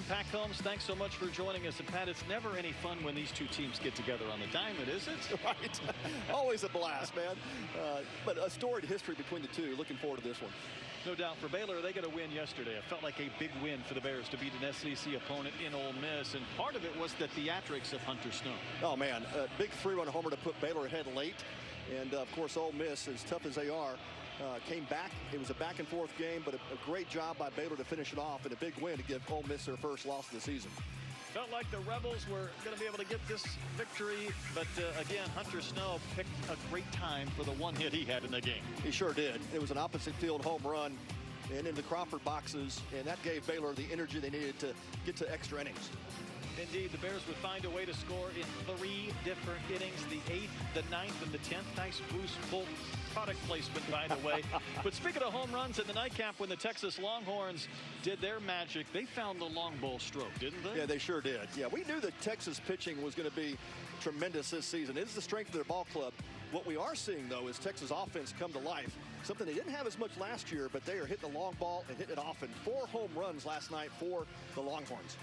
Pat Combs, thanks so much for joining us. And Pat, it's never any fun when these two teams get together on the diamond, is it? Right. Always a blast, man. But a storied history between the two. Looking forward to this one. No doubt. For Baylor, they got a win yesterday. It felt like a big win for the Bears to beat an SEC opponent in Ole Miss, and part of it was the theatrics of Hunter Snow. Oh man, a big 3-run homer to put Baylor ahead late, and of course Ole Miss, as tough as they are, came back. It was a back and forth game, but a great job by Baylor to finish it off, and a big win to give Ole Miss their first loss of the season. Felt like the Rebels were going to be able to get this victory, but again, Hunter Snow picked a great time for the one hit he had in the game. He sure did. It was an opposite field home run and in the Crawford boxes, and that gave Baylor the energy they needed to get to extra innings. Indeed, the Bears would find a way to score in 3 different innings, the 8th, the 9th, and the 10th. Nice boost, full product placement, by the way. But speaking of home runs in the nightcap, when the Texas Longhorns did their magic, they found the long ball stroke, didn't they? Yeah, they sure did. Yeah, we knew that Texas pitching was going to be tremendous this season. It is the strength of their ball club. What we are seeing, though, is Texas offense come to life. Something they didn't have as much last year, but they are hitting the long ball and hitting it often. 4 home runs last night for the Longhorns.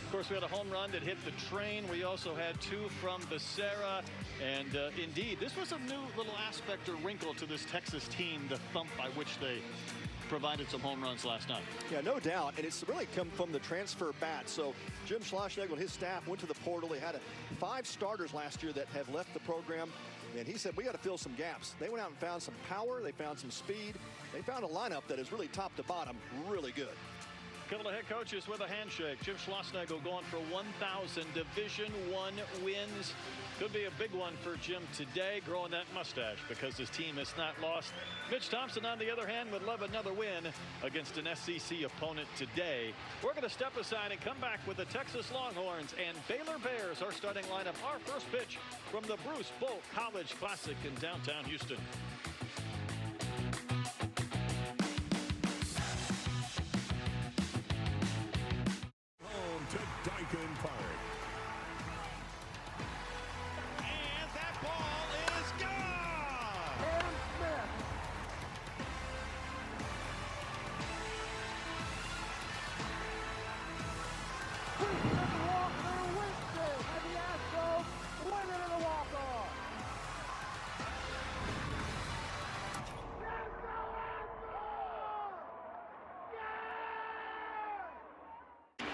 Of course, we had a home run that hit the train. We also had 2 from Becerra. And indeed, this was a new little aspect or wrinkle to this Texas team, the thump by which they provided some home runs last night. Yeah, no doubt. And it's really come from the transfer bat. So Jim Schlossnagle and his staff went to the portal. They had 5 starters last year that have left the program. And he said, we got to fill some gaps. They went out and found some power. They found some speed. They found a lineup that is really top to bottom really good. Couple of head coaches with a handshake. Jim Schlossnagle going for 1,000 Division I wins. Could be a big one for Jim today, growing that mustache because his team has not lost. Mitch Thompson, on the other hand, would love another win against an SEC opponent today. We're going to step aside and come back with the Texas Longhorns and Baylor Bears, our starting lineup. Our first pitch from the Bruce Bolt College Classic in downtown Houston.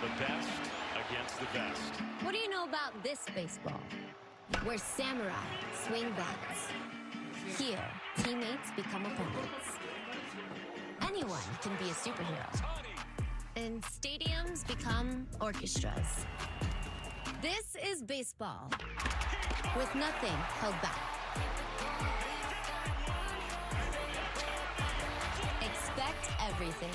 The best against the best. What do you know about this baseball? Where samurai swing bats. Here, teammates become opponents. Anyone can be a superhero. And stadiums become orchestras. This is baseball, with nothing held back. Expect everything.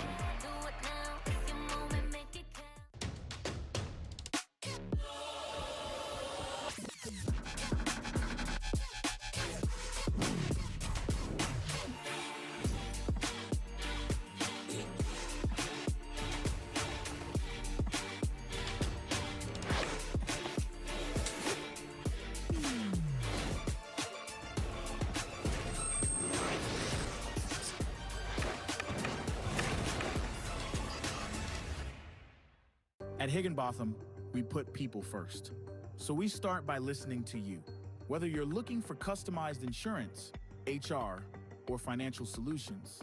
At Higginbotham, we put people first. So we start by listening to you. Whether you're looking for customized insurance, HR, or financial solutions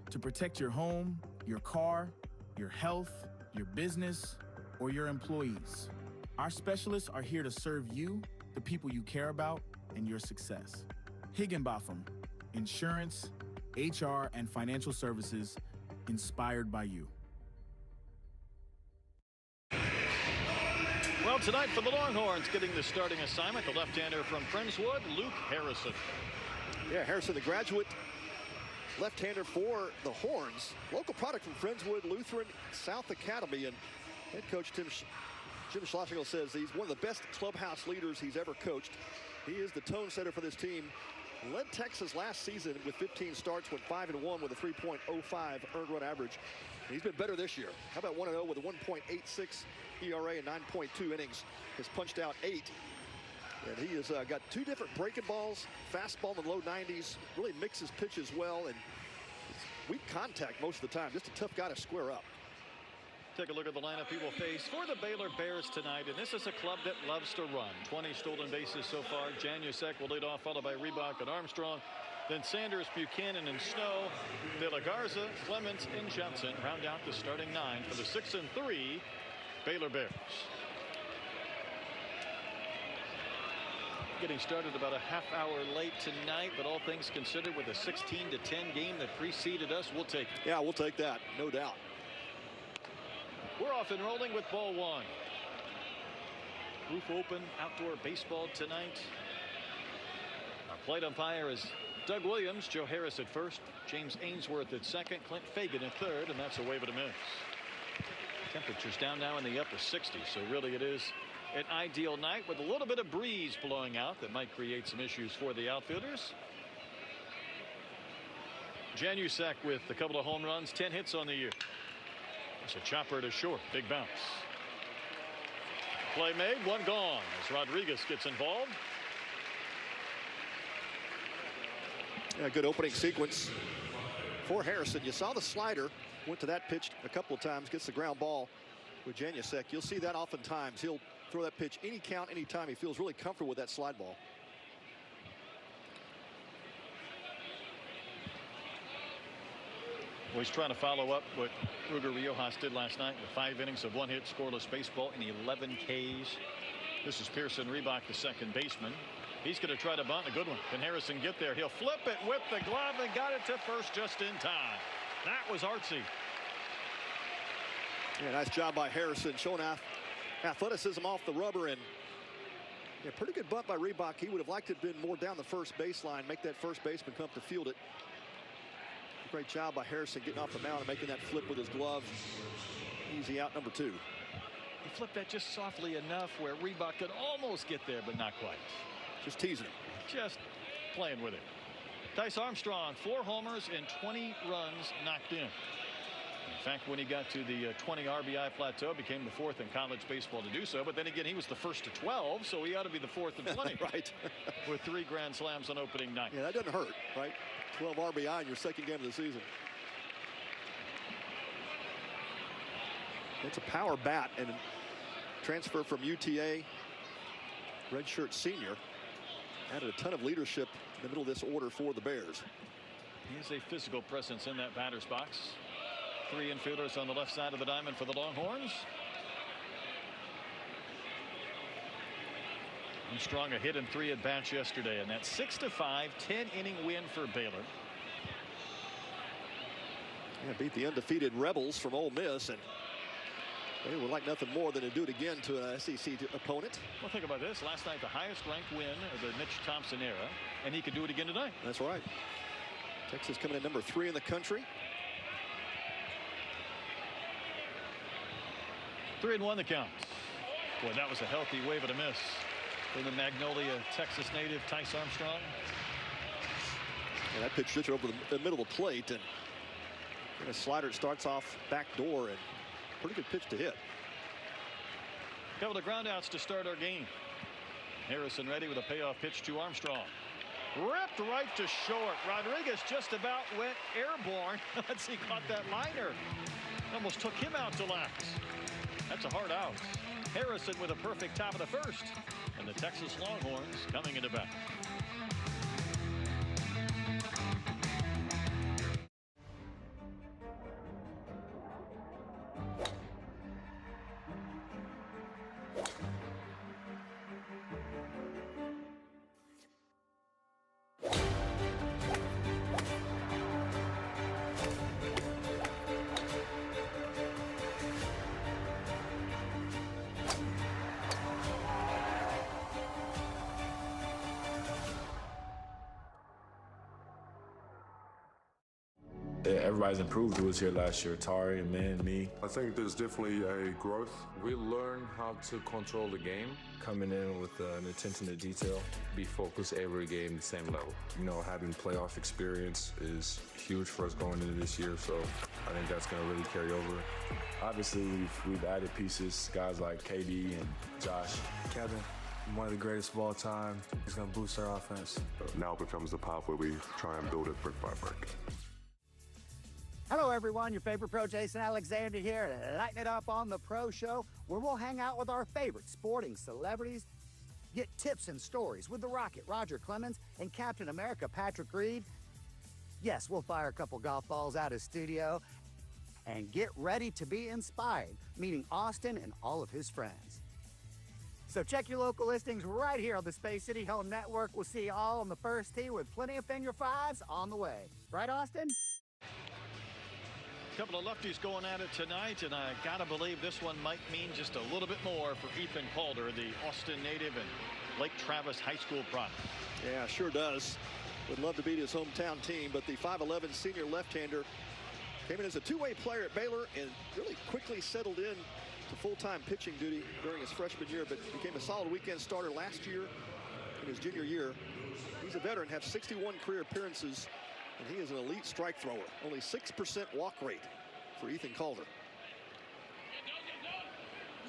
to protect your home, your car, your health, your business, or your employees, our specialists are here to serve you, the people you care about, and your success. Higginbotham, insurance, HR, and financial services inspired by you. Well, tonight for the Longhorns, getting the starting assignment, the left-hander from Friendswood, Luke Harrison. Yeah, Harrison, the graduate left-hander for the Horns. Local product from Friendswood Lutheran South Academy. And head coach Jim Schlossnagle says he's one of the best clubhouse leaders he's ever coached. He is the tone setter for this team. Led Texas last season with 15 starts, went 5-1 with a 3.05 earned run average. And he's been better this year. How about 1-0 with a 1.86 ERA and 9.2 innings. Has punched out 8. And he has got 2 different breaking balls, fastball in the low 90s, really mixes pitches well, and weak contact most of the time. Just a tough guy to square up. Take a look at the lineup he will face for the Baylor Bears tonight, and this is a club that loves to run. 20 stolen bases so far. Janusek will lead off, followed by Reebok and Armstrong. Then Sanders, Buchanan, and Snow. De La Garza, Clements, and Johnson round out the starting 9 for the 6-3 Baylor Bears. Getting started about a half hour late tonight, but all things considered, with a 16-10 game that preceded us, we'll take it. Yeah, we'll take that, no doubt. We're off and rolling with ball 1. Roof open outdoor baseball tonight. Our plate umpire is Doug Williams. Joe Harris at first, James Ainsworth at second, Clint Fagan at third, and that's a wave and a miss. Temperatures down now in the upper 60s, so really it is an ideal night with a little bit of breeze blowing out that might create some issues for the outfielders. Janusek with a couple of home runs, 10 hits on the year. It's a chopper to short, big bounce. Play made, one gone as Rodriguez gets involved. Yeah, good opening sequence for Harrison. You saw the slider, went to that pitch a couple of times, gets the ground ball with Janusek. You'll see that oftentimes. He'll throw that pitch any count, any time. He feels really comfortable with that slide ball. Well, he's trying to follow up what Ruger Riojas did last night with 5 innings of 1 hit scoreless baseball in 11 Ks. This is Pearson Reebok, the second baseman. He's going to try to bunt a good one. Can Harrison get there? He'll flip it with the glove and got it to first just in time. That was artsy. Yeah, nice job by Harrison, showing athleticism off the rubber, and yeah, pretty good bunt by Reebok. He would have liked to have been more down the first baseline, make that first baseman come up to field it. Great job by Harrison getting off the mound and making that flip with his glove. Easy out, number 2. He flipped that just softly enough where Reebok could almost get there, but not quite. Just teasing him. Just playing with it. Tyce Armstrong, 4 homers and 20 runs knocked in. In fact, when he got to the 20 RBI plateau, became the 4th in college baseball to do so. But then again, he was the first to 12, so he ought to be the 4th in 20. Right. With 3 grand slams on opening night. Yeah, that doesn't hurt, right? 12 RBI in your second game of the season. It's a power bat, and transfer from UTA, redshirt senior, added a ton of leadership in the middle of this order for the Bears. He is a physical presence in that batter's box. 3 infielders on the left side of the diamond for the Longhorns. Armstrong a hit in 3 at bats yesterday, and that 6-5 10-inning win for Baylor. Yeah, beat the undefeated Rebels from Ole Miss, and they would like nothing more than to do it again to an SEC opponent. Well, think about this. Last night, the highest ranked win of the Mitch Thompson era, and he could do it again tonight. That's right. Texas coming in number 3 in the country. 3-1 the count. Boy, that was a healthy wave and a miss from the Magnolia, Texas native Tyce Armstrong. And that pitch just over the middle of the plate, and a slider starts off back door, and pretty good pitch to hit. Couple of groundouts to start our game. Harrison ready with a payoff pitch to Armstrong. Ripped right to short. Rodriguez just about went airborne. Let's see, caught that liner. Almost took him out to left. That's a hard out. Harrison with a perfect top of the first. And the Texas Longhorns coming into bat. Everybody's improved. Who was here last year? Tari, and me. I think there's definitely a growth. We learn how to control the game. Coming in with an attention to detail. Be focused every game the same level. You know, having playoff experience is huge for us going into this year, so I think that's going to really carry over. Obviously, we've added pieces, guys like KD and Josh. Kevin, one of the greatest of all time. He's going to boost our offense. Now becomes the path where we try and build it brick by brick. Hello, everyone. Your favorite pro, Jason Alexander here, lighting it up on the Pro Show, where we'll hang out with our favorite sporting celebrities, get tips and stories with the Rocket, Roger Clemens, and Captain America, Patrick Reed. Yes, we'll fire a couple golf balls out of studio and get ready to be inspired, meeting Austin and all of his friends. So check your local listings right here on the Space City Home Network. We'll see you all on the first tee with plenty of finger fives on the way. Right, Austin? A couple of lefties going at it tonight, and I gotta believe this one might mean just a little bit more for Ethan Calder, the Austin native and Lake Travis High School product. Yeah, sure does. Would love to beat his hometown team, but the 5'11" senior left-hander came in as a two-way player at Baylor and really quickly settled in to full-time pitching duty during his freshman year, but became a solid weekend starter last year in his junior year. He's a veteran, has 61 career appearances, and he is an elite strike thrower. Only 6% walk rate for Ethan Calder.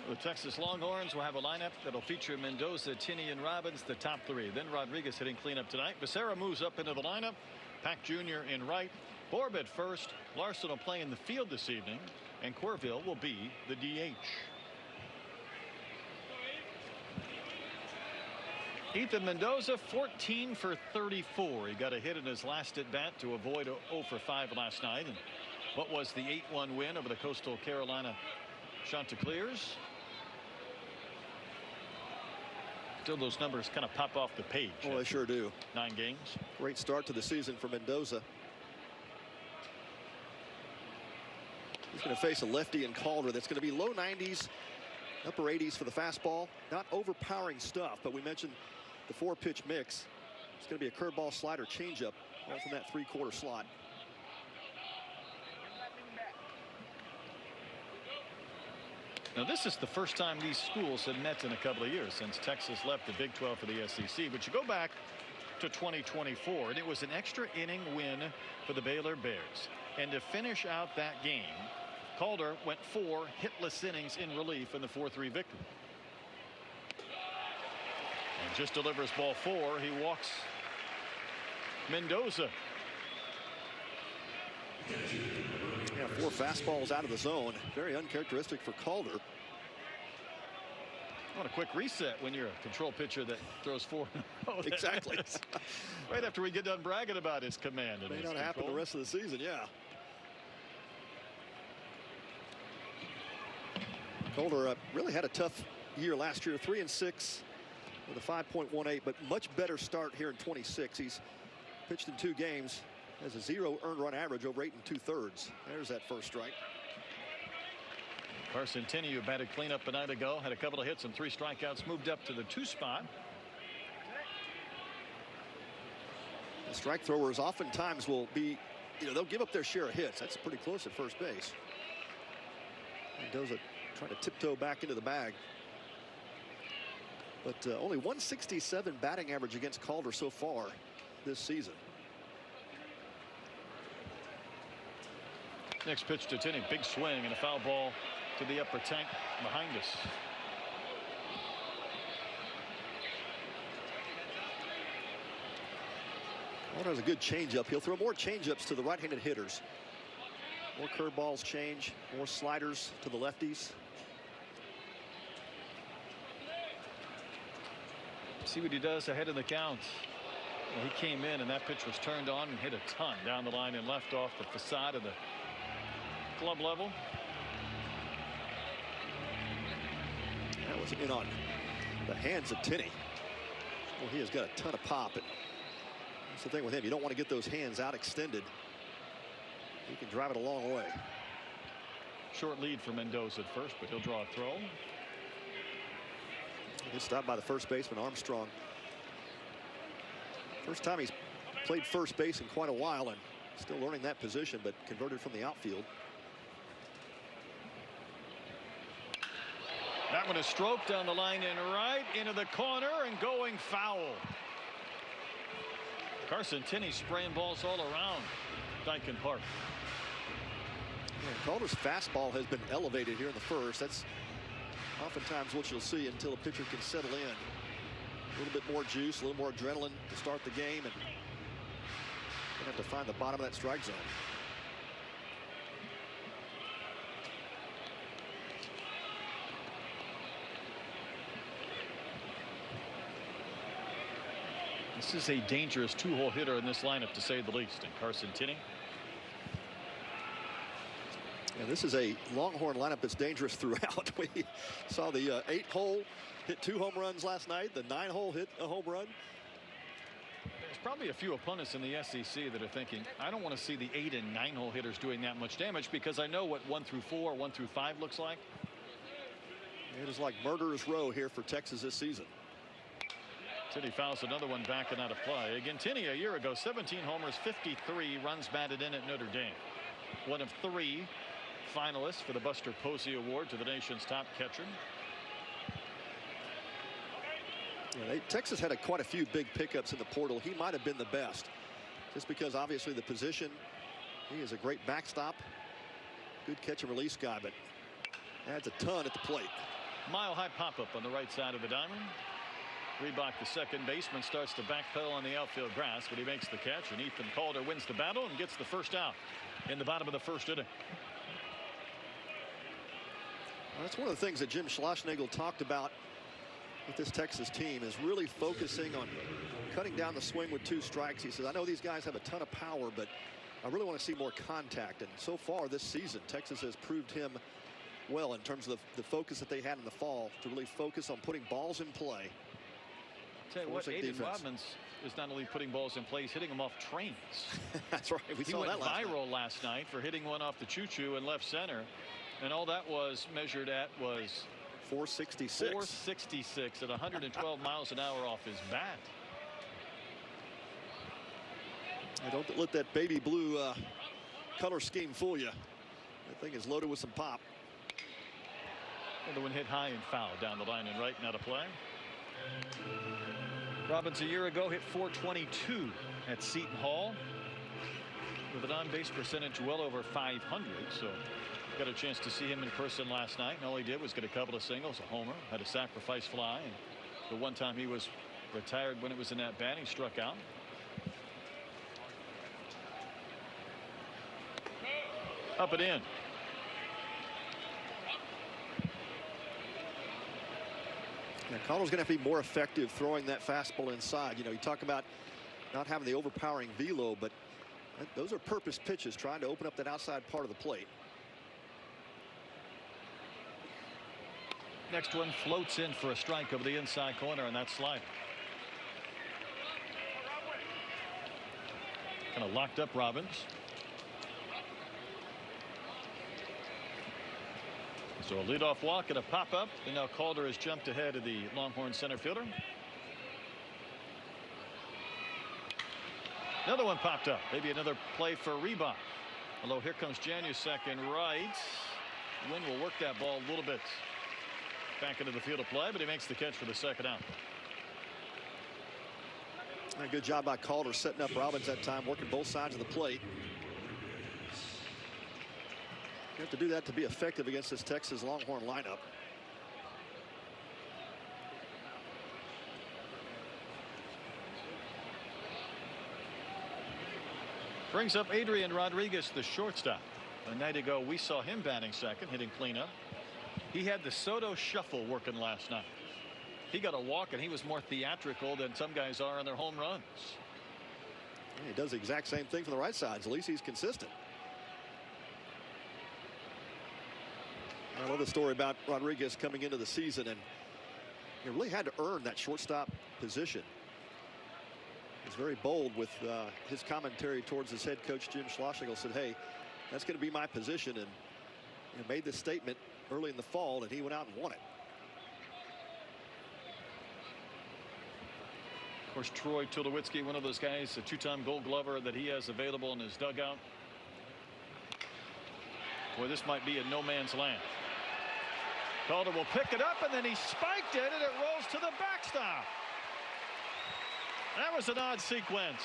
The Texas Longhorns will have a lineup that'll feature Mendoza, Tinney, and Robbins, the top three. Then Rodriguez hitting cleanup tonight. Becerra moves up into the lineup. Pack Jr. in right. Borb at first. Larson will play in the field this evening. And Corville will be the DH. Ethan Mendoza, 14 for 34. He got a hit in his last at bat to avoid 0 for 5 last night. And what was the 8-1 win over the Coastal Carolina Chanticleers? Still, those numbers kind of pop off the page. Oh, they sure do. 9 games. Great start to the season for Mendoza. He's going to face a lefty in Calder that's going to be low 90s, upper 80s for the fastball. Not overpowering stuff, but we mentioned the 4-pitch mix. It's going to be a curveball, slider, changeup, all from that 3/4 slot. Now, this is the first time these schools have met in a couple of years since Texas left the Big 12 for the SEC. But you go back to 2024, and it was an extra inning win for the Baylor Bears. And to finish out that game, Calder went 4 hitless innings in relief in the 4-3 victory. And just delivers ball 4. He walks Mendoza. Yeah, 4 fastballs out of the zone. Very uncharacteristic for Calder. What a quick reset when you're a control pitcher that throws 4 in a row. Exactly. Right after we get done bragging about his command. May not happen the rest of the season, yeah. Calder really had a tough year last year, 3-6 with a 5.18, but much better start here in 26. He's pitched in 2 games, has a 0 earned run average over 8 2/3. There's that first strike. Carson Tinney, who batted cleanup a night ago, had a couple of hits and 3 strikeouts, moved up to the 2 spot. The strike throwers oftentimes will be, they'll give up their share of hits. That's pretty close at first base. Mendoza trying to tiptoe back into the bag. But only 167 batting average against Calder so far this season. Next pitch to Tinney, big swing and a foul ball to the upper tank behind us. Calder has a good changeup. He'll throw more changeups to the right-handed hitters. More curveballs change, more sliders to the lefties. See what he does ahead of the count. Well, he came in and that pitch was turned on and hit a ton down the line and left off the facade of the club level. That was in on the hands of Tinney. Well, he has got a ton of pop. And that's the thing with him. You don't want to get those hands out extended. He can drive it a long way. Short lead for Mendoza at first, but he'll draw a throw. He's stopped by the first baseman, Armstrong. First time he's played first base in quite a while and still learning that position, but converted from the outfield. That one is stroked down the line and right into the corner and going foul. Carson Tinney spraying balls all around Dyken Park. Yeah, Calder's fastball has been elevated here in the first. That's oftentimes what you'll see until a pitcher can settle in. A little bit more juice, a little more adrenaline to start the game, and gonna have to find the bottom of that strike zone. This is a dangerous two-hole hitter in this lineup, to say the least. And Carson Tinney. And this is a Longhorn lineup that's dangerous throughout. We saw the 8-hole hit 2 home runs last night. The 9-hole hit a home run. There's probably a few opponents in the SEC that are thinking, I don't want to see the 8 and 9-hole hitters doing that much damage, because I know what 1 through 4, 1 through 5 looks like. It is like murderer's row here for Texas this season. Tinney fouls another one back and out of play. Again, Tinney a year ago, 17 homers, 53 runs batted in at Notre Dame. One of 3 finalists for the Buster Posey Award to the nation's top catcher. Yeah, Texas had quite a few big pickups in the portal. He might have been the best, just because obviously the position. He is a great backstop, good catch and release guy, but adds a ton at the plate. Mile high pop up on the right side of the diamond. Reebok, the second baseman, starts to backpedal on the outfield grass, but he makes the catch, and Ethan Calder wins the battle and gets the first out in the bottom of the first inning. Well, that's one of the things that Jim Schlossnagle talked about with this Texas team, is really focusing on cutting down the swing with 2 strikes. He says, I know these guys have a ton of power, but I really want to see more contact. And so far this season, Texas has proved him well in terms of the focus that they had in the fall to really focus on putting balls in play. Tell you what, Aiden Robbins is not only putting balls in play, he's hitting them off trains. That's right. We saw that last night. He went viral last night for hitting one off the choo-choo in left center. And all that was measured at was 466. 466 at 112 miles an hour off his bat. Don't let that baby blue color scheme fool you. That thing is loaded with some pop. Another one hit high and foul down the line and right and out of play. Robbins a year ago hit 422 at Seton Hall with an on-base percentage well over 500. So got a chance to see him in person last night, and all he did was get a couple of singles, a homer, had a sacrifice fly, and the one time he was retired when it was in that bat, he struck out. Up and in. Now, Calder's going to have to be more effective throwing that fastball inside. You know, you talk about not having the overpowering velo, but those are purpose pitches, trying to open up that outside part of the plate. Next one floats in for a strike over the inside corner, and that's slider. Kind of locked up Robbins. So a leadoff walk and a pop-up, and now Calder has jumped ahead of the Longhorn center fielder. Another one popped up. Maybe another play for Reebok. Although here comes Janusek in right. Wynn will work that ball a little bit back into the field of play, but he makes the catch for the second out. A good job by Calder setting up Robbins that time, working both sides of the plate. You have to do that to be effective against this Texas Longhorn lineup. Brings up Adrian Rodriguez, the shortstop. A night ago we saw him batting second, hitting cleanup. He had the Soto shuffle working last night. He got a walk, and he was more theatrical than some guys are on their home runs. He does the exact same thing from the right side. At least he's consistent. I love the story about Rodriguez coming into the season, and he really had to earn that shortstop position. He's very bold with his commentary towards his head coach Jim Schlossnagle. Said, hey, that's going to be my position, and made this statement early in the fall, and he went out and won it. Of course, Troy Tulowitzki, one of those guys, a 2-time Gold Glover that he has available in his dugout. Boy, this might be a no man's land. Calder will pick it up, and then he spiked it, and it rolls to the backstop. That was an odd sequence.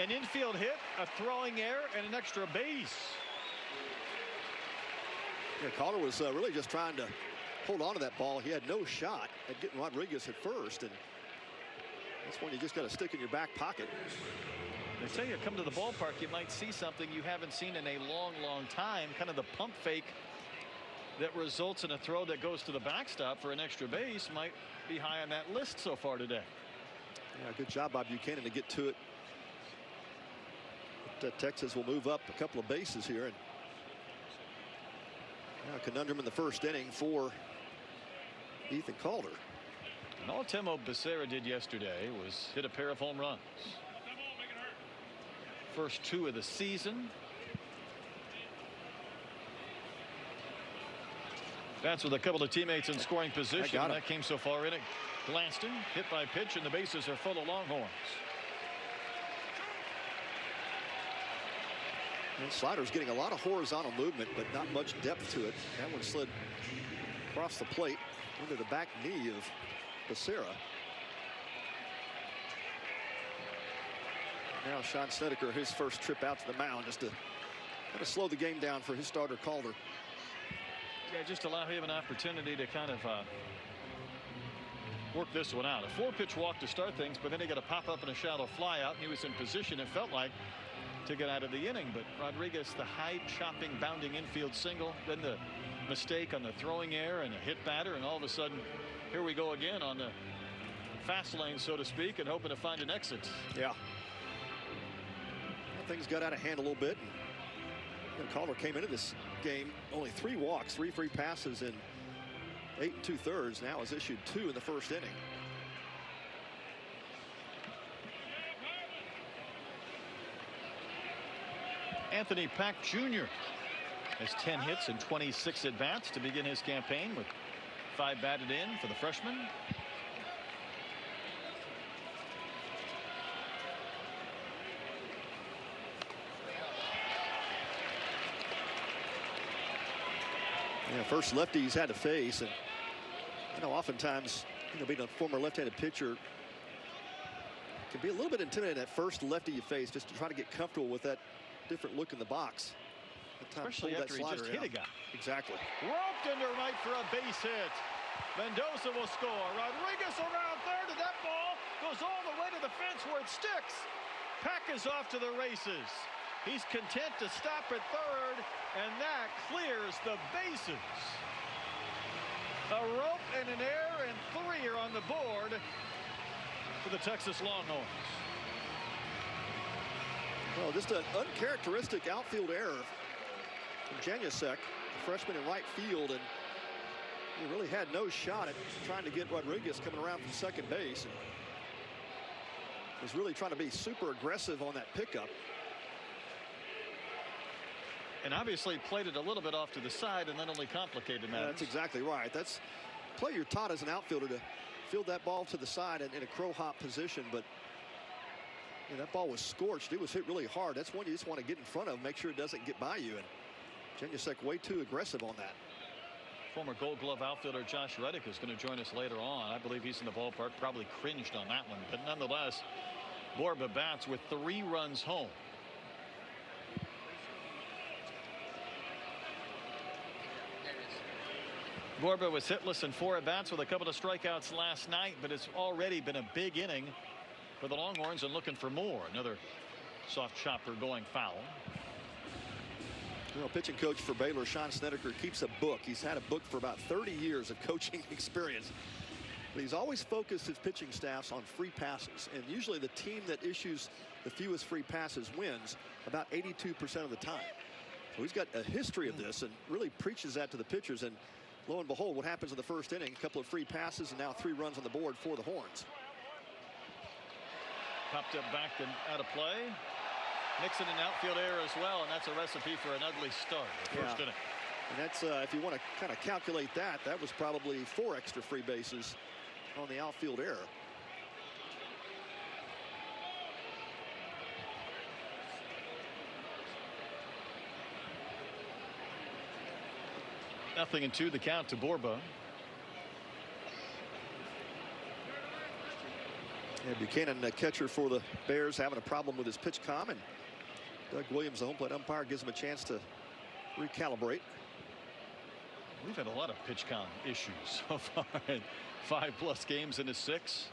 An infield hit, a throwing error, and an extra base. Yeah, Calder was really just trying to hold on to that ball. He had no shot at getting Rodriguez at first, and that's when you just got to stick in your back pocket. They say you come to the ballpark, you might see something you haven't seen in a long, long time. Kind of the pump fake that results in a throw that goes to the backstop for an extra base might be high on that list so far today. Yeah, good job by Buchanan to get to it. But, Texas will move up a couple of bases here. And now a conundrum in the first inning for Ethan Calder. And all Temo Becerra did yesterday was hit a pair of home runs. First 2 of the season. Bats with a couple of teammates in scoring position. That came so far in it. Glaston hit by pitch, and the bases are full of Longhorns. And slider's getting a lot of horizontal movement, but not much depth to it. That one slid across the plate into the back knee of Becerra. Now Sean Snedeker, his first trip out to the mound, just to kind of slow the game down for his starter Calder. Yeah, just allow him an opportunity to kind of work this one out. A 4-pitch walk to start things, but then he got a pop up and a shallow fly out, and he was in position, it felt like, to get out of the inning. But Rodriguez, the high chopping, bounding infield single, then the mistake on the throwing error and a hit batter, and all of a sudden here we go again on the fast lane, so to speak, and hoping to find an exit. Yeah. Things got out of hand a little bit. Calder came into this game only 3 walks, 3 free passes in 8 2/3. Now has issued 2 in the first inning. Anthony Pack Jr. has 10 hits and 26 at-bats to begin his campaign, with 5 batted in for the freshman. Yeah, first lefty he's had to face, and oftentimes, being a former left-handed pitcher can be a little bit intimidating. That first lefty you face, just to try to get comfortable with that different look in the box. Especially after he just hit a guy. Exactly. Roped into right for a base hit. Mendoza will score. Rodriguez around third, and that ball goes all the way to the fence where it sticks. Pack is off to the races. He's content to stop at third, and that clears the bases. A rope and an error, and 3 are on the board for the Texas Longhorns. Well, just an uncharacteristic outfield error from Janusek, the freshman in right field, and he really had no shot at trying to get Rodriguez coming around from second base, and was really trying to be super aggressive on that pickup. And obviously played it a little bit off to the side, and then only complicated matters. That's exactly right. That's play you're taught as an outfielder, to field that ball to the side in a crow hop position, but that ball was scorched. It was hit really hard. That's one you just want to get in front of, make sure it doesn't get by you, and Janusek way too aggressive on that. Former Gold Glove outfielder Josh Reddick is going to join us later on. I believe he's in the ballpark, probably cringed on that one, but nonetheless, Borba bats with 3 runs home. Borba was hitless in 4 at-bats with a couple of strikeouts last night, but it's already been a big inning for the Longhorns and looking for more. Another soft chopper going foul. Pitching coach for Baylor, Sean Snedeker, keeps a book. He's had a book for about 30 years of coaching experience. But he's always focused his pitching staffs on free passes, and usually the team that issues the fewest free passes wins about 82% of the time. So he's got a history of this and really preaches that to the pitchers, and lo and behold, what happens in the first inning? A couple of free passes, and now 3 runs on the board for the Horns. Popped up back and out of play. Nixon an outfield error as well, and that's a recipe for an ugly start. First inning. And that's if you want to kind of calculate that, that was probably 4 extra free bases on the outfield error. Nothing in 2, the count to Borba. And Buchanan, the catcher for the Bears, having a problem with his pitch com, and Doug Williams, the home plate umpire, gives him a chance to recalibrate. We've had a lot of pitch count issues so far in 5+ games into 6.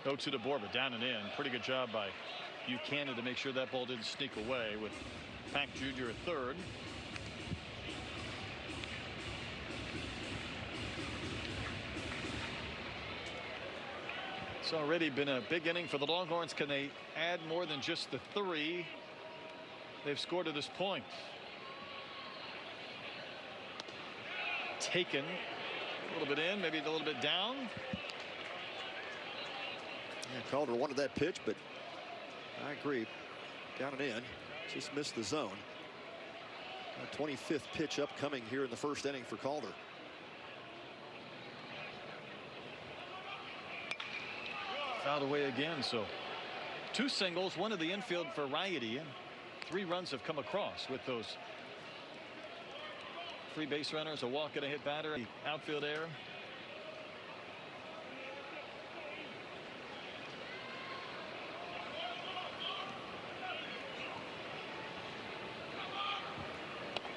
0-2 to Borba, down and in. Pretty good job by Buchanan to make sure that ball didn't sneak away, with Pack Jr. at third. It's already been a big inning for the Longhorns. Can they add more than just the 3 they've scored to this point? Taken a little bit in, maybe a little bit down. Yeah, Calder wanted that pitch, but I agree. Down and in. Just missed the zone. A 25th pitch upcoming here in the first inning for Calder. Fouled away again. So 2 singles, 1 to the infield variety, and 3 runs have come across with those 3 base runners, a walk and a hit batter, outfield error.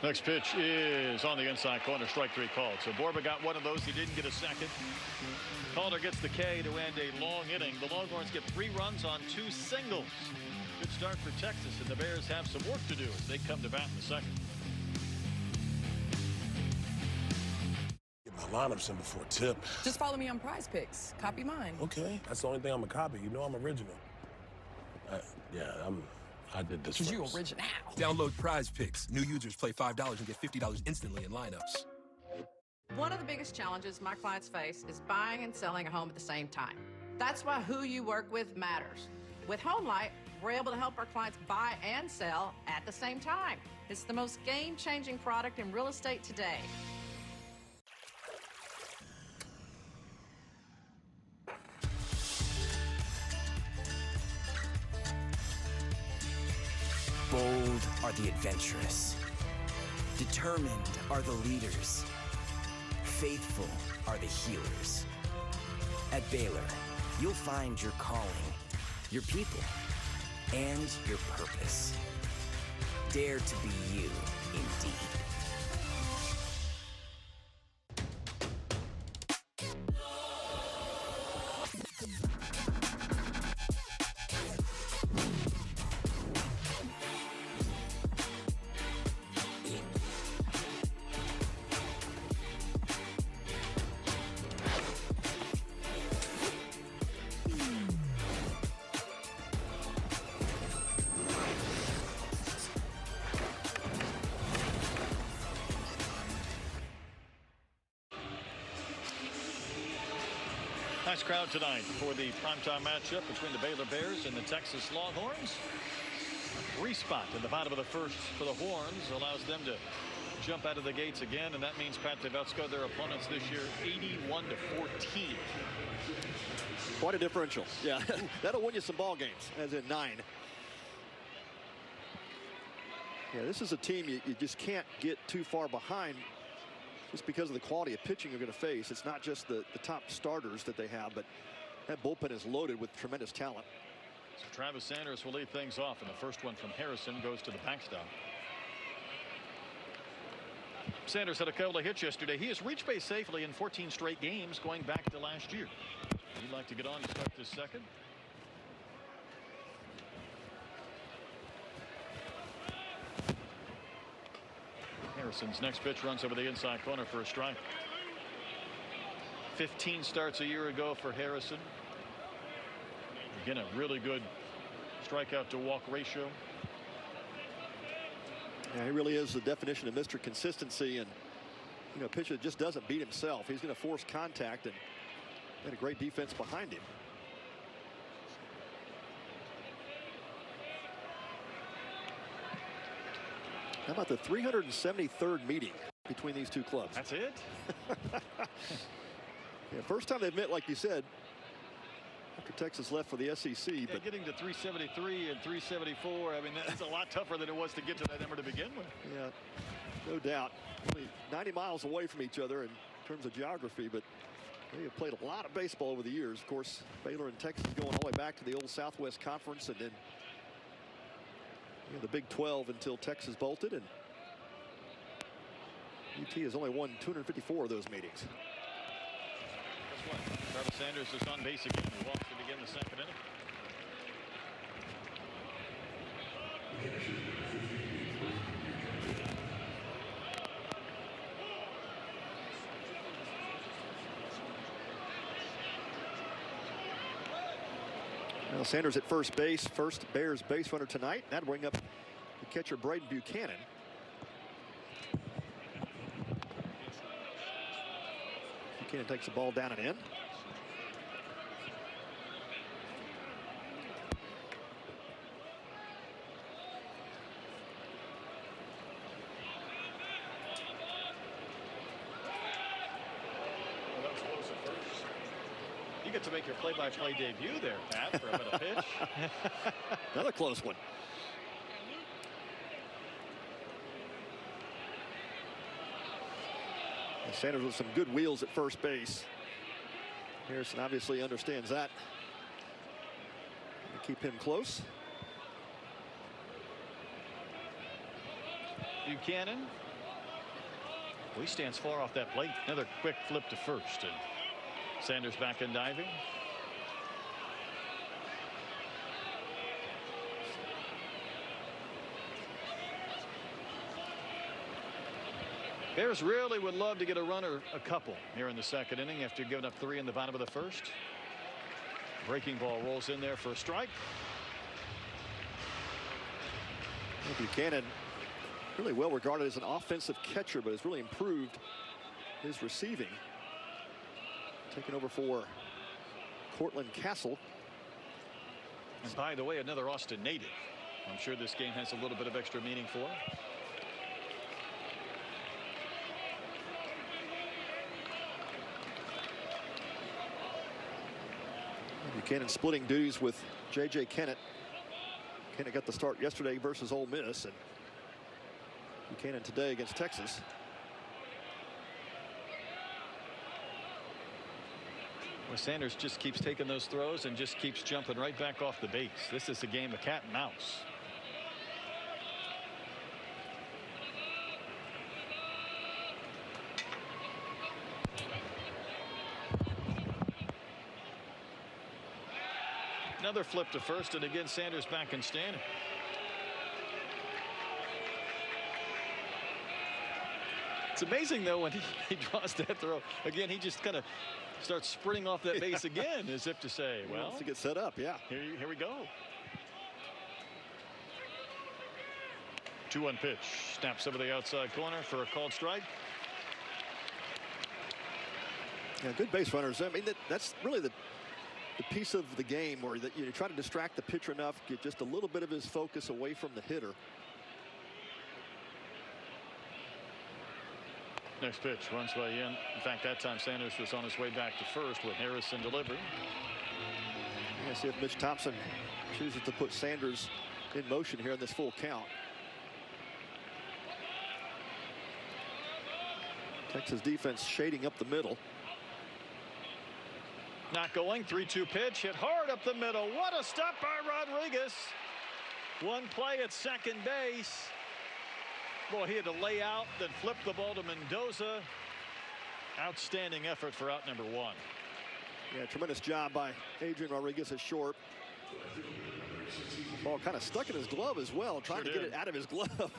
Next pitch is on the inside corner, strike 3 called. So Borba got 1 of those. He didn't get a second. Calder gets the K to end a long inning. The Longhorns get 3 runs on 2 singles. Good start for Texas, and the Bears have some work to do as they come to bat in the second. Get my lineups in before tip. Just follow me on Prize Picks. Copy mine. Okay, that's the only thing I'm a copy. You know I'm original. I did this first. You original. Download Prize Picks. New users play $5 and get $50 instantly in lineups. One of the biggest challenges my clients face is buying and selling a home at the same time. That's why who you work with matters. With HomeLight, we're able to help our clients buy and sell at the same time. It's the most game-changing product in real estate today. Bold are the adventurous. Determined are the leaders. Faithful are the healers. At Baylor, you'll find your calling, your people, and your purpose. Dare to be you, indeed. Nice crowd tonight for the primetime matchup between the Baylor Bears and the Texas Longhorns. A 3 spot in the bottom of the first for the Horns allows them to jump out of the gates again, and that means, Pat, they've outscored their opponents this year 81-14. Quite a differential. Yeah, that'll win you some ball games, as in 9. Yeah, this is a team you just can't get too far behind just because of the quality of pitching you're going to face. It's not just the top starters that they have, but that bullpen is loaded with tremendous talent. So Travis Sanders will lead things off, and the first one from Harrison goes to the backstop. Sanders had a couple of hits yesterday. He has reached base safely in 14 straight games going back to last year. He'd like to get on to start this second. Harrison's next pitch runs over the inside corner for a strike. 15 starts a year ago for Harrison. Again, a really good strikeout to walk ratio. Yeah, he really is the definition of Mr. Consistency, and a pitcher that just doesn't beat himself. He's going to force contact, and a great defense behind him. How about the 373rd meeting between these two clubs? That's it? Yeah, first time they've met, like you said, after Texas left for the SEC. Yeah, but getting to 373 and 374, I mean, that's a lot tougher than it was to get to that number to begin with. Yeah, no doubt. Only 90 miles away from each other in terms of geography, but they have played a lot of baseball over the years. Of course, Baylor and Texas going all the way back to the old Southwest Conference, and then the Big 12 until Texas bolted, and UT has only won 254 of those meetings. Guess what? Travis Sanders is on base again. He walks to begin the second inning. Well, Sanders at first base, first Bears base runner tonight. That'll bring up the catcher Braden Buchanan. Buchanan takes the ball down and in. You get to make your play-by-play debut there, Pat, for a pitch. Another close one. And Sanders with some good wheels at first base. Harrison obviously understands that. Keep him close. Buchanan. Well, he stands far off that plate. Another quick flip to first. And Sanders back in diving. Bears really would love to get a runner, a couple, here in the second inning after giving up 3 in the bottom of the first. Breaking ball rolls in there for a strike. Buchanan, really well regarded as an offensive catcher, but has really improved his receiving. Taking over for Cortland Castle. And by the way, another Austin native. I'm sure this game has a little bit of extra meaning for him. Buchanan splitting duties with J.J. Kennett. Kennett got the start yesterday versus Ole Miss, and Buchanan today against Texas. Well, Sanders just keeps taking those throws and just keeps jumping right back off the base. This is a game of cat and mouse. Another flip to first, and again Sanders back and standing. It's amazing though when he draws that throw again, he just kind of starts sprinting off that base again, as if to say, well, wants to get set up. Yeah, here we go. 2-1 pitch, snaps over the outside corner for a called strike. Yeah, good base runners. I mean, that's really the piece of the game where you try to distract the pitcher enough, get just a little bit of his focus away from the hitter. Next pitch, runs by in. In fact, that time Sanders was on his way back to first with Harrison delivered. Yeah, see if Mitch Thompson chooses to put Sanders in motion here in this full count. Texas defense shading up the middle. Not going. 3-2 pitch, hit hard up the middle. What a stop by Rodriguez. One play at second base. Boy, he had to lay out, then flip the ball to Mendoza. Outstanding effort for out number 1. Yeah, tremendous job by Adrian Rodriguez at short. Ball kind of stuck in his glove as well, trying to get it out of his glove.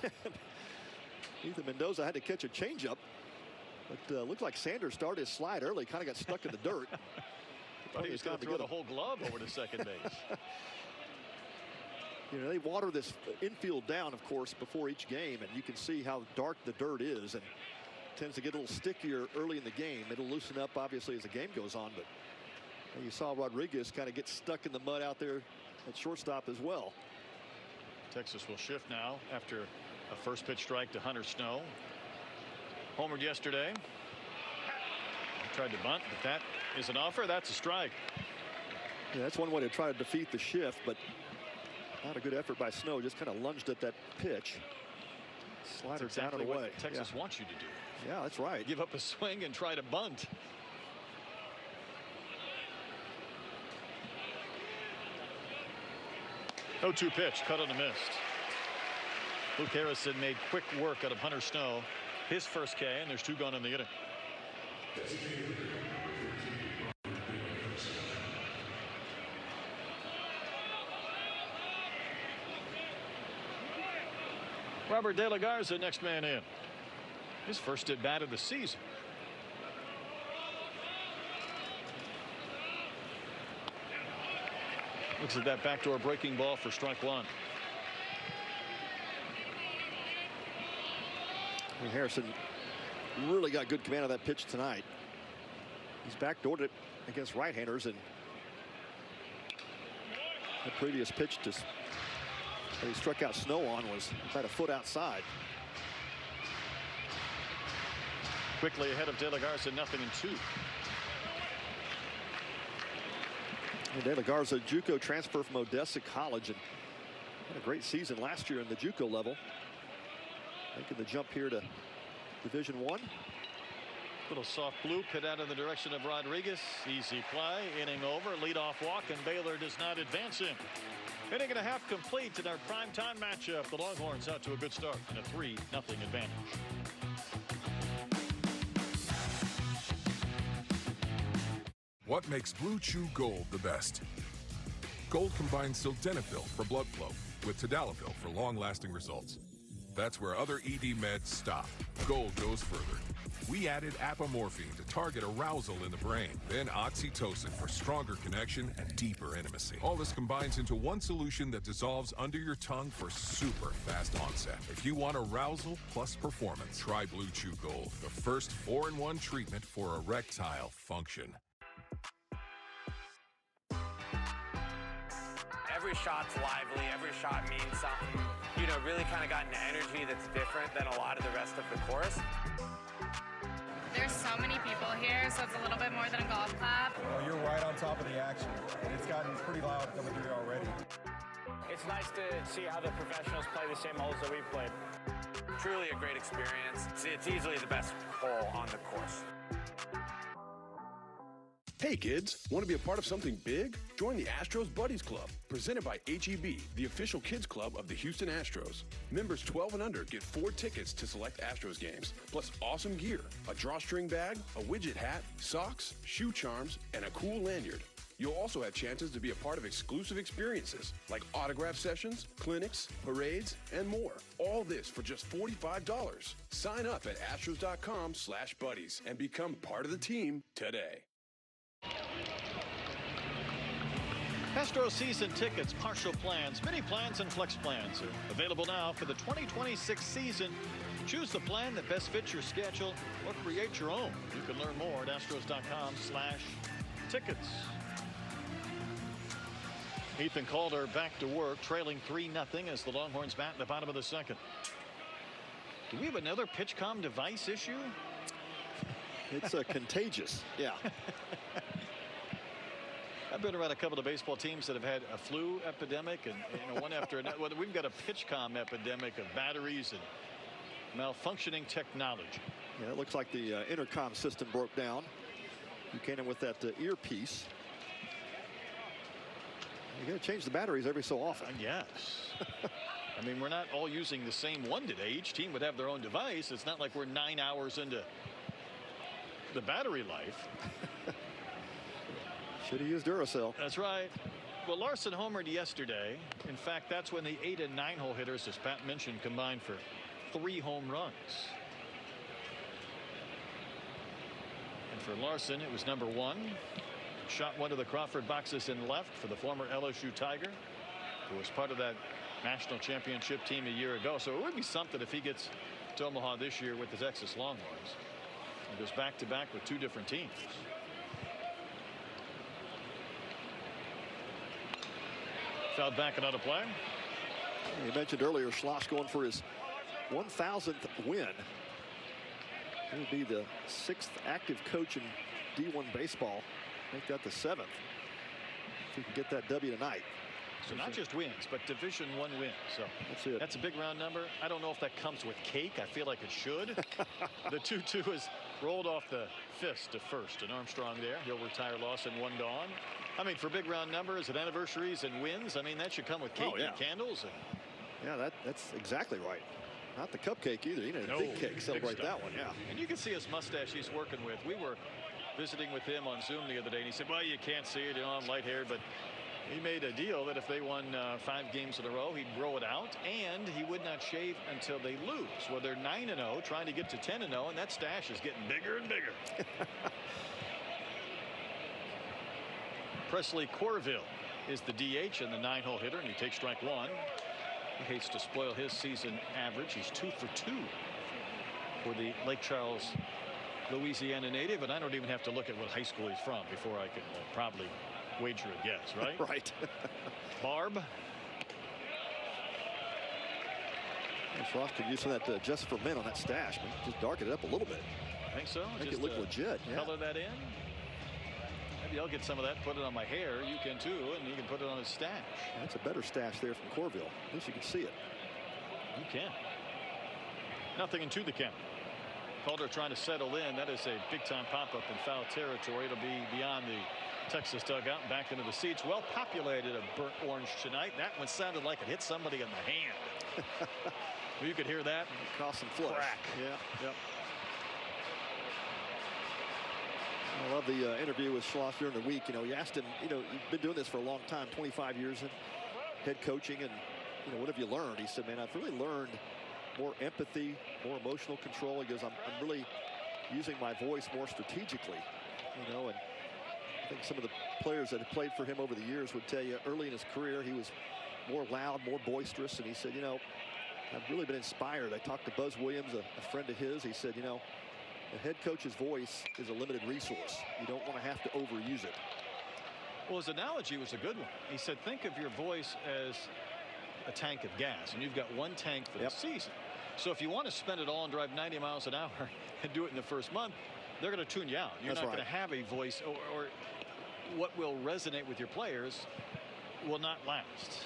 Ethan Mendoza had to catch a changeup, but looked like Sanders started his slide early, kind of got stuck in the dirt. Thought he was going to throw the whole glove over to second base. You know, they water this infield down, of course, before each game, and you can see how dark the dirt is, and it tends to get a little stickier early in the game. It'll loosen up, obviously, as the game goes on, but you saw Rodriguez kind of get stuck in the mud out there at shortstop as well. Texas will shift now after a first pitch strike to Hunter Snow. Homered yesterday. Tried to bunt, but that is an offer. That's a strike. Yeah, that's one way to try to defeat the shift, but not a good effort by Snow. Just kind of lunged at that pitch. Slider exactly down and away. What Texas wants you to do. Yeah, that's right. Give up a swing and try to bunt. No 2 pitch, cut on the missed. Luke Harrison made quick work out of Hunter Snow. His first K, and there's 2 gone in the inning. Robert De La Garza, next man in. His first at bat of the season. Looks at that backdoor breaking ball for strike one. Harrison really got good command of that pitch tonight. He's backdoored it against right-handers, and the previous pitch that he struck out Snow on was about a foot outside. Quickly ahead of De La Garza, 0-2. De La Garza, JUCO transfer from Odessa College, and had a great season last year in the JUCO level. Making the jump here to Division I. Little soft bloop hit out in the direction of Rodriguez. Easy play, inning over, leadoff walk, and Baylor does not advance him. Inning and a half complete in our primetime matchup. The Longhorns out to a good start and a 3-0 advantage. What makes Blue Chew Gold the best? Gold combines sildenafil for blood flow with tadalafil for long-lasting results. That's where other ED meds stop. Gold goes further. We added apomorphine to target arousal in the brain, then oxytocin for stronger connection and deeper intimacy. All this combines into one solution that dissolves under your tongue for super fast onset. If you want arousal plus performance, try Blue Chew Gold, the first 4-in-1 treatment for erectile function. Every shot's lively, every shot means something. You know, really kind of got an energy that's different than a lot of the rest of the course. There's so many people here, so it's a little bit more than a golf clap. Well, you're right on top of the action, and it's gotten pretty loud coming through already. It's nice to see how the professionals play the same holes that we've played. Truly a great experience. It's easily the best hole on the course. Hey kids, want to be a part of something big? Join the Astros Buddies Club, presented by HEB, the official kids club of the Houston Astros. Members 12 and under get 4 tickets to select Astros games, plus awesome gear, a drawstring bag, a widget hat, socks, shoe charms, and a cool lanyard. You'll also have chances to be a part of exclusive experiences like autograph sessions, clinics, parades, and more. All this for just $45. Sign up at astros.com/buddies and become part of the team today. Astros season tickets, partial plans, mini plans, and flex plans are available now for the 2026 season. Choose the plan that best fits your schedule or create your own. You can learn more at astros.com/tickets. Ethan Calder back to work, trailing 3-0 as the Longhorns bat in the bottom of the second. Do we have another PitchCom device issue? It's contagious. Yeah. I've been around a couple of baseball teams that have had a flu epidemic, and one after another. Well, we've got a PitchCom epidemic of batteries and malfunctioning technology. Yeah, it looks like the intercom system broke down. Buchanan with that earpiece. You got to change the batteries every so often. Yes. I mean, we're not all using the same one today. Each team would have their own device. It's not like we're 9 hours into the battery life. Should have used Duracell. That's right. Well, Larson homered yesterday. In fact, that's when the 8 and 9 hole hitters, as Pat mentioned, combined for 3 home runs. And for Larson, it was number 1. Shot one of the Crawford boxes in left for the former LSU Tiger, who was part of that national championship team a year ago. So it would be something if he gets to Omaha this year with the Texas Longhorns. He goes back-to-back with 2 different teams. Fouled back, another play. You mentioned earlier Schloss going for his 1,000th win. He would be the 6th active coach in D1 baseball. Make that the 7th. If he can get that W tonight. So not just wins, but Division I wins. So that's a big round number. I don't know if that comes with cake. I feel like it should. The 2-2 is rolled off the fist to first, and Armstrong there. He'll retire Lawson 1 gone. I mean, for big round numbers and anniversaries and wins, I mean, that should come with cake and candles. Yeah, that's exactly right. Not the cupcake either. You need a big cake. Celebrate that one, yeah. And you can see his mustache he's working with. We were visiting with him on Zoom the other day, and he said, well, you can't see it, I'm light-haired, but he made a deal that if they won 5 games in a row, he'd grow it out, and he would not shave until they lose. Well, they're 9-0, trying to get to 10-0, and that stash is getting bigger and bigger. Presley Corville is the DH and the 9-hole hitter, and he takes strike one. He hates to spoil his season average. He's 2 for 2 for the Lake Charles, Louisiana native, and I don't even have to look at what high school he's from before I can probably wager a guess, right? Right. Barb. Frost could use some of that just for men on that stash, man. Just darken it up a little bit. I think so. Make just it look legit. Yeah. Color that in. Maybe I'll get some of that, put it on my hair. You can too, and you can put it on his stash. That's a better stash there from Corville. At least you can see it. You can. Nothing into the count. Calder trying to settle in. That is a big-time pop-up in foul territory. It'll be beyond the Texas dugout and back into the seats. Well populated of burnt orange tonight. That one sounded like it hit somebody in the hand. You could hear that. Cause some flush. Crack. Yeah. Yep. I love the interview with Schloss during the week. You know, you asked him, you know, you've been doing this for a long time, 25 years in head coaching, and, you know, what have you learned? He said, man, I've really learned more empathy, more emotional control. He goes, I'm really using my voice more strategically, you know, and I think some of the players that have played for him over the years would tell you early in his career he was more loud, more boisterous, and he said, you know, I've really been inspired. I talked to Buzz Williams, a friend of his. He said, you know, the head coach's voice is a limited resource. You don't want to have to overuse it. Well, his analogy was a good one. He said, think of your voice as a tank of gas, and you've got one tank for the season. So if you want to spend it all and drive 90 miles an hour and do it in the first month, they're going to tune you out. You're not going to have a voice, or what will resonate with your players will not last.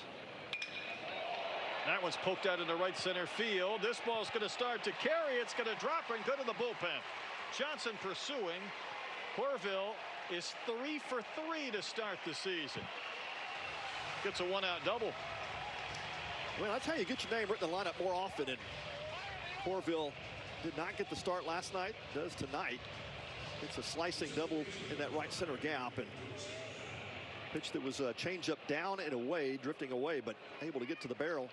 That one's poked out into right center field. This ball's going to start to carry. It's going to drop and go to the bullpen. Johnson pursuing. Corville is 3 for 3 to start the season. Gets a one-out double. Well, that's how you get your name written in the lineup more often. And Corville did not get the start last night. Does tonight. It's a slicing double in that right center gap. And pitch that was a changeup down and away, drifting away, but able to get to the barrel.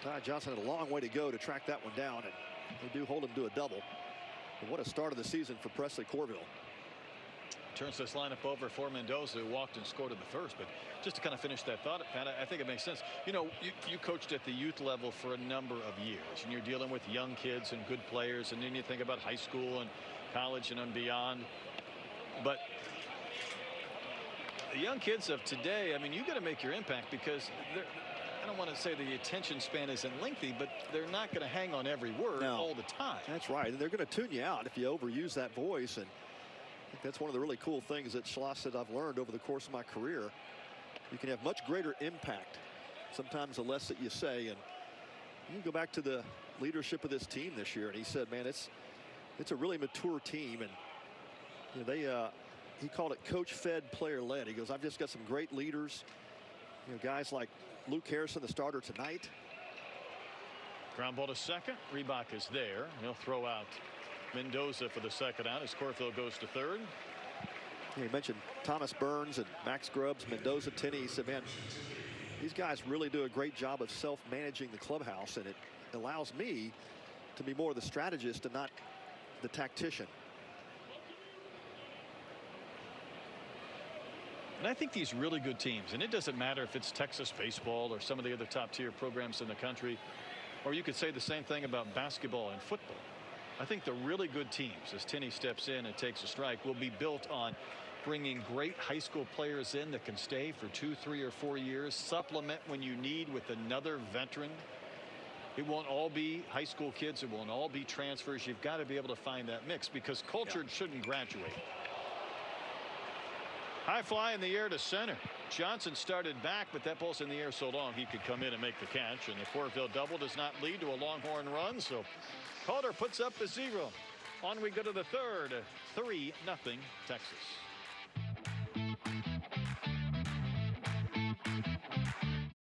Ty Johnson had a long way to go to track that one down, and they do hold him to a double. And what a start of the season for Presley Corville. Turns this lineup over for Mendoza, who walked and scored in the first. But just to kind of finish that thought, Pat, I think it makes sense. You know, you coached at the youth level for a number of years, and you're dealing with young kids and good players, and then you think about high school and college and beyond. But the young kids of today, I mean, you got to make your impact, because I don't want to say the attention span isn't lengthy, but they're not going to hang on every word all the time. That's right, and they're going to tune you out if you overuse that voice. And I think that's one of the really cool things that Schloss said I've learned over the course of my career. You can have much greater impact sometimes the less that you say. And you go back to the leadership of this team this year, and he said, man, it's a really mature team, and you know, he called it coach-fed, player-led. He goes, I've just got some great leaders, you know, guys like Luke Harrison, the starter tonight. Ground ball to second. Reebok is there. He'll throw out Mendoza for the second out as Corville goes to third. Yeah, he mentioned Thomas Burns and Max Grubbs, Mendoza, Tinney. He said, man, these guys really do a great job of self-managing the clubhouse, and it allows me to be more the strategist and not the tactician. And I think these really good teams, and it doesn't matter if it's Texas baseball or some of the other top tier programs in the country, or you could say the same thing about basketball and football. I think the really good teams, as Tinney steps in and takes a strike, will be built on bringing great high school players in that can stay for 2, 3, or 4 years, supplement when you need with another veteran. It won't all be high school kids. It won't all be transfers. You've got to be able to find that mix, because culture shouldn't graduate. High fly in the air to center. Johnson started back, but that ball's in the air so long he could come in and make the catch. And the Corville double does not lead to a Longhorn run, so Calder puts up the 0. On we go to the third. 3-0 Texas.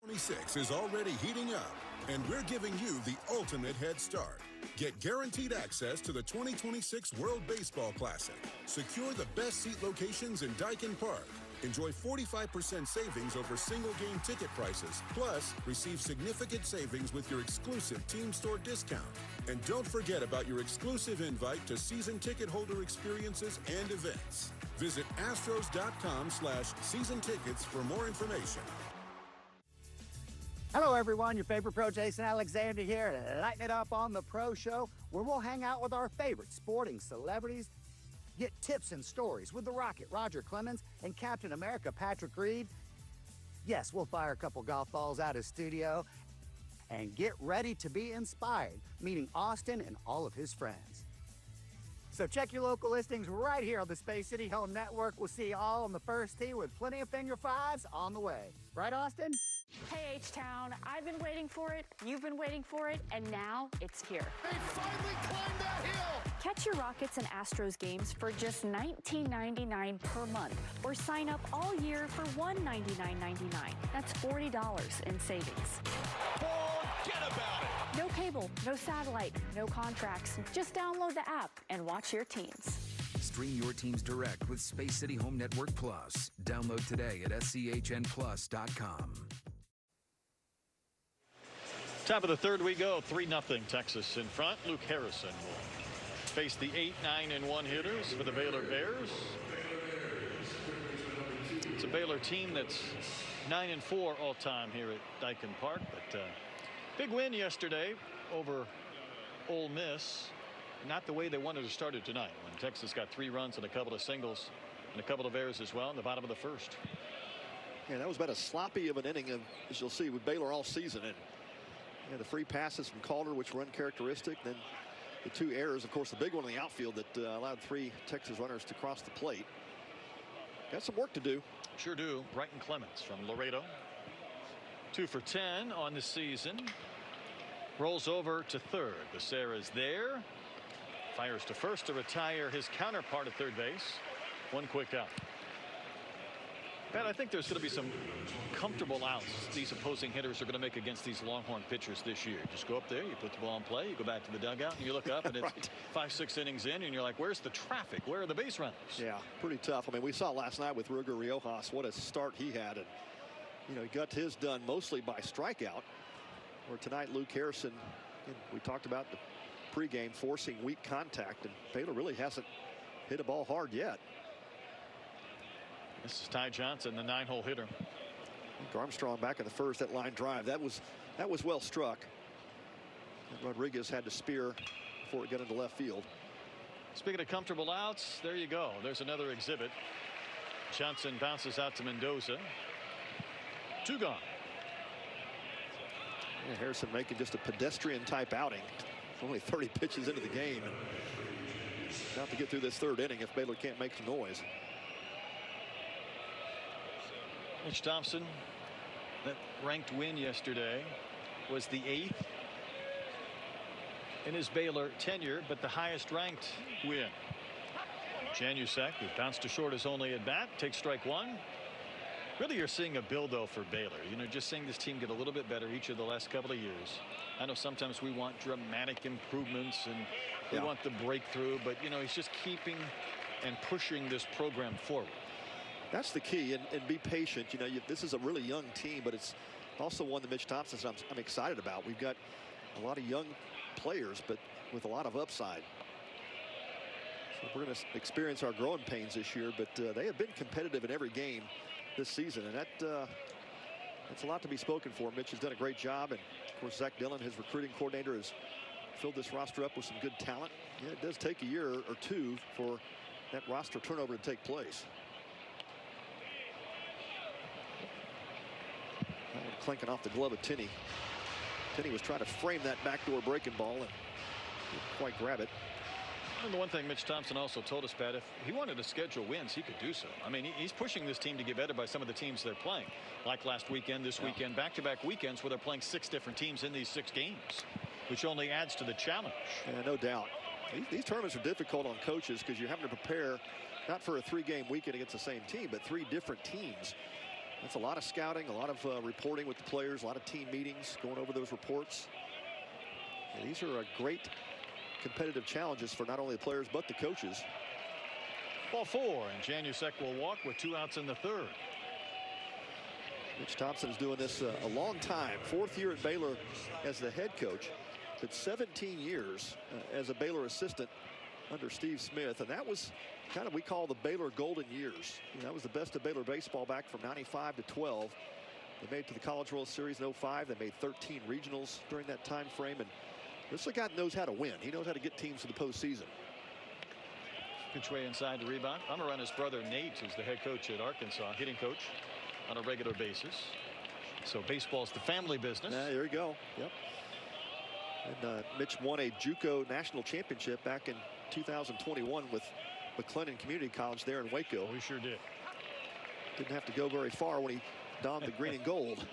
'26 is already heating up, and we're giving you the ultimate head start. Get guaranteed access to the 2026 World Baseball Classic. Secure the best seat locations in Daikin Park, Enjoy 45% savings over single-game ticket prices. Plus, receive significant savings with your exclusive team store discount. And don't forget about your exclusive invite to season ticket holder experiences and events. Visit astros.com/season tickets for more information. Hello, everyone. Your favorite pro, Jason Alexander here, to lighten it up on the Pro Show, where we'll hang out with our favorite sporting celebrities, get tips and stories with the Rocket, Roger Clemens, and Captain America, Patrick Reed. Yes, we'll fire a couple golf balls out of studio and get ready to be inspired, meeting Austin and all of his friends. So check your local listings right here on the Space City Home Network. We'll see you all on the first tee with plenty of finger fives on the way. Right, Austin? Hey, H-Town, I've been waiting for it, you've been waiting for it, and now it's here. They finally climbed that hill! Catch your Rockets and Astros games for just $19.99 per month, or sign up all year for $199.99. That's $40 in savings. Forget about it! No cable, no satellite, no contracts. Just download the app and watch your teams. Stream your teams direct with Space City Home Network Plus. Download today at schnplus.com. Top of the third we go. 3-0 Texas in front. Luke Harrison will face the 8, 9, and 1 hitters for the Baylor Bears. It's a Baylor team that's 9 and 4 all time here at Dyken Park, but big win yesterday over Ole Miss. Not the way they wanted to start it tonight, when Texas got 3 runs and a couple of singles and a couple of errors as well in the bottom of the first. Yeah, that was about as sloppy of an inning as you'll see with Baylor all season. And the free passes from Calder, which were uncharacteristic. Then the 2 errors, of course, the big one in the outfield that allowed 3 Texas runners to cross the plate. Got some work to do. Sure do. Brighton Clemens from Laredo. 2 for 10 on the season. Rolls over to third. Becerra's there. Fires to first to retire his counterpart at third base. 1 quick out. Pat, I think there's going to be some comfortable outs these opposing hitters are going to make against these Longhorn pitchers this year. Just go up there, you put the ball in play, you go back to the dugout, and you look up, and it's right. 5, 6 innings in, and you're like, where's the traffic? Where are the base runners? Yeah, pretty tough. I mean, we saw last night with Ruger Riojas what a start he had, and he got his done mostly by strikeout. Where tonight, Luke Harrison, we talked about the pregame forcing weak contact, and Baylor really hasn't hit a ball hard yet. This is Ty Johnson, the 9-hole hitter. Armstrong back in the first. That line drive, that was well struck. And Rodriguez had to spear before it got into left field. Speaking of comfortable outs, there you go. There's another exhibit. Johnson bounces out to Mendoza. 2 gone. Yeah, Harrison making just a pedestrian type outing. Only 30 pitches into the game. Not to get through this 3rd inning if Baylor can't make some noise. Mitch Thompson, that ranked win yesterday was the 8th in his Baylor tenure, but the highest ranked win. Janusek, who bounced to short his only at bat, takes strike 1. Really, you're seeing a build, though, for Baylor. Just seeing this team get a little bit better each of the last couple of years. I know sometimes we want dramatic improvements and we want the breakthrough, but, he's just keeping and pushing this program forward. That's the key, and be patient. This is a really young team, but it's also one that Mitch Thompson said I'm excited about. We've got a lot of young players, but with a lot of upside. So we're going to experience our growing pains this year, but they have been competitive in every game this season, and that's a lot to be spoken for. Mitch has done a great job, and of course Zach Dillon, his recruiting coordinator, has filled this roster up with some good talent. Yeah, it does take a year or 2 for that roster turnover to take place. Clinking off the glove of Tinney. Tinney was trying to frame that backdoor breaking ball and didn't quite grab it. And the one thing Mitch Thompson also told us, Pat, if he wanted to schedule wins, he could do so. I mean, he's pushing this team to get better by some of the teams they're playing. Like last weekend, this weekend, back-to-back weekends where they're playing 6 different teams in these 6 games, which only adds to the challenge. Yeah, no doubt. These tournaments are difficult on coaches because you're having to prepare not for a 3-game weekend against the same team, but 3 different teams. That's a lot of scouting, a lot of reporting with the players, a lot of team meetings, going over those reports. And these are great competitive challenges for not only the players but the coaches. Ball 4, and Janusek will walk with 2 outs in the 3rd. Mitch Thompson is doing this a long time. 4th year at Baylor as the head coach, but 17 years as a Baylor assistant under Steve Smith, and that was kind of we call the Baylor golden years. That was the best of Baylor baseball back from '95 to '12. They made it to the College World Series in '05. They made 13 regionals during that time frame, and this guy knows how to win. He knows how to get teams to the postseason. Pitch way inside the rebound. I'm around his brother Nate, who's the head coach at Arkansas, hitting coach on a regular basis. So baseball's the family business. Yeah, there you go. Yep. And Mitch won a JUCO national championship back in 2021 with McLennan Community College there in Waco. We sure did. Didn't have to go very far when he donned the green and gold.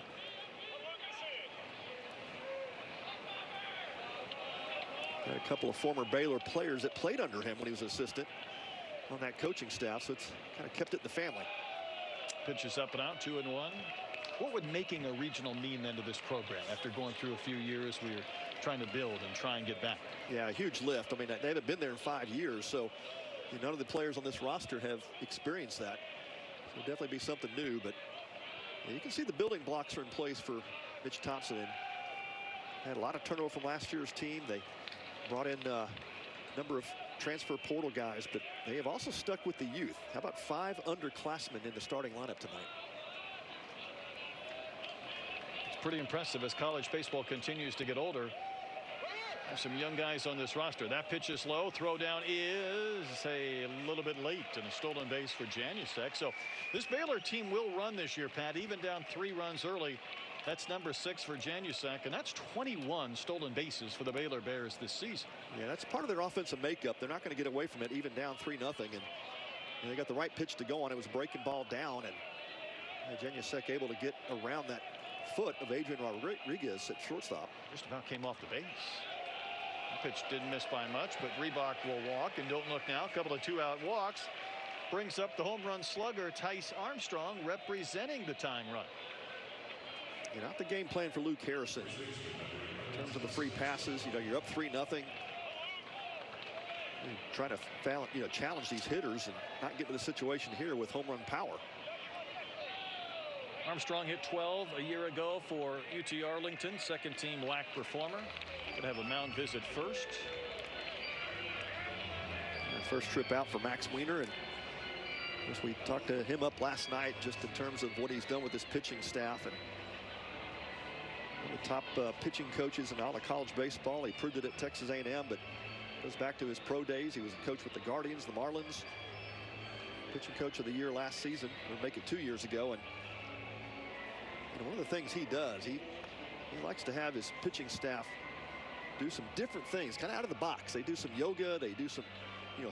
Got a couple of former Baylor players that played under him when he was assistant on that coaching staff, so it's kind of kept it in the family. Pitches up and out, 2-1. What would making a regional mean then to this program after going through a few years where you're trying to build and try and get back? Yeah, a huge lift. I mean, they haven't been there in 5 years, so none of the players on this roster have experienced that. So it'll definitely be something new, but you can see the building blocks are in place for Mitch Thompson. And had a lot of turnover from last year's team. They brought in a number of transfer portal guys, but they have also stuck with the youth. How about 5 underclassmen in the starting lineup tonight? It's pretty impressive as college baseball continues to get older. There's some young guys on this roster. That pitch is low. Throw down is a little bit late, and a stolen base for Janusek. So this Baylor team will run this year, Pat, even down 3 runs early. That's number 6 for Janusek, and that's 21 stolen bases for the Baylor Bears this season. Yeah, that's part of their offensive makeup. They're not going to get away from it, even down 3-0. And they got the right pitch to go on. It was a breaking ball down, and Janusek able to get around that foot of Adrian Rodriguez at shortstop. Just about came off the base. The pitch didn't miss by much, but Reddick will walk, and don't look now. A couple of 2-out walks. Brings up the home run slugger, Tice Armstrong, representing the tying run. Not the game plan for Luke Harrison in terms of the free passes. You're up 3-0. You're trying to challenge these hitters and not get to the situation here with home run power. Armstrong hit 12 a year ago for UT Arlington, second team WAC performer. Gonna have a mound visit first. And first trip out for Max Weiner, and of course we talked to him up last night just in terms of what he's done with his pitching staff, and one of the top pitching coaches in all of college baseball. He proved it at Texas A&M, but goes back to his pro days. He was a coach with the Guardians, the Marlins, pitching coach of the year last season, or make it 2 years ago. And one of the things he does, he likes to have his pitching staff do some different things, kind of out of the box. They do some yoga, they do some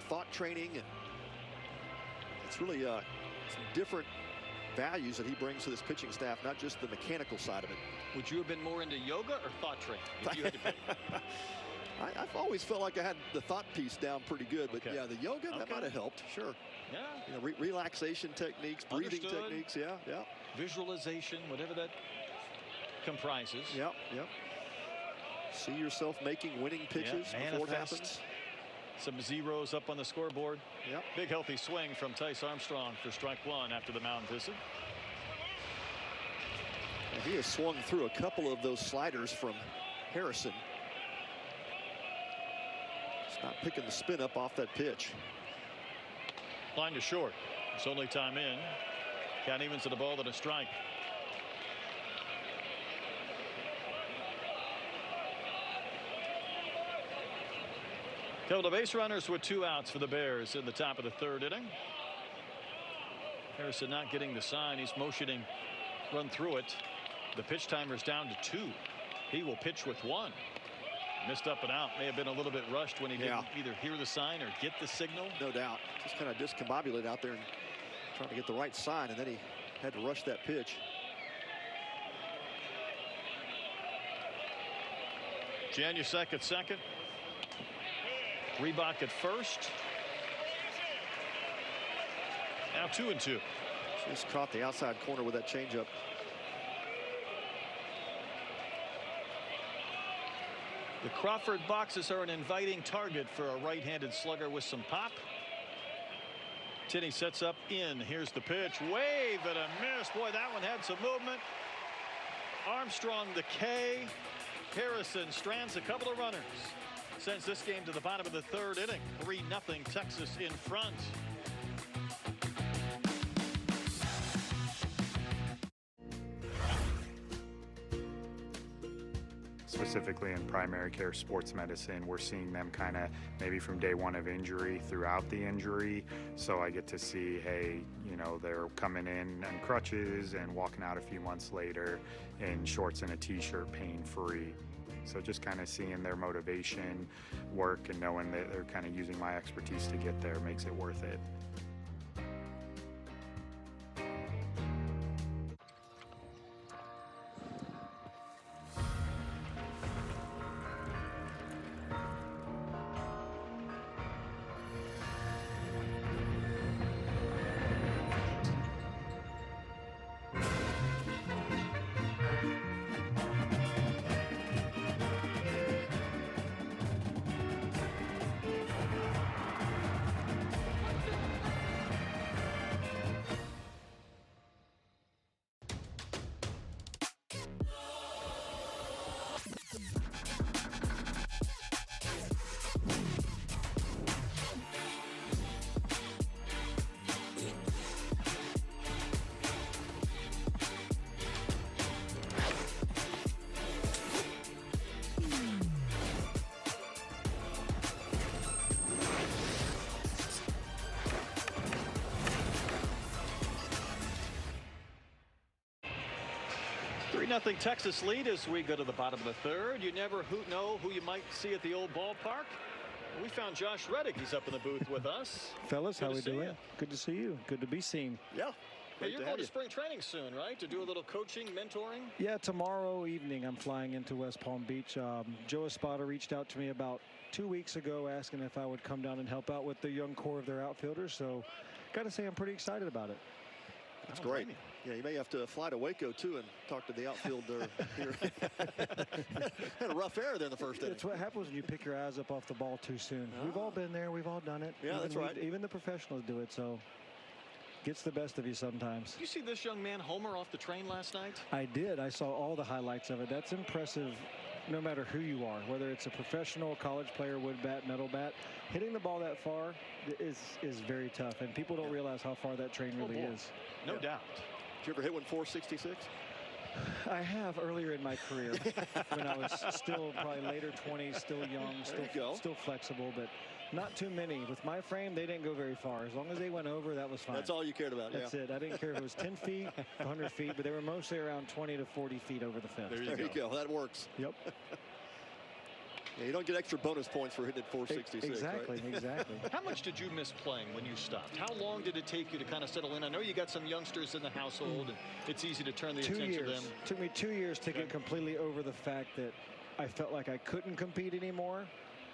thought training, and it's really some different values that he brings to this pitching staff, not just the mechanical side of it. Would you have been more into yoga or thought training if you had to pick? I've always felt like I had the thought piece down pretty good, but yeah, the yoga, that might have helped, sure. Yeah. Relaxation techniques, breathing techniques, yeah. Visualization, whatever that comprises. Yep. See yourself making winning pitches before it happens. Some zeros up on the scoreboard. Yep. Big healthy swing from Tice Armstrong for strike 1 after the mound visit. And he has swung through a couple of those sliders from Harrison. Just not picking the spin up off that pitch. Line to short. It's only time in. Count evens to the ball and a strike. Couple of base runners with 2 outs for the Bears in the top of the 3rd inning. Harrison not getting the sign. He's motioning, run through it. The pitch timer's down to 2. He will pitch with 1. Missed up and out. May have been a little bit rushed when he didn't either hear the sign or get the signal. No doubt. Just kind of discombobulated out there and trying to get the right sign, and then he had to rush that pitch. Janusek at second. Reddick at first. Now 2-2. Just caught the outside corner with that changeup. The Crawford boxes are an inviting target for a right-handed slugger with some pop. Tinney sets up in. Here's the pitch. Wave and a miss. Boy, that one had some movement. Armstrong the K. Harrison strands a couple of runners. Sends this game to the bottom of the third inning. 3-0 Texas in front. Specifically in primary care sports medicine, we're seeing them kind of maybe from day one of injury throughout the injury. So I get to see, hey, you know, they're coming in on crutches and walking out a few months later in shorts and a t-shirt pain-free. So just kind of seeing their motivation work and knowing that they're kind of using my expertise to get there makes it worth it. Nothing Texas lead as we go to the bottom of the third. You never know who you might see at the old ballpark. We found Josh Reddick. He's up in the booth with us. Fellas, how we doing? You. Good to see you. Good to be seen. Yeah. Hey, you're going to spring training soon, right? To do a little coaching, mentoring? Yeah, tomorrow evening I'm flying into West Palm Beach. Joe Espada reached out to me about 2 weeks ago asking if I would come down and help out with the young core of their outfielders. So got to say I'm pretty excited about it. That's great. Yeah, you may have to fly to Waco, too, and talk to the outfielder here. Had a rough error there in the first inning. That's what happens when you pick your eyes up off the ball too soon. We've all been there. We've all done it. Yeah, that's right. Even the professionals do it, so gets the best of you sometimes. Did you see this young man homer off the train last night? I did. I saw all the highlights of it. That's impressive no matter who you are, whether it's a professional, college player, wood bat, metal bat. Hitting the ball that far is very tough, and people don't realize how far that train really is. No doubt. Did you ever hit one 466? I have earlier in my career when I was still probably later 20s, still young, still flexible, but not too many. With my frame, they didn't go very far. As long as they went over, that was fine. That's all you cared about. That's it. I didn't care if it was 10 feet, 100 feet, but they were mostly around 20 to 40 feet over the fence. There you go. That works. Yep. Yeah, you don't get extra bonus points for hitting at 466. Exactly, right? Exactly. How much did you miss playing when you stopped? How long did it take you to kind of settle in? I know you got some youngsters in the household, and it's easy to turn the attention to them. It took me 2 years to get completely over the fact that I felt like I couldn't compete anymore.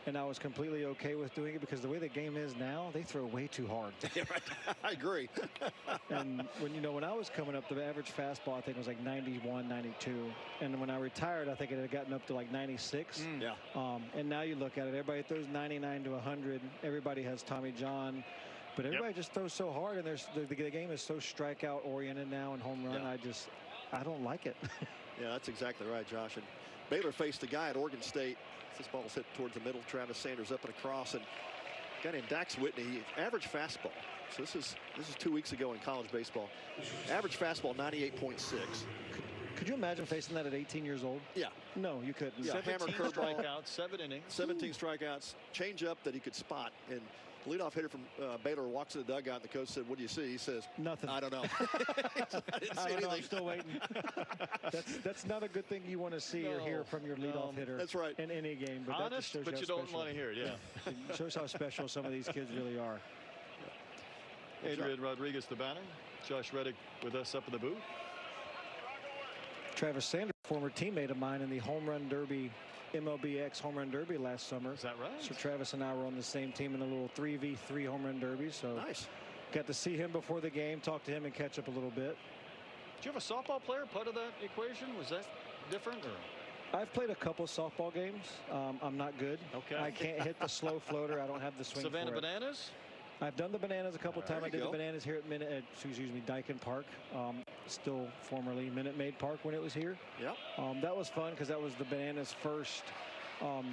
And I was completely okay with doing it because the way the game is now, they throw way too hard. I agree. And when I was coming up, the average fastball I think was like 91, 92. And when I retired, I think it had gotten up to like 96. Yeah. And now you look at it, everybody throws 99 to 100. Everybody has Tommy John. But everybody just throws so hard, and the game is so strikeout oriented now and home run. Yeah. I don't like it. Yeah, that's exactly right, Josh. And Baylor faced a guy at Oregon State. This ball is hit towards the middle. Travis Sanders up and across, and a guy named Dax Whitney, average fastball. So this is 2 weeks ago in college baseball. Average fastball 98.6. Could you imagine facing that at 18 years old? Yeah. No, you couldn't. Yeah, 17 strikeouts, 7 innings. 17 strikeouts, change up that he could spot. And the leadoff hitter from Baylor walks in the dugout, and the coach said, "What do you see?" He says, "Nothing." I don't know. I didn't see anything. I'm still waiting. That's not a good thing you want to see or hear from your leadoff hitter. That's right. In any game. But honest, that but you don't want to hear it. Yeah. It shows how special some of these kids really are. Adrian Rodriguez, the batter. Josh Reddick with us up in the booth. Travis Sanders, former teammate of mine in the home run derby, MLBX home run derby last summer. Is that right? So Travis and I were on the same team in a little 3v3 home run derby. So nice. Got to see him before the game, talk to him, and catch up a little bit. Did you have a softball player part of that equation? Was that different? Or? I've played a couple softball games. I'm not good. Okay. I can't hit the slow floater. I don't have the swing Savannah for it. Bananas? I've done the Bananas a couple times. I did go. the Bananas here at Dyken Park, still formerly Minute Maid Park when it was here. Yep. That was fun because that was the Bananas' first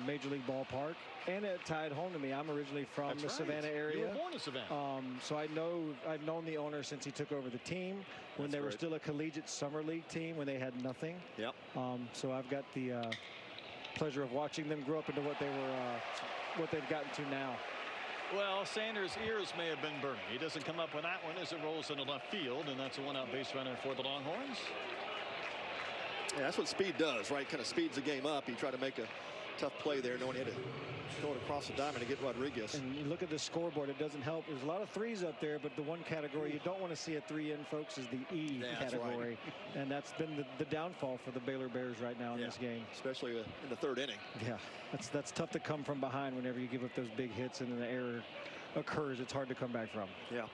Major League ballpark, and it tied home to me. I'm originally from the Savannah area. You were born in Savannah. So I've known the owner since he took over the team when they were still a collegiate summer league team when they had nothing. Yep. So I've got the pleasure of watching them grow up into what they've gotten to now. Well, Sanders' ears may have been burning. He doesn't come up with that one as it rolls into left field, and that's a one-out base runner for the Longhorns. Yeah, that's what speed does, right? Kind of speeds the game up. He tried to make a tough play there, knowing he had to throw it across the diamond to get Rodriguez. And you look at the scoreboard, it doesn't help. There's a lot of threes up there, but the one category you don't want to see a 3 in, folks, is the E category. Right. And that's been the downfall for the Baylor Bears right now in this game. Especially in the third inning. Yeah, that's tough to come from behind whenever you give up those big hits and then the error occurs. It's hard to come back from. Yeah.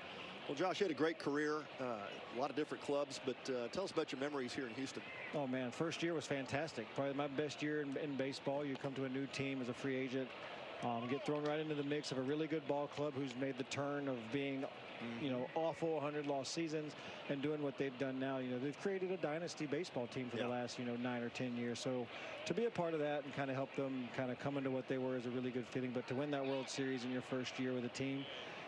Well, Josh, you had a great career, a lot of different clubs, but tell us about your memories here in Houston. Oh, man, first year was fantastic. Probably my best year in baseball. You come to a new team as a free agent, get thrown right into the mix of a really good ball club who's made the turn of being, awful 100 lost seasons and doing what they've done now. They've created a dynasty baseball team for the last, 9 or 10 years. So to be a part of that and kind of help them kind of come into what they were is a really good feeling. But to win that World Series in your first year with a team,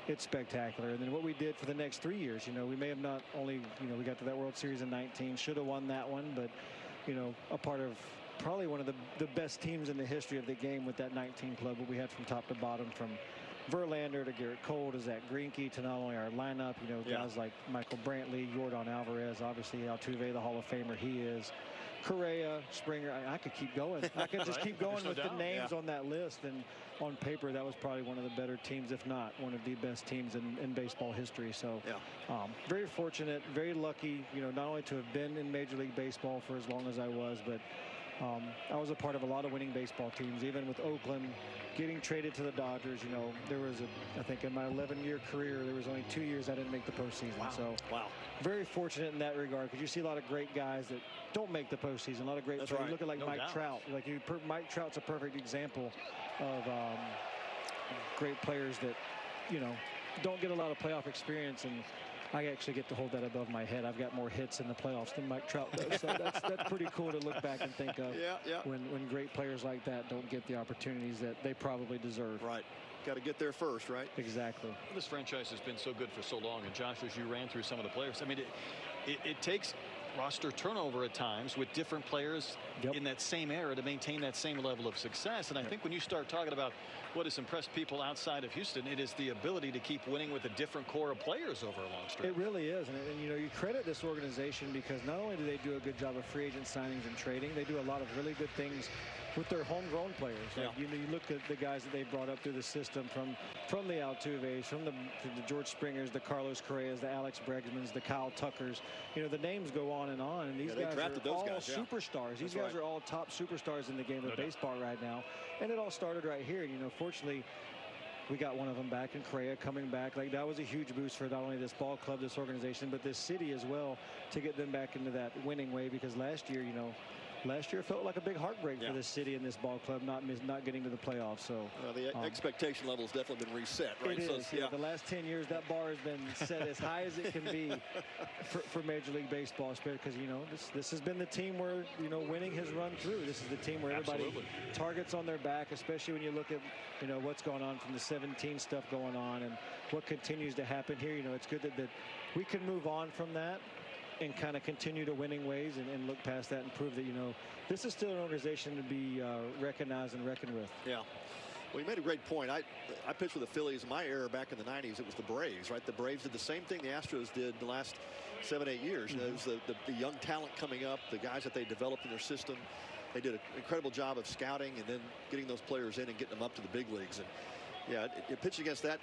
it's spectacular. And then what we did for the next 3 years, we may have not only, we got to that World Series in 19, should have won that one, but, a part of probably one of the best teams in the history of the game with that 19 club, what we had from top to bottom, from Verlander to Garrett Cole to Zach Greinke to not only our lineup, guys like Michael Brantley, Yordan Alvarez, obviously Altuve, the Hall of Famer he is, Correa, Springer. I could keep going. I could just keep going with the names on that list. And on paper, that was probably one of the better teams, if not one of the best teams in baseball history. So very fortunate, very lucky, not only to have been in Major League Baseball for as long as I was, but I was a part of a lot of winning baseball teams, even with Oakland getting traded to the Dodgers. There was I think in my 11-year career, there was only 2 years I didn't make the postseason. Wow. So very fortunate in that regard, because you see a lot of great guys that don't make the postseason. A lot of great players. You look at Mike Trout. Mike Trout's a perfect example of great players that don't get a lot of playoff experience, and I actually get to hold that above my head. I've got more hits in the playoffs than Mike Trout does. So that's pretty cool to look back and think of when great players like that don't get the opportunities that they probably deserve. Right. Got to get there first, right? Exactly. This franchise has been so good for so long. And Josh, as you ran through some of the players, I mean, it takes roster turnover at times with different players in that same era to maintain that same level of success. And I think when you start talking about what has impressed people outside of Houston, it is the ability to keep winning with a different core of players over a long stretch. It really is. And you credit this organization because not only do they do a good job of free agent signings and trading, they do a lot of really good things with their homegrown players. You look at the guys that they brought up through the system from the Altuves, from the George Springers, the Carlos Correas, the Alex Bregmans, the Kyle Tuckers. The names go on, and these guys are all superstars. These guys are all top superstars in the game of baseball right now. And it all started right here. Fortunately, we got one of them back in Correa coming back. That was a huge boost for not only this ball club, this organization, but this city as well, to get them back into that winning way, because last year felt like a big heartbreak for this city and this ball club not getting to the playoffs. So the expectation level's definitely been reset, right? It is. The last 10 years, that bar has been set as high as it can be for Major League Baseball, because this has been the team where winning has run through. This is the team where everybody targets on their back, especially when you look at what's going on from the 17 stuff going on and what continues to happen here. It's good that we can move on from that and kind of continue to winning ways and look past that and prove that, this is still an organization to be recognized and reckoned with. Yeah. Well, you made a great point. I pitched for the Phillies in my era back in the 90s. It was the Braves, right? The Braves did the same thing the Astros did the last 7-8 years. It was the young talent coming up, the guys that they developed in their system. They did an incredible job of scouting and then getting those players in and getting them up to the big leagues. And yeah, it pitched against that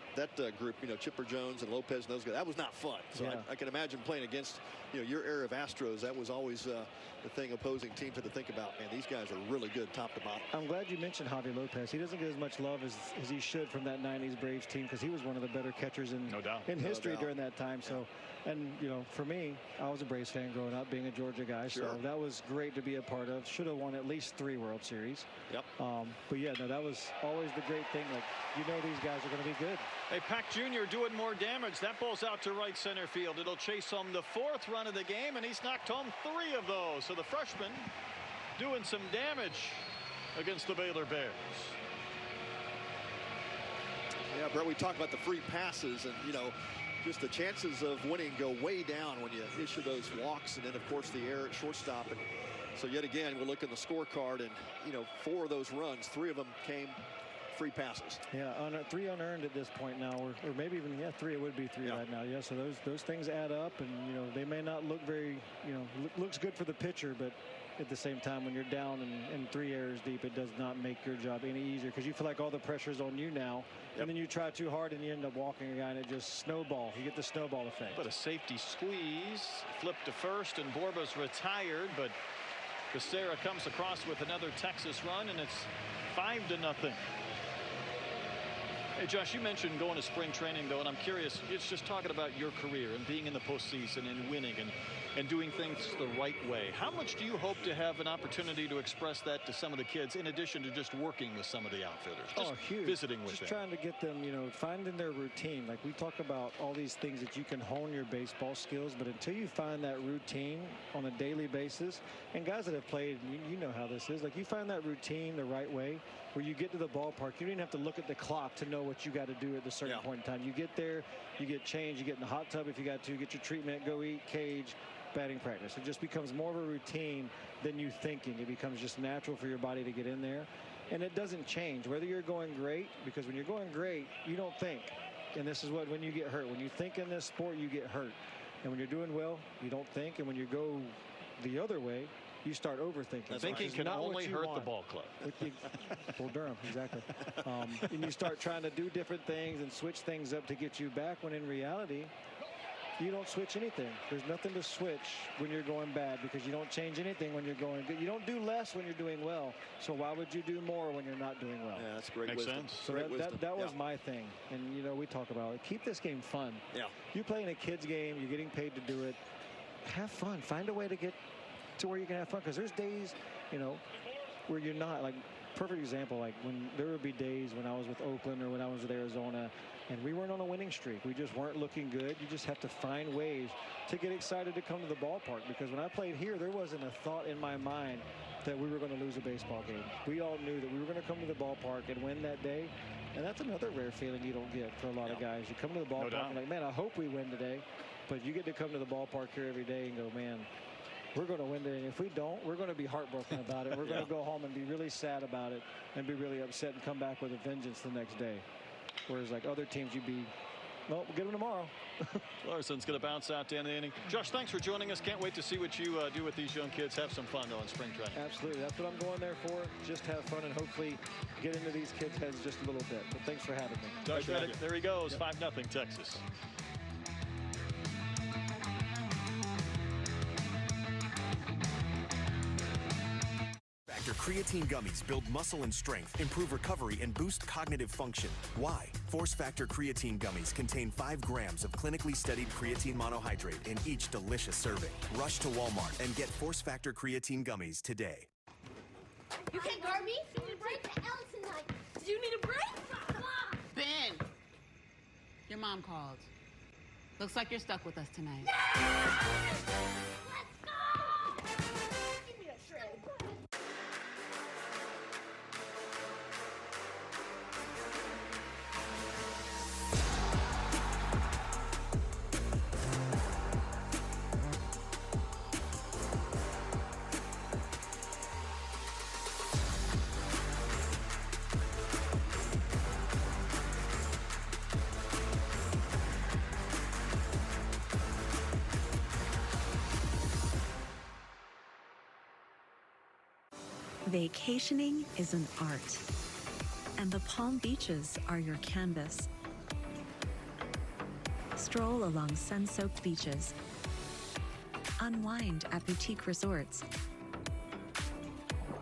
group, Chipper Jones and Lopez and those guys. That was not fun. So I can imagine playing against, your era of Astros. That was always the thing opposing teams had to think about. Man, these guys are really good top to bottom. I'm glad you mentioned Javi Lopez. He doesn't get as much love as he should from that 90s Braves team, because he was one of the better catchers in history during that time. So, and, for me, I was a Braves fan growing up, being a Georgia guy. Sure. So that was great to be a part of. Should have won at least 3 World Series. Yep. But yeah, no, that was always the great thing. know these guys are going to be good. Hey, Pack Jr. doing more damage. That ball's out to right center field. It'll chase home the 4th run of the game, and he's knocked home 3 of those. So the freshman doing some damage against the Baylor Bears. Yeah, Brett, we talked about the free passes, and, you know, just the chances of winning go way down when you issue those walks, and then, of course, the error at shortstop. And so yet again, we look at the scorecard, and, you know, 4 of those runs, 3 of them came free passes. Yeah, 3 unearned at this point now, or maybe even 3. It would be 3 right now. Yeah, so those things add up, and you know they may not look very, looks good for the pitcher, but at the same time, when you're down and 3 errors deep, it does not make your job any easier because you feel like all the pressure's on you now, and then you try too hard and you end up walking a guy and it just snowballs. You get the snowball effect. But a safety squeeze, flip to first, and Borba's retired, but Becerra comes across with another Texas run, and it's 5-0. Hey, Josh, you mentioned going to spring training, though, and I'm curious, it's just talking about your career and being in the postseason and winning and doing things the right way. How much do you hope to have an opportunity to express that to some of the kids, in addition to just working with some of the outfielders? Just huge. Visiting with them. Just trying to get them, finding their routine. Like we talk about all these things that you can hone your baseball skills, but until you find that routine on a daily basis, and guys that have played, you know how this is, like you find that routine the right way, where you get to the ballpark, you don't even have to look at the clock to know what you got to do at a certain point in time. You get there, you get changed, you get in the hot tub if you got to, get your treatment, go eat, cage, batting practice. It just becomes more of a routine than you thinking. It becomes just natural for your body to get in there, and it doesn't change whether you're going great, because when you're going great, you don't think. And this is when you get hurt. When you think in this sport, you get hurt. And when you're doing well, you don't think. And when you go the other way, you start overthinking. Thinking can only hurt the ball club. Bull Durham, exactly. And you start trying to do different things and switch things up to get you back, when in reality, you don't switch anything. There's nothing to switch when you're going bad, because you don't change anything when you're going good. You don't do less when you're doing well. So why would you do more when you're not doing well? Yeah, that's great wisdom. So that was my thing. And, we talk about it. Keep this game fun. Yeah. You play in a kid's game. You're getting paid to do it. Have fun. Find a way to get to where you can have fun, because there's days, where you're not. Like, perfect example, like when there would be days when I was with Oakland or when I was with Arizona and we weren't on a winning streak. We just weren't looking good. You just have to find ways to get excited to come to the ballpark, because when I played here, there wasn't a thought in my mind that we were going to lose a baseball game. We all knew that we were going to come to the ballpark and win that day, and that's another rare feeling you don't get for a lot of guys. You come to the ballpark and like, man, I hope we win today, but you get to come to the ballpark here every day and go, man, we're going to win today. And if we don't, we're going to be heartbroken about it. We're going to go home and be really sad about it and be really upset and come back with a vengeance the next day. Whereas like other teams, you'd be, well, we'll get them tomorrow. Larson's going to bounce out to end the inning. Josh, thanks for joining us. Can't wait to see what you do with these young kids. Have some fun, though, in spring training. Absolutely. That's what I'm going there for. Just have fun and hopefully get into these kids' heads just a little bit. But thanks for having me. Josh Reddick, there he goes, 5-0 Texas. Factor Creatine Gummies build muscle and strength, improve recovery, and boost cognitive function. Why? Force Factor Creatine Gummies contain 5 grams of clinically studied creatine monohydrate in each delicious serving. Rush to Walmart and get Force Factor Creatine Gummies today. You can't guard me? You need a break to Ellen tonight. Do you need a break? Come on! Ben! Your mom called. Looks like you're stuck with us tonight. Let's go! Give me a shred. Vacationing is an art, and the Palm Beaches are your canvas. Stroll along sun-soaked beaches, unwind at boutique resorts,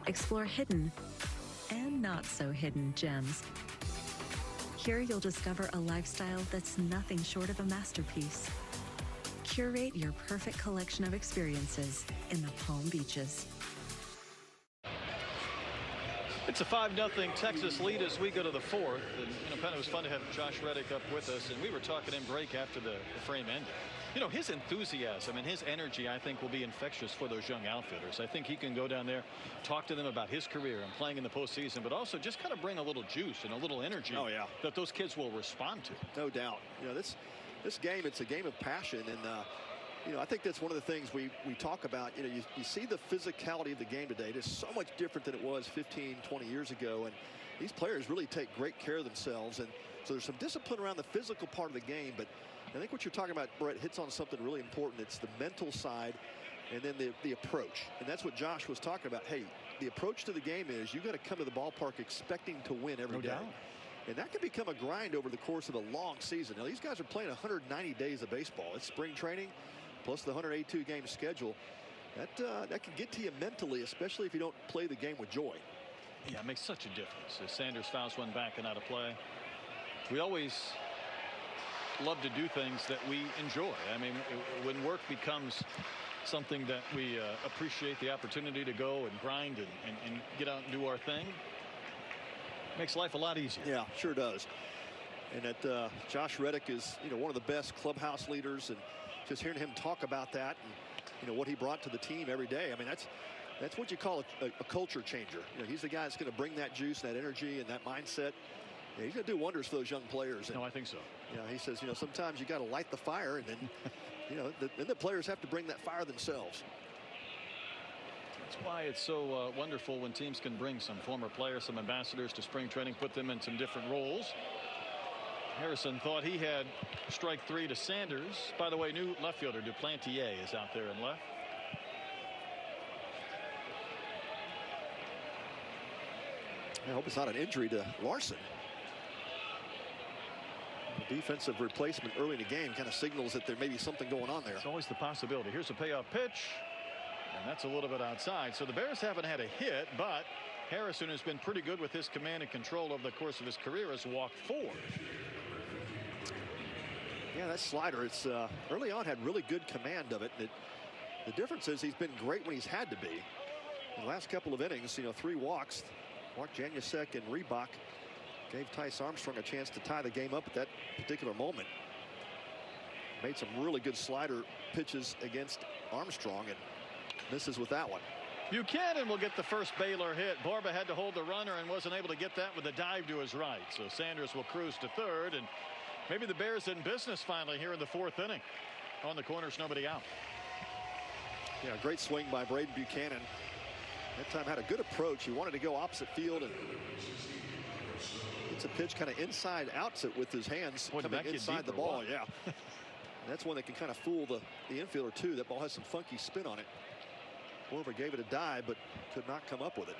explore hidden and not so hidden gems. Here you'll discover a lifestyle that's nothing short of a masterpiece. Curate your perfect collection of experiences in the Palm Beaches. It's a 5-0 Texas lead as we go to the 4th. And, Penn, it was fun to have Josh Reddick up with us. And we were talking in break after the frame ended. His enthusiasm and his energy, I think, will be infectious for those young outfielders. I think he can go down there, talk to them about his career and playing in the postseason, but also just kind of bring a little juice and a little energy that those kids will respond to. No doubt. This game, it's a game of passion. And, I think that's one of the things we talk about. You see the physicality of the game today. It is so much different than it was 15, 20 years ago. And these players really take great care of themselves. And so there's some discipline around the physical part of the game. But I think what you're talking about, Brett, hits on something really important. It's the mental side and then the approach. And that's what Josh was talking about. Hey, the approach to the game is you got to come to the ballpark expecting to win every day. And that can become a grind over the course of a long season. Now, these guys are playing 190 days of baseball. It's spring training plus the 182 game schedule. That can get to you mentally, especially if you don't play the game with joy. Yeah, it makes such a difference. As Sanders fouls one back and out of play. We always love to do things that we enjoy. I mean, when work becomes something that we appreciate the opportunity to go and grind and get out and do our thing, makes life a lot easier. Yeah, sure does. And that Josh Reddick is, one of the best clubhouse leaders, and just hearing him talk about that and, what he brought to the team every day. I mean, that's what you call a culture changer. He's the guy that's going to bring that juice, that energy, and that mindset. Yeah, he's going to do wonders for those young players. And, I think so. He says, sometimes you got to light the fire, and then, then the players have to bring that fire themselves. That's why it's so wonderful when teams can bring some former players, some ambassadors to spring training, put them in some different roles. Harrison thought he had strike 3 to Sanders. By the way, new left fielder Duplantier is out there in left. I hope it's not an injury to Larson. The defensive replacement early in the game kind of signals that there may be something going on there. It's always the possibility. Here's a payoff pitch, and that's a little bit outside. So the Bears haven't had a hit, but Harrison has been pretty good with his command and control over the course of his career. Has walked 4. Yeah, that slider, it's early on had really good command of it. The difference is he's been great when he's had to be. In the last couple of innings, 3 walks. Mark Janusek and Reebok gave Tice Armstrong a chance to tie the game up at that particular moment. Made some really good slider pitches against Armstrong and misses with that one. Buchanan will get the first Baylor hit. Barba had to hold the runner and wasn't able to get that with a dive to his right. So Sanders will cruise to third, and maybe the Bears in business finally here in the 4th inning. On the corners, nobody out. Yeah, great swing by Braden Buchanan. That time had a good approach. He wanted to go opposite field, and it's a pitch kind of inside outs with his hands coming inside the ball. Yeah. That's one that can kind of fool the infielder too. That ball has some funky spin on it. Borba gave it a dive, but could not come up with it.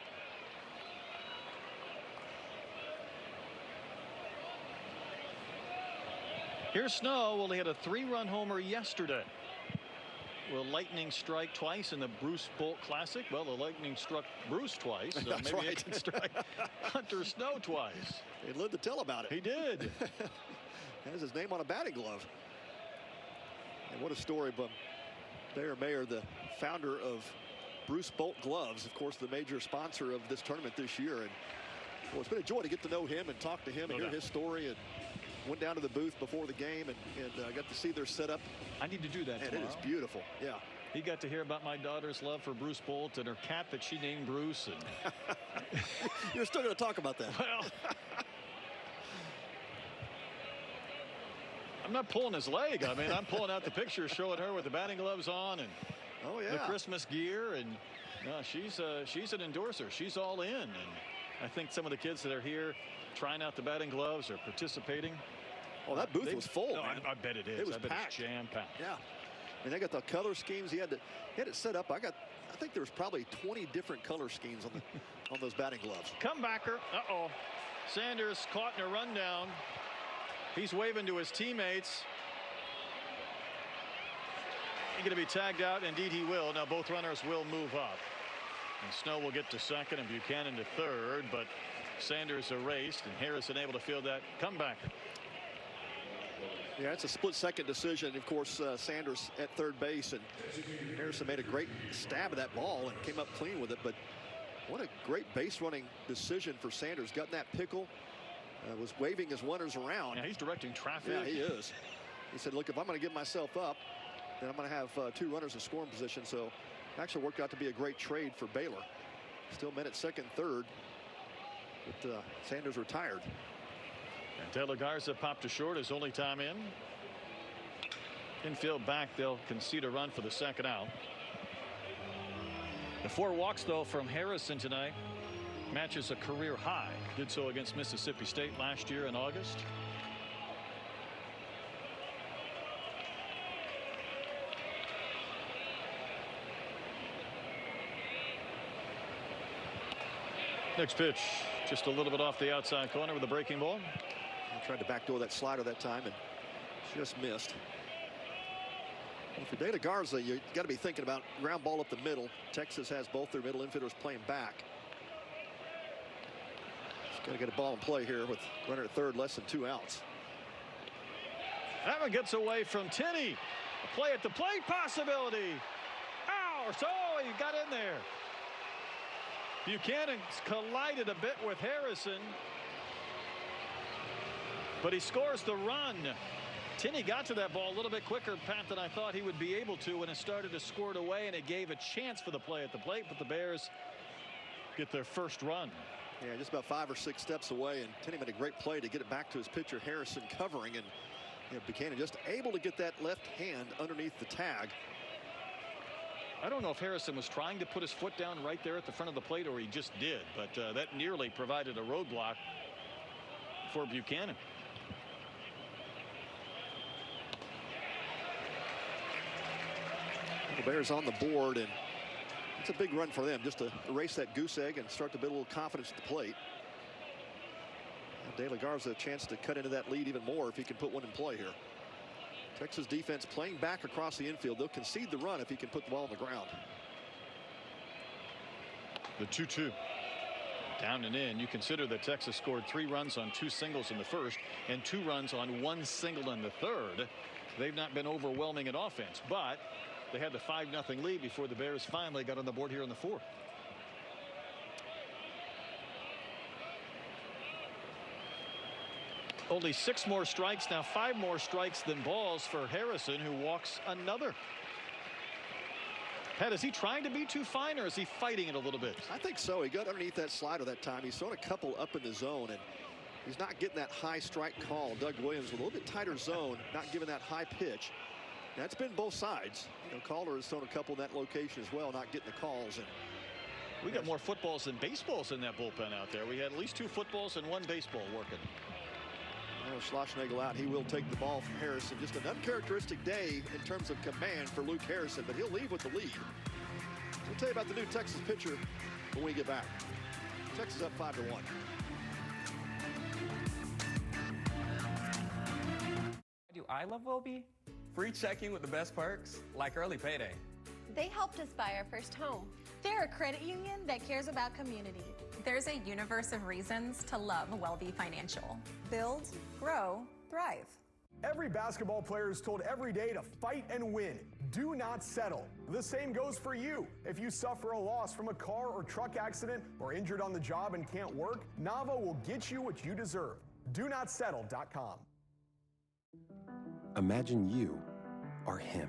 Here's Snow. Well, he had a 3-run homer yesterday. Will lightning strike twice in the Bruce Bolt Classic? Well, the lightning struck Bruce twice, so maybe it can strike Hunter Snow twice. He lived to tell about it. He did. Has his name on a batting glove. And what a story. But Bayer Mayer, the founder of Bruce Bolt Gloves, of course, the major sponsor of this tournament this year. And well, it's been a joy to get to know him and talk to him and hear his story. And went down to the booth before the game and got to see their setup. I need to do that tomorrow. It is beautiful. Yeah. He got to hear about my daughter's love for Bruce Bolt and her cat that she named Bruce. And you're still going to talk about that. Well, I'm not pulling his leg. I mean, I'm pulling out the picture showing her with the batting gloves on and the Christmas gear. And she's an endorser. She's all in. And I think some of the kids that are here trying out the batting gloves or participating. Oh, that booth was full. No, I bet it is. It was packed. Jam-packed. Yeah. And they got the color schemes. He had it set up. I think there was probably 20 different color schemes on those batting gloves. Comebacker. Uh-oh. Sanders caught in a rundown. He's waving to his teammates. He's going to be tagged out. Indeed, he will. Now both runners will move up. And Snow will get to second and Buchanan to third, but Sanders erased, and Harrison able to field that comebacker. Yeah, it's a split-second decision. Of course, Sanders at third base, and Harrison made a great stab at that ball and came up clean with it. But What a great base running decision for Sanders. Got in that pickle. Was waving his runners around. Yeah, he's directing traffic. Yeah, he is. He said, look, if I'm going to give myself up, then I'm going to have 2 runners in scoring position. So actually worked out to be a great trade for Baylor. Still men at second, third. But Sanders retired. And Taylor Garza popped to short his only time in. Infield back, they'll concede a run for the second out. The 4 walks, though, from Harrison tonight matches a career high. Did so against Mississippi State last year in August. Next pitch, just a little bit off the outside corner with a breaking ball. He tried to backdoor that slider that time and just missed. Well, for Taylor Garza, you got to be thinking about ground ball up the middle. Texas has both their middle infielders playing back. Just got to get a ball in play here with runner at third, less than 2 outs. That one gets away from Tinney. A play at the plate possibility. Ow! So he got in there. Buchanan collided a bit with Harrison, but he scores the run. Tinney got to that ball a little bit quicker, Pat, than I thought he would be able to when it started to squirt away, and it gave a chance for the play at the plate, but the Bears get their first run. Yeah, just about 5 or 6 steps away, and Tinney made a great play to get it back to his pitcher Harrison covering, and Buchanan just able to get that left hand underneath the tag. I don't know if Harrison was trying to put his foot down right there at the front of the plate, or he just did, but that nearly provided a roadblock for Buchanan. The Bears on the board, and it's a big run for them just to erase that goose egg and start to build a little confidence at the plate. And De La Garza a chance to cut into that lead even more if he can put one in play here. Texas defense playing back across the infield. They'll concede the run if he can put the ball on the ground. The 2-2. Down and in. You consider that Texas scored 3 runs on 2 singles in the first and 2 runs on 1 single in the third. They've not been overwhelming in offense, but they had the 5-0 lead before the Bears finally got on the board here in the 4th. Only 6 more strikes now, 5 more strikes than balls for Harrison, who walks another. Pat, is he trying to be too fine, or is he fighting it a little bit? I think so. He got underneath that slider that time. He's thrown a couple up in the zone, and he's not getting that high strike call. Doug Williams with a little bit tighter zone, not giving that high pitch. That's been both sides. Calder has thrown a couple in that location as well, not getting the calls. And we got more footballs than baseballs in that bullpen out there. We had at least 2 footballs and 1 baseball working. Schlossnagle out. He will take the ball from Harrison. Just an uncharacteristic day in terms of command for Luke Harrison, but he'll leave with the lead. We'll tell you about the new Texas pitcher when we get back. Texas up 5-1. Do I love Wilby? Free checking with the best perks, like early payday. They helped us buy our first home. They're a credit union that cares about community. There's a universe of reasons to love Welby Financial. Build, grow, thrive. Every basketball player is told every day to fight and win. Do not settle. The same goes for you. If you suffer a loss from a car or truck accident or injured on the job and can't work, Nava will get you what you deserve. DoNotSettle.com. Imagine you are him,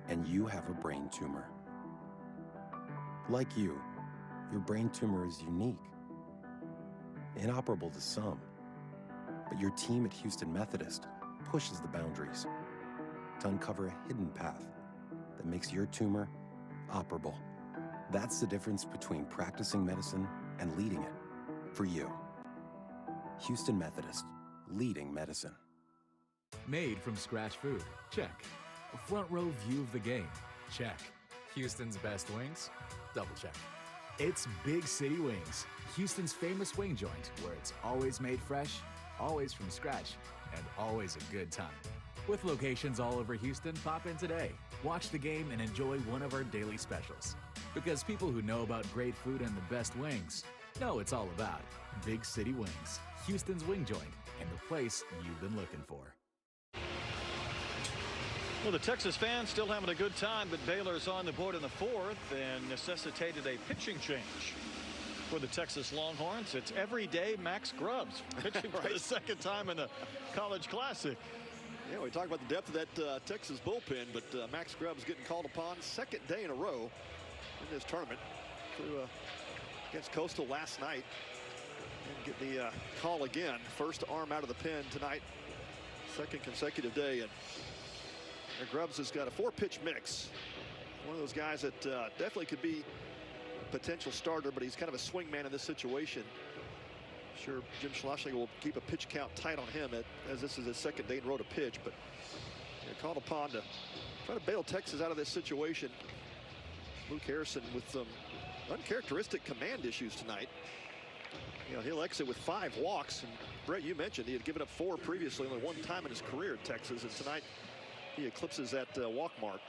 and you have a brain tumor. Like you, your brain tumor is unique, inoperable to some, but your team at Houston Methodist pushes the boundaries to uncover a hidden path that makes your tumor operable. That's the difference between practicing medicine and leading it. For you, Houston Methodist, leading medicine. Made from scratch food, check. A front row view of the game, check. Houston's best wings, double check. It's Big City Wings, Houston's famous wing joint, where it's always made fresh, always from scratch, and always a good time. With locations all over Houston, pop in today. Watch the game and enjoy one of our daily specials. Because people who know about great food and the best wings know it's all about Big City Wings, Houston's wing joint, and the place you've been looking for. Well, the Texas fans still having a good time, but Baylor's on the board in the 4th and necessitated a pitching change. for the Texas Longhorns. It's everyday Max Grubbs pitching for the second time in the College Classic. Yeah, we talk about the depth of that Texas bullpen, but Max Grubbs getting called upon second day in a row in this tournament against Coastal last night. And get the call again. First arm out of the pen tonight. Second consecutive day. And Grubbs has got a 4-pitch mix. One of those guys that definitely could be a potential starter, but he's kind of a swing man in this situation. Sure, Jim Schlossnagle will keep a pitch count tight on him as this is his second day in a row to pitch, but they're called upon to try to bail Texas out of this situation. Luke Harrison with some uncharacteristic command issues tonight. You know, he'll exit with 5 walks, and Brett, you mentioned he had given up 4 previously, only 1 time in his career at Texas, and tonight he eclipses that walk mark.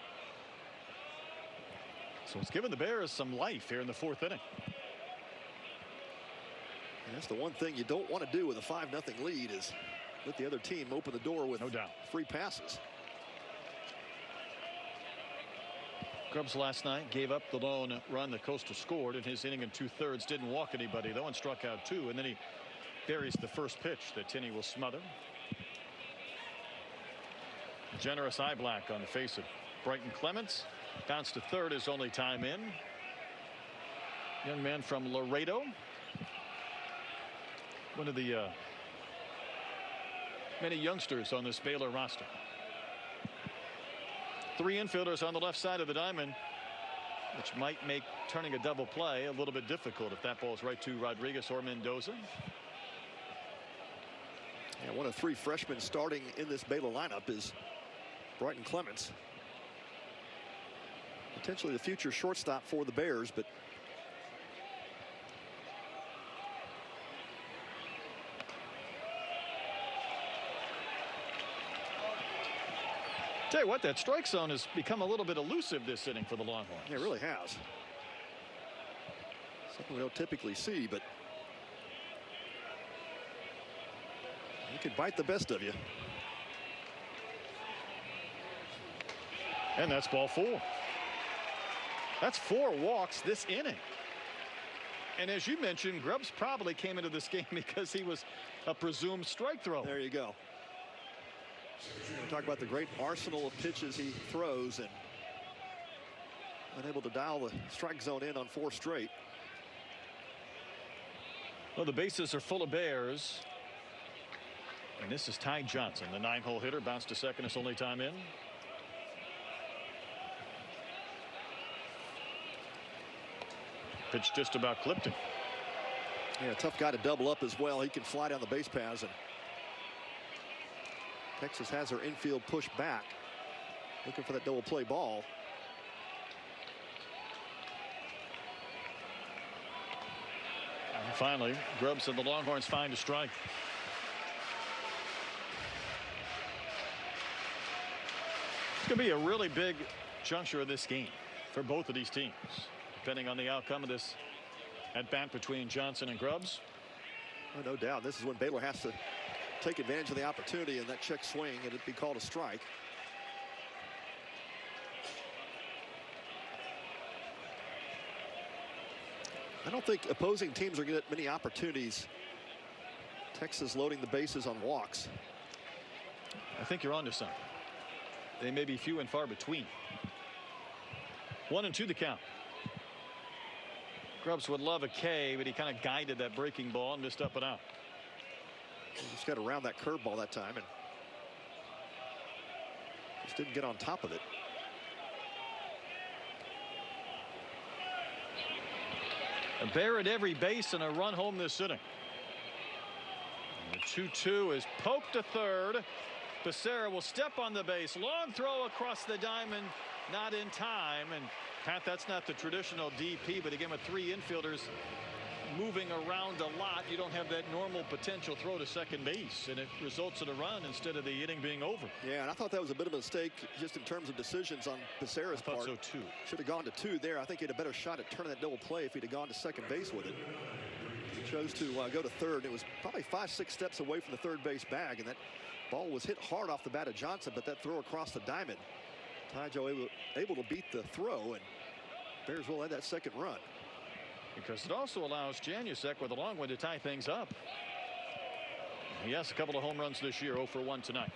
So it's given the Bears some life here in the 4th inning. And that's the one thing you don't want to do with a 5-0 lead, is let the other team open the door with free passes. Grubbs last night gave up the lone run that Coastal scored in his inning in 2/3. Didn't walk anybody though, and struck out 2, and then he buries the first pitch that Tinney will smother. Generous eye black on the face of Brighton Clements. Bounce to third, his only time in. Young man from Laredo. One of the many youngsters on this Baylor roster. 3 infielders on the left side of the diamond, which might make turning a double play a little bit difficult if that ball's right to Rodriguez or Mendoza. Yeah, one of 3 freshmen starting in this Baylor lineup is Brighton Clements. Potentially the future shortstop for the Bears, but tell you what, that strike zone has become a little bit elusive this inning for the Longhorns. Yeah, it really has. Something we don't typically see, but you could bite the best of you. And that's ball 4. That's 4 walks this inning. And as you mentioned, Grubbs probably came into this game because he was a presumed strike thrower. There you go. We talk about the great arsenal of pitches he throws, and unable to dial the strike zone in on 4 straight. Well, the bases are full of Bears. And this is Ty Johnson, the 9-hole hitter. Bounced to second, his only time in. Pitch just about clipped him. Yeah, tough guy to double up as well. He can fly down the base paths, and Texas has their infield pushed back, looking for that double play ball. And finally, Grubbs and the Longhorns find a strike. It's going to be a really big juncture of this game for both of these teams, depending on the outcome of this at bat between Johnson and Grubbs. Oh, no doubt. This is when Baylor has to take advantage of the opportunity, and that check swing, and it'd be called a strike. I don't think opposing teams are going to get many opportunities. Texas loading the bases on walks. I think you're onto something. They may be few and far between. 1-2 the count. Grubbs would love a K, but he kind of guided that breaking ball and missed up and out. He just got around that curveball that time and just didn't get on top of it. A Bear at every base and a run home this inning. And the 2-2 is poked to third. Becerra will step on the base. Long throw across the diamond, not in time. And Pat, that's not the traditional DP, but again, with 3 infielders moving around a lot, you don't have that normal potential throw to second base, and it results in a run instead of the inning being over. Yeah, and I thought that was a bit of a mistake just in terms of decisions on Becerra's part. I thought so too. Should have gone to 2 there. I think he had a better shot at turning that double play if he'd have gone to second base with it. He chose to go to third. It was probably 5-6 steps away from the third base bag, and that ball was hit hard off the bat of Johnson, but that throw across the diamond, Ty Joe able to beat the throw, and Bears will have that second run. because it also allows Janusek with a long one to tie things up. He has a couple of home runs this year, 0 for 1 tonight.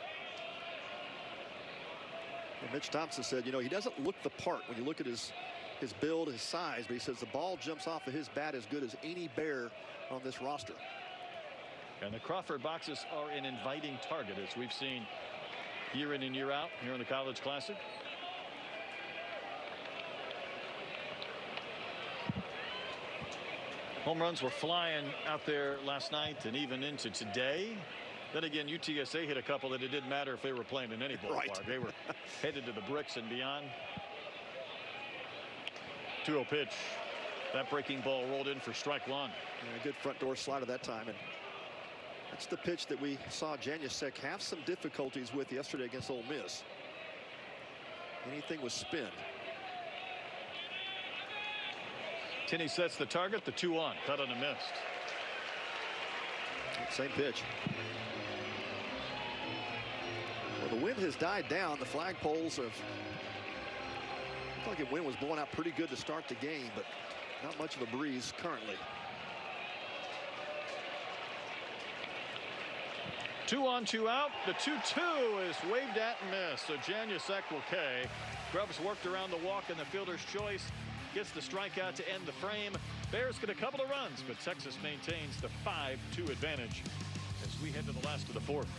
And Mitch Thompson said, you know, he doesn't look the part when you look at his build, his size, but he says the ball jumps off of his bat as good as any Bear on this roster. And the Crawford boxes are an inviting target, as we've seen year in and year out here in the College Classic. Home runs were flying out there last night and even into today. Then again, UTSA hit a couple that it didn't matter if they were playing in any ballpark. Right. They were headed to the bricks and beyond. 2-0 pitch. That breaking ball rolled in for strike one. And a good front door slider that time. And that's the pitch that we saw Janusek have some difficulties with yesterday against Ole Miss. Anything with spin. Tinney sets the target, the 2-1, cut on and missed. Same pitch. Well, the wind has died down. The flagpoles have. I thought the wind was blowing out pretty good to start the game, but not much of a breeze currently. 2 on, 2 out. The 2-2 is waved at and missed. So Janusek will K. Grubbs worked around the walk and the fielder's choice. Gets the strikeout to end the frame. Bears get a couple of runs, but Texas maintains the 5-2 advantage as we head to the last of the fourth.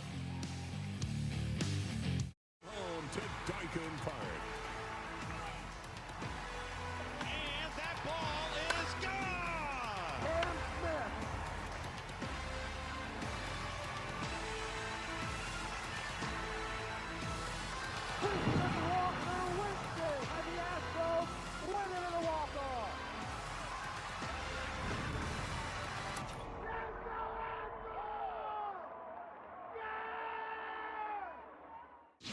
Home to Dyken Park. And that ball is gone. Aaron Smith. Walker Wednesday by the Astros, winning the walk-off.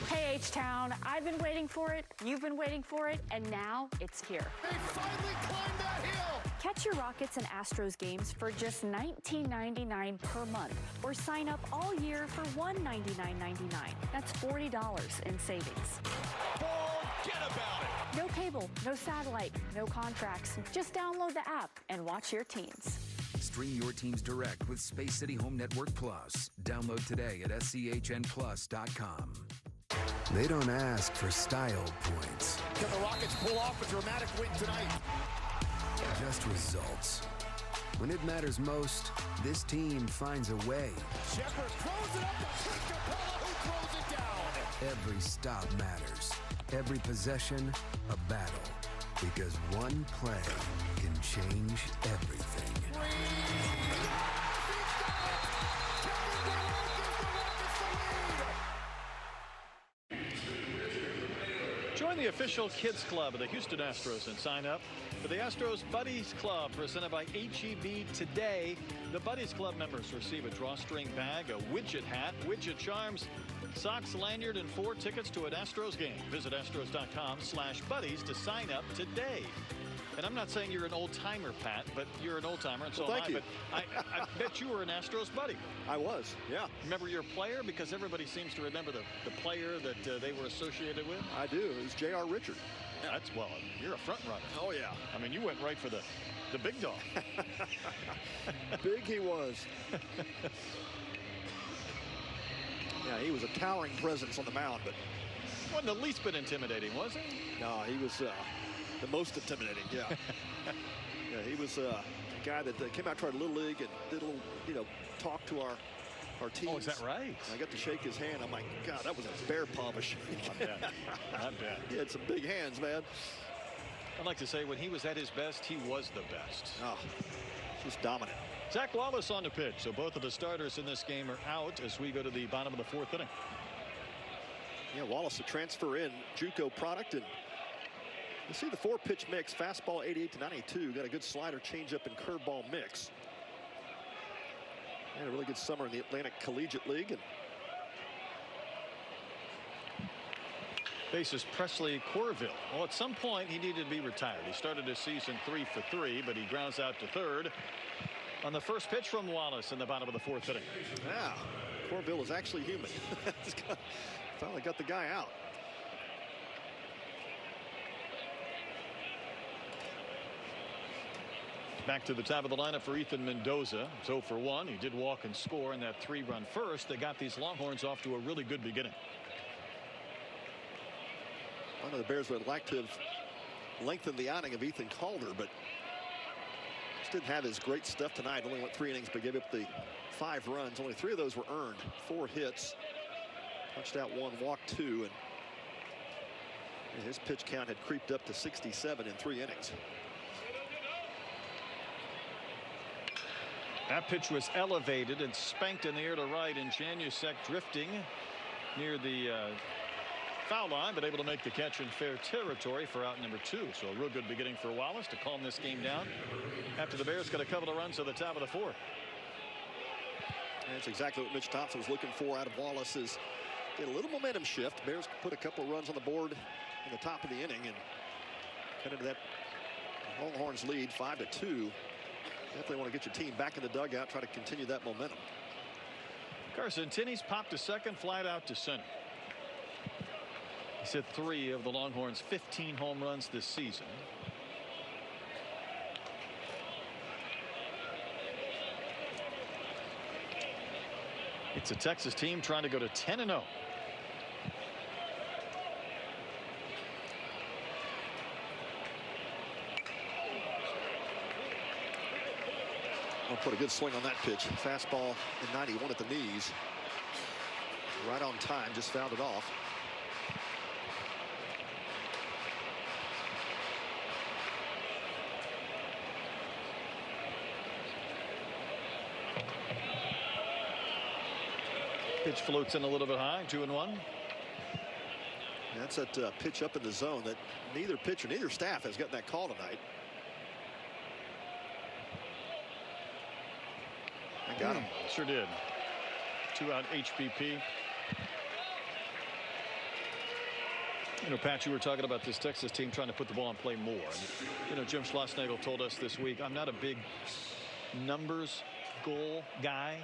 Hey, H-Town, I've been waiting for it, you've been waiting for it, and now it's here. They finally climbed that hill. Catch your Rockets and Astros games for just $19.99 per month, or sign up all year for $199.99. That's $40 in savings. Forget about it. No cable, no satellite, no contracts. Just download the app and watch your teams. Stream your teams direct with Space City Home Network Plus. Download today at SCHNplus.com. They don't ask for style points. Can the Rockets pull off a dramatic win tonight? Just results. When it matters most, this team finds a way. Shepard throws it up to Capella, who throws it down. Every stop matters. Every possession, a battle. Because one play can change everything. Join the official kids club of the Houston Astros and sign up for the Astros Buddies Club presented by HEB today. The Buddies Club members receive a drawstring bag, a widget hat, widget charms, socks, lanyard, and 4 tickets to an Astros game. Visit astros.com/buddies to sign up today. And I'm not saying you're an old-timer, Pat, but you're an old-timer, and so Well, am thank you. But I bet you were an Astros buddy. I was, yeah. Remember your player? Because everybody seems to remember the player that they were associated with. I do. It was J.R. Richard. Yeah, that's, well, you're a front runner. Oh, yeah. I mean, you went right for the big dog. Big he was. Yeah, he was a towering presence on the mound, but Wasn't the least bit intimidating, was he? no, he was the most intimidating, yeah. Yeah, he was a guy that came out to our Little League and did a little, talk to our teams. Oh, is that right? I got to shake his hand. I'm like, God, that was a bear polish. Not bad. Not bad. He had some big hands, man. I'd like to say when he was at his best, he was the best. Oh, just dominant. Zach Wallace on the pitch. So both of the starters in this game are out as we go to the bottom of the 4th inning. Yeah, Wallace, a transfer in, JUCO product, and you see the 4-pitch mix, fastball 88 to 92. Got a good slider, changeup, and curveball mix. Had a really good summer in the Atlantic Collegiate League. And Bases Presley Corville. Well, at some point he needed to be retired. He started his season 3 for 3, but he grounds out to third on the first pitch from Wallace in the bottom of the 4th inning. yeah, Corville is actually human. Finally got the guy out. Back to the top of the lineup for Ethan Mendoza. 0 for 1. He did walk and score in that 3-run first. They got these Longhorns off to a really good beginning. I know the Bears would like to have lengthened the outing of Ethan Calder, but just didn't have his great stuff tonight. Only went 3 innings, but gave up the 5 runs. Only 3 of those were earned. 4 hits, punched out 1, walked 2, and his pitch count had creeped up to 67 in 3 innings. That pitch was elevated and spanked in the air to right, and Janusek drifting near the foul line, but able to make the catch in fair territory for out number 2. So a real good beginning for Wallace to calm this game down after the Bears got a couple of runs to the top of the 4th. And that's exactly what Mitch Thompson was looking for out of Wallace, is get a little momentum shift. Bears put a couple of runs on the board in the top of the inning and cut into that Longhorns lead 5-2. Definitely want to get your team back in the dugout, try to continue that momentum. Carson Tinney's popped to second, flied out to center. He's hit 3 of the Longhorns' 15 home runs this season. It's a Texas team trying to go to 10-0. Put a good swing on that pitch. Fastball in 91 at the knees. Right on time, just fouled it off. Pitch floats in a little bit high, 2-1. That's that pitch up in the zone that neither pitcher, neither staff has gotten that call tonight. Got him. Sure did. 2-out HBP. You know, Pat, you were talking about this Texas team trying to put the ball in play more. And, you know, Jim Schlossnagle told us this week, I'm not a big numbers goal guy.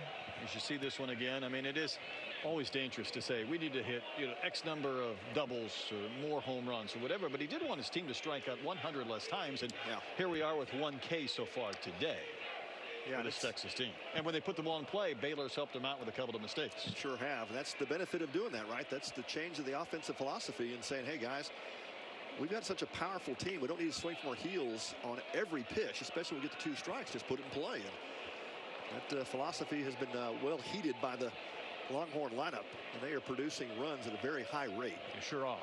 You should see this one again. I mean, it is always dangerous to say we need to hit, you know, X number of doubles or more home runs or whatever. But he did want his team to strike out 100 less times. And here we are with 1K so far today. For this Texas team. And when they put the ball in play, Baylor's helped them out with a couple of mistakes. Sure have. That's the benefit of doing that, right? That's the change of the offensive philosophy and saying, hey, guys, we've got such a powerful team. We don't need to swing from our heels on every pitch, especially when we get to 2 strikes. Just put it in play. And that philosophy has been well heeded by the Longhorn lineup, and they are producing runs at a very high rate. They sure are.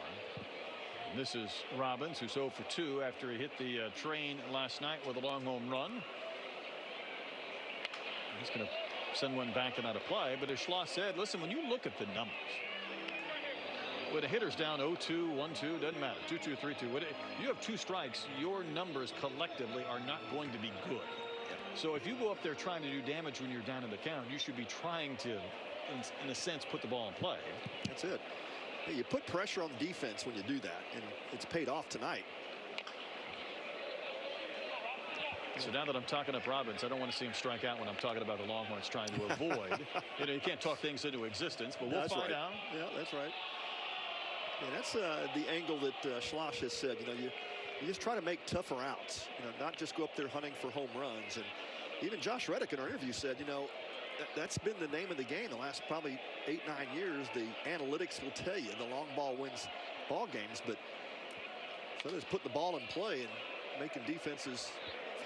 And this is Robbins, who's 0 for 2 after he hit the train last night with a long home run. He's going to send one back and out of play. But as Schloss said, listen, when you look at the numbers, when a hitter's down 0-2, 1-2, doesn't matter, 2-2, 3-2. When you have 2 strikes, your numbers collectively are not going to be good. So if you go up there trying to do damage when you're down in the count, you should be trying to, in a sense, put the ball in play. That's it. Hey, you put pressure on the defense when you do that, and it's paid off tonight. So now that I'm talking up Robbins, I don't want to see him strike out when I'm talking about the Longhorns trying to avoid. You know, you can't talk things into existence, but we'll find out. Yeah, that's right. Yeah, that's the angle that Schloss has said. You know, you just try to make tougher outs. You know, not just go up there hunting for home runs. And even Josh Reddick in our interview said, you know, that's been the name of the game the last probably 8-9 years. The analytics will tell you the long ball wins ball games, but so there's putting the ball in play and making defenses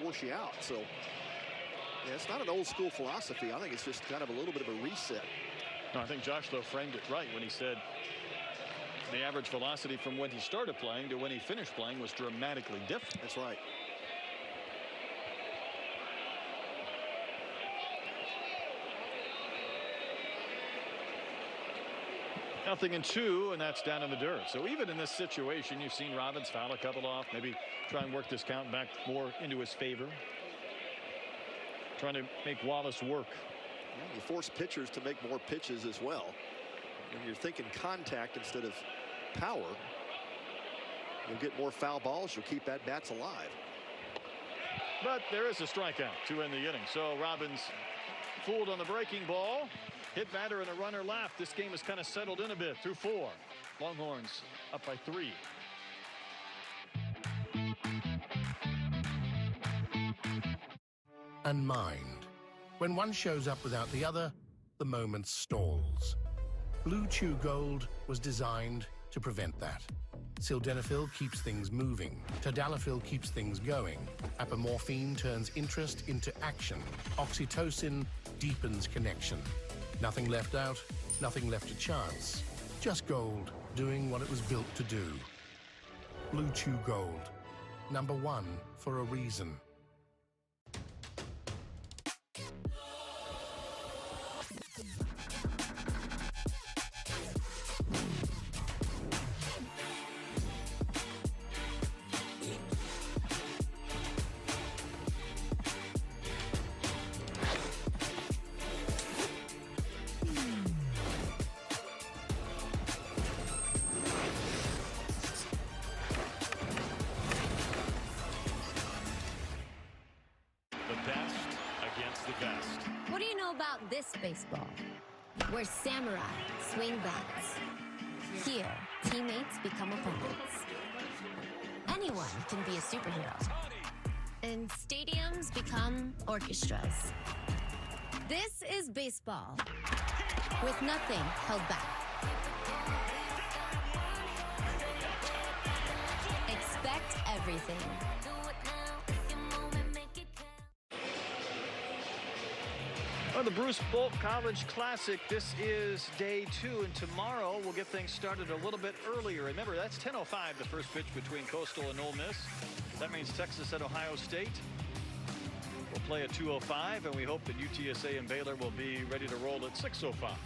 force you out. So yeah, it's not an old school philosophy. I think it's just kind of a little bit of a reset. No, I think Josh though framed it right when he said the average velocity from when he started playing to when he finished playing was dramatically different. That's right. 0-2, and that's down in the dirt. So even in this situation, you've seen Robbins foul a couple off, maybe try and work this count back more into his favor. Trying to make Wallace work. Yeah, you force pitchers to make more pitches as well. When you're thinking contact instead of power, you'll get more foul balls. You'll keep at bats alive. But there is a strikeout to end the inning. So Robbins fooled on the breaking ball. Hit batter and a runner left. This game has kind of settled in a bit through 4. Longhorns up by 3. and mind. When one shows up without the other, the moment stalls. Blue Chew Gold was designed to prevent that. Sildenafil keeps things moving. Tadalafil keeps things going. Apomorphine turns interest into action. Oxytocin deepens connection. Nothing left out, nothing left to chance. Just gold, doing what it was built to do. Blue Chew Gold. #1 for a reason. What do you know about this baseball? Where samurai swing bats. Here, teammates become opponents. Anyone can be a superhero. And stadiums become orchestras. This is baseball, with nothing held back. Expect everything. On the Bruce Bolt College Classic, this is day 2, and tomorrow we'll get things started a little bit earlier. Remember, that's 10:05, the first pitch between Coastal and Ole Miss. That means Texas at Ohio State will play at 2:05, and we hope that UTSA and Baylor will be ready to roll at 6:05.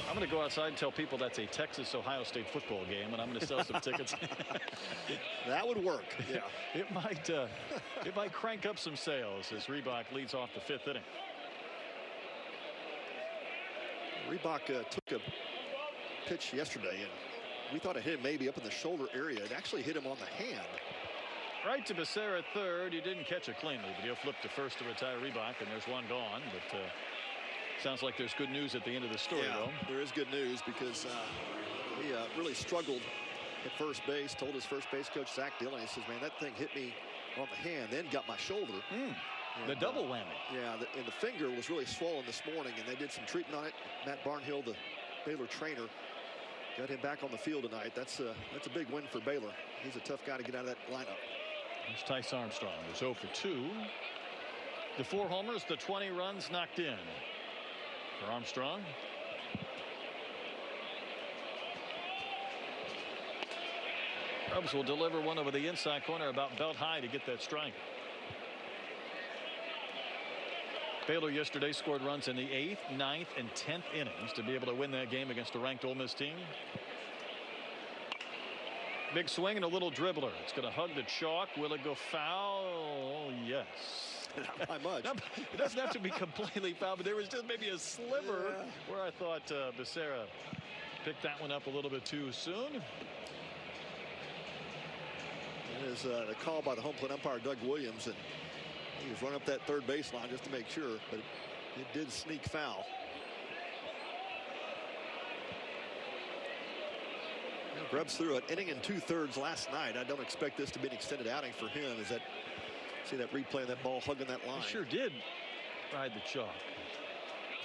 I'm going to go outside and tell people that's a Texas-Ohio State football game, and I'm going to sell some tickets. That would work. Yeah. It might crank up some sales as Reddick leads off the 5th inning. Reddick took a pitch yesterday, and we thought it hit him maybe up in the shoulder area. It actually hit him on the hand. Right to Becerra at third. He didn't catch it cleanly, but he'll flip to first to retire Reddick, and there's one gone. But sounds like there's good news at the end of the story, though. There is good news because he really struggled at first base. Told his first base coach, Zach Dillon, he says, man, that thing hit me on the hand, then got my shoulder. And, the double whammy. Yeah, and the finger was really swollen this morning, and they did some treatment on it. Matt Barnhill, the Baylor trainer, got him back on the field tonight. That's a big win for Baylor. He's a tough guy to get out of that lineup. There's Tice Armstrong, who's 0 for 2. The 4 homers, the 20 runs knocked in for Armstrong. Cubs will deliver one over the inside corner about belt high to get that strike. Baylor yesterday scored runs in the 8th, 9th, and 10th innings to be able to win that game against a ranked Ole Miss team. Big swing and a little dribbler. It's going to hug the chalk. Will it go foul? Yes. Not by much. It doesn't have to be completely foul, but there was just maybe a sliver where I thought Becerra picked that one up a little bit too soon. It is the call by the home plate umpire, Doug Williams, and he was running up that third baseline just to make sure, but it did sneak foul. Grubbs threw an inning and 2/3 last night. I don't expect this to be an extended outing for him. See that replay of that ball hugging that line? He sure did ride the chalk.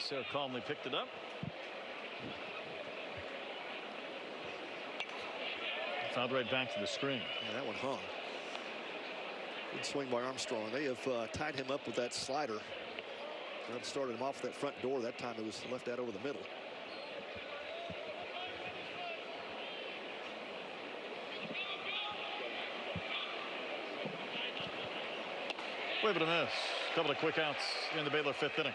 Sarah calmly picked it up. Fouled right back to the screen. Yeah, that one hung. Good swing by Armstrong. They have tied him up with that slider. Grubbs started him off that front door. That time it was left out over the middle. Wave and a miss. A couple of quick outs in the Baylor 5th inning.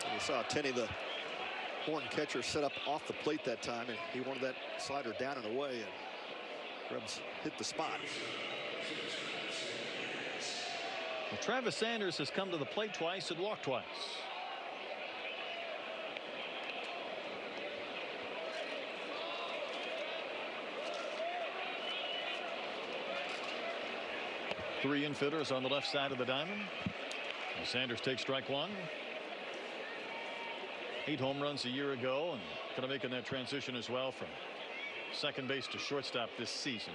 And you saw Tenney, the horn catcher, set up off the plate that time, and he wanted that slider down and away, and Grubbs hit the spot. Well, Travis Sanders has come to the plate twice and walked twice. Three infitters on the left side of the diamond. And Sanders takes strike one. 8 home runs a year ago, and kind of making that transition as well from second base to shortstop this season.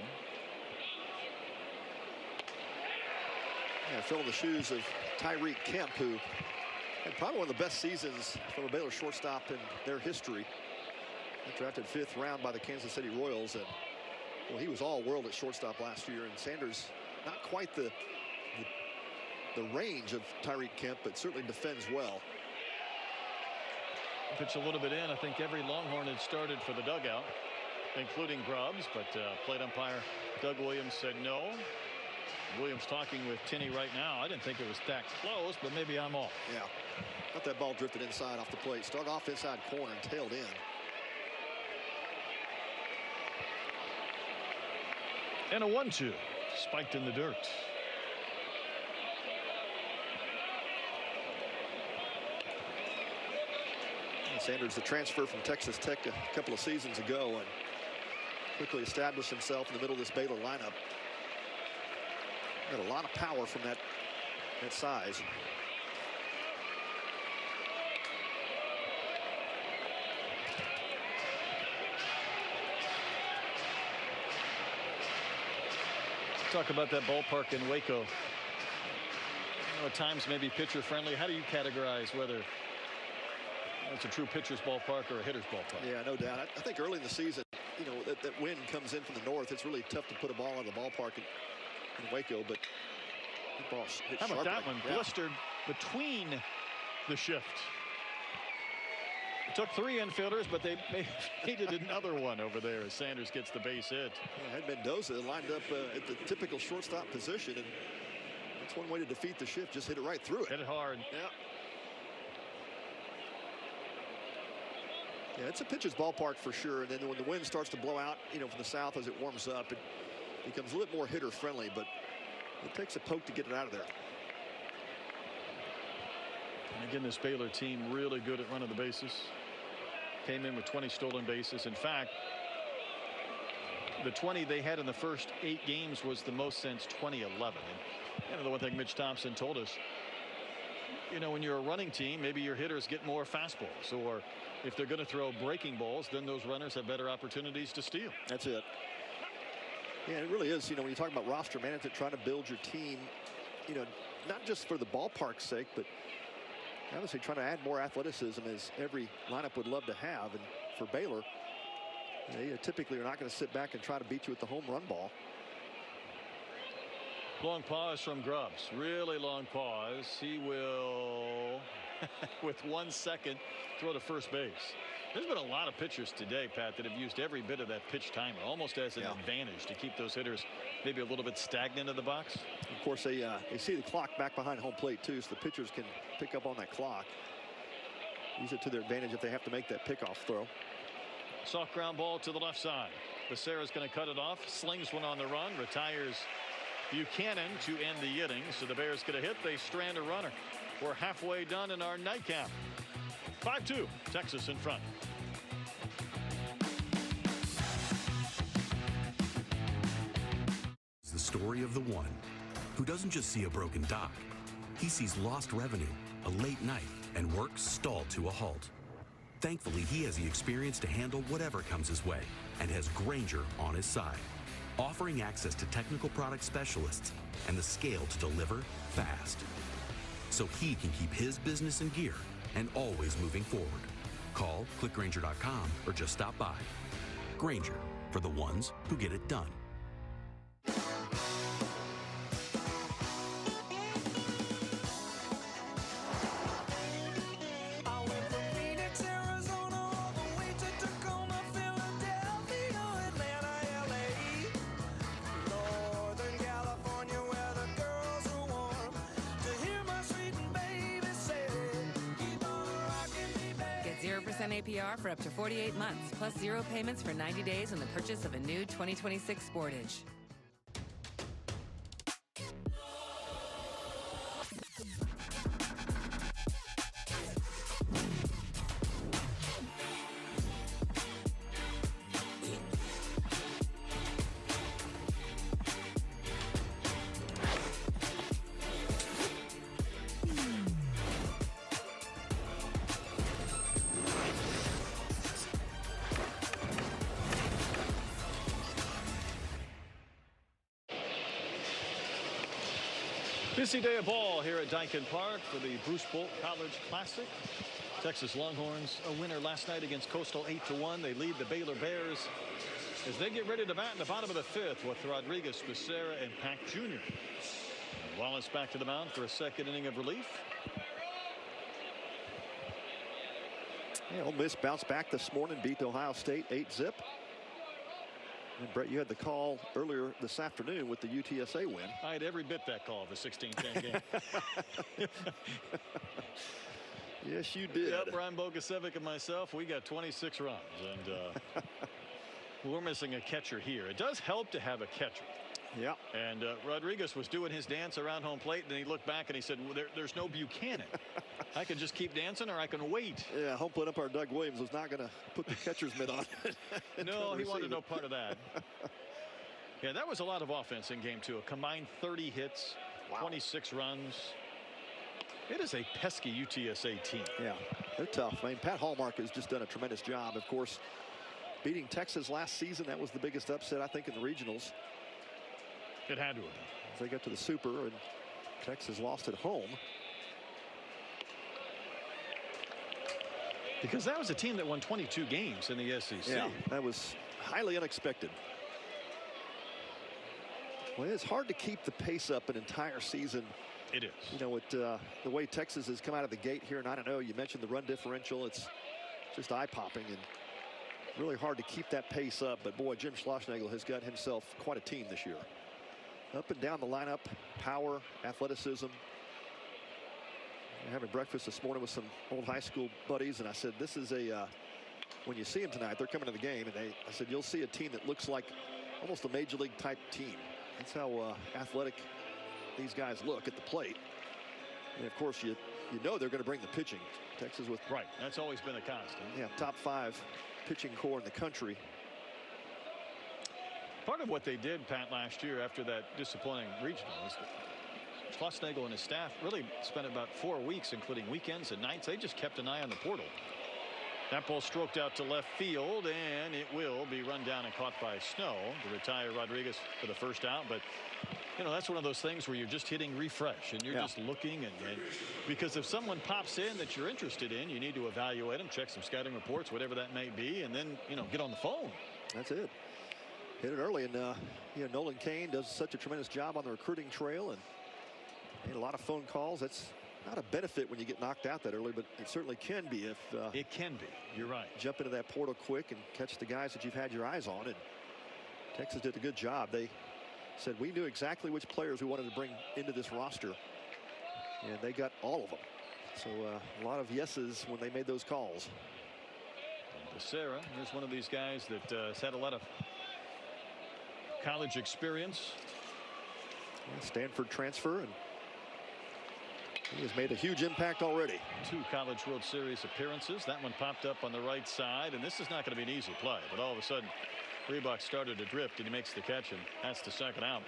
Yeah, filling the shoes of Tyreek Kemp, who had probably one of the best seasons from a Baylor shortstop in their history. Drafted 5th round by the Kansas City Royals, and well, he was all-world at shortstop last year. And Sanders, not quite the range of Tyreek Kemp, but certainly defends well. Pitch a little bit in. I think every Longhorn had started for the dugout, including Grubbs, but plate umpire Doug Williams said no. Williams talking with Tinney right now. I didn't think it was that close, but maybe I'm off. Yeah, thought that ball drifted inside off the plate. Started off inside corner and tailed in. And a 1-2, spiked in the dirt. And Sanders, the transfer from Texas Tech a couple of seasons ago, and quickly established himself in the middle of this Baylor lineup. Got a lot of power from that size. Talk about that ballpark in Waco. At times maybe pitcher friendly. How do you categorize whether it's a true pitcher's ballpark or a hitter's ballpark? Yeah, no doubt. I think early in the season, you know, that wind comes in from the north. It's really tough to put a ball out of the ballpark in Waco, but that ball hit how about sharply. that one? Yeah. Blistered between the shift. It took 3 infielders, but they needed another one over there as Sanders gets the base hit. Yeah, had Mendoza lined up at the typical shortstop position, and that's one way to defeat the shift. Just hit it right through it. Hit it hard. Yeah. Yeah, it's a pitcher's ballpark for sure. And then when the wind starts to blow out, you know, from the south as it warms up, it becomes a little more hitter friendly, but it takes a poke to get it out of there. And again, this Baylor team really good at running the bases. Came in with 20 stolen bases. In fact, the 20 they had in the first 8 games was the most since 2011. And the one thing Mitch Thompson told us, you know, when you're a running team, maybe your hitters get more fastballs, or if they're going to throw breaking balls, then those runners have better opportunities to steal. That's it. Yeah, it really is. You know, when you talk about roster management, trying to build your team, you know, not just for the ballpark's sake, but obviously trying to add more athleticism, as every lineup would love to have. And for Baylor, they typically are not going to sit back and try to beat you with the home run ball. Long pause from Grubbs. Really long pause. He will, with 1 second, throw to first base. There's been a lot of pitchers today, Pat, that have used every bit of that pitch timer, almost as an advantage to keep those hitters maybe a little bit stagnant in the box. Of course, they see the clock back behind home plate, too, so the pitchers can pick up on that clock. Use it to their advantage if they have to make that pickoff throw. Soft ground ball to the left side. Becerra's going to cut it off, slings one on the run, retires Buchanan to end the inning. So the Bears get a hit. They strand a runner. We're halfway done in our nightcap. 5-2, Texas in front. It's the story of the one who doesn't just see a broken dock. He sees lost revenue, a late night, and work stalled to a halt. Thankfully, he has the experience to handle whatever comes his way and has Grainger on his side, offering access to technical product specialists and the scale to deliver fast, so he can keep his business in gear and always moving forward. Call, click Grainger.com, or just stop by. Grainger, for the ones who get it done. APR for up to 48 months, plus 0 payments for 90 days on the purchase of a new 2026 Sportage. Busy day of ball here at Dyken Park for the Bruce Bolt College Classic. Texas Longhorns a winner last night against Coastal 8-1. They lead the Baylor Bears as they get ready to bat in the bottom of the fifth with Rodriguez, Becerra, and Pack Jr. Wallace back to the mound for a second inning of relief. Yeah, Ole Miss bounced back this morning, beat Ohio State 8-0. And Brett, you had the call earlier this afternoon with the UTSA win. I had every bit that call of the 16-10 game. Yes, you did. Yep, Brian Bogasevic and myself, we got 26 runs, and we're missing a catcher here. It does help to have a catcher. Yeah. And Rodriguez was doing his dance around home plate, and then he looked back and he said, well, there's no Buchanan. I can just keep dancing or I can wait. Yeah, home plate umpire Doug Williams was not going to put the catcher's mitt on. No, he wanted no part of that. Yeah, that was a lot of offense in game two. A combined 30 hits, 26 runs. It is a pesky UTSA team. Yeah, they're tough. I mean, Pat Hallmark has just done a tremendous job. Of course, beating Texas last season, that was the biggest upset, I think, in the regionals. It had to have. They got to the Super, and Texas lost at home. Because that was a team that won 22 games in the SEC. Yeah, that was highly unexpected. Well, it's hard to keep the pace up an entire season. It is. You know, with the way Texas has come out of the gate here, and I don't know, you mentioned the run differential. It's just eye-popping and really hard to keep that pace up. But, boy, Jim Schlossnagle has got himself quite a team this year. Up and down the lineup, power, athleticism. I'm having breakfast this morning with some old high school buddies, and I said, this is a, when you see them tonight, they're coming to the game, and I said, you'll see a team that looks like almost a major league type team. That's how athletic these guys look at the plate. And, of course, you know they're going to bring the pitching. Texas with... Right, that's always been a constant. Yeah, top 5 pitching core in the country. Part of what they did, Pat, last year after that disappointing regional is that Schlossnagle and his staff really spent about 4 weeks, including weekends and nights. They just kept an eye on the portal. That ball stroked out to left field, and it will be run down and caught by Snow to retire Rodriguez for the first out. But, you know, that's one of those things where you're just hitting refresh, and you're just looking. And because if someone pops in that you're interested in, you need to evaluate them, check some scouting reports, whatever that may be, and then, you know, get on the phone. That's it. Hit it early, and you know, Nolan Kane does such a tremendous job on the recruiting trail, and made a lot of phone calls. That's not a benefit when you get knocked out that early, but it certainly can be if it can be. You're right. Jump into that portal quick and catch the guys that you've had your eyes on. And Texas did a good job. They said we knew exactly which players we wanted to bring into this roster, and they got all of them. So a lot of yeses when they made those calls. Becerra, here's one of these guys that has had a lot of college experience. Stanford transfer, and he has made a huge impact already. 2 College World Series appearances. That one popped up on the right side, and this is not going to be an easy play. But all of a sudden, Reebok started to drift, and he makes the catch, and that's the second out.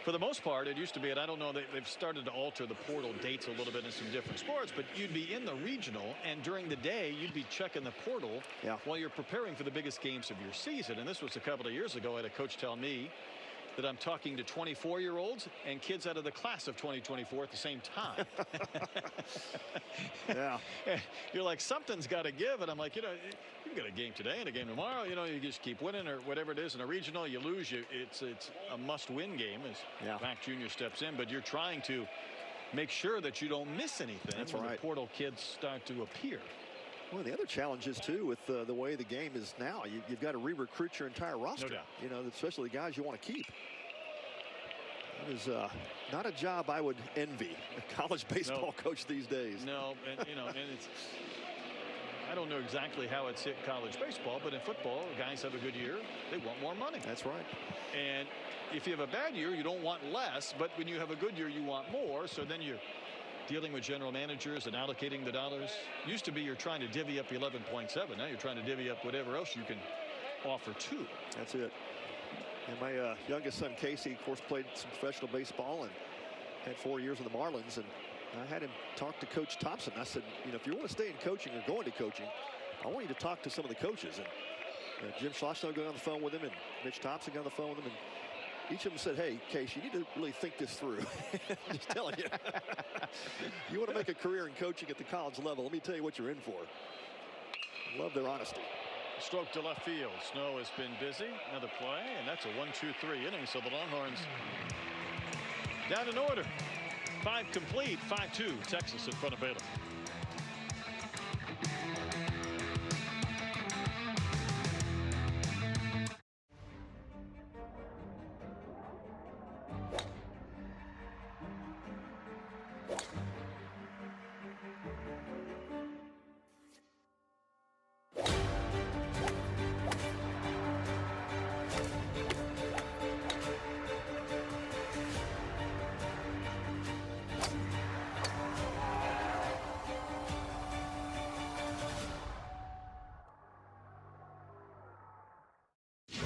For the most part, it used to be, and I don't know, they've started to alter the portal dates a little bit in some different sports, but you'd be in the regional, and during the day, you'd be checking the portal while you're preparing for the biggest games of your season. And this was a couple of years ago. I had a coach tell me that I'm talking to 24-year-olds and kids out of the class of 2024 at the same time. Yeah. You're like, something's got to give. And I'm like, you know, you've got a game today and a game tomorrow. You know, you just keep winning or whatever it is. In a regional, you lose. It's a must-win game as Pack Jr. steps in. But you're trying to make sure that you don't miss anything. That's when right. the portal kids start to appear. Well, the other challenge is, too, with the way the game is now, you've got to re-recruit your entire roster. No doubt. You know, especially the guys you want to keep. It is not a job I would envy, a college baseball coach these days. No, and, you know, and it's, I don't know exactly how it's hit college baseball, but in football, guys have a good year, they want more money. That's right. And if you have a bad year, you don't want less, but when you have a good year, you want more, so then you're dealing with general managers and allocating the dollars. Used to be you're trying to divvy up 11.7. Now you're trying to divvy up whatever else you can offer too. That's it. And my youngest son, Casey, of course, played some professional baseball and had 4 years in the Marlins. And I had him talk to Coach Thompson. I said, you know, if you want to stay in coaching or go into coaching, I want you to talk to some of the coaches. And Jim Schlossnagle got on the phone with him, and Mitch Thompson got on the phone with him. And Each of them said, hey, Case, you need to really think this through. Just telling you. You want to make a career in coaching at the college level, let me tell you what you're in for. Love their honesty. Stroke to left field. Snow has been busy. Another play, and that's a 1-2-3 inning. So the Longhorns down in order. 5 complete, 5-2. Texas in front of Baylor.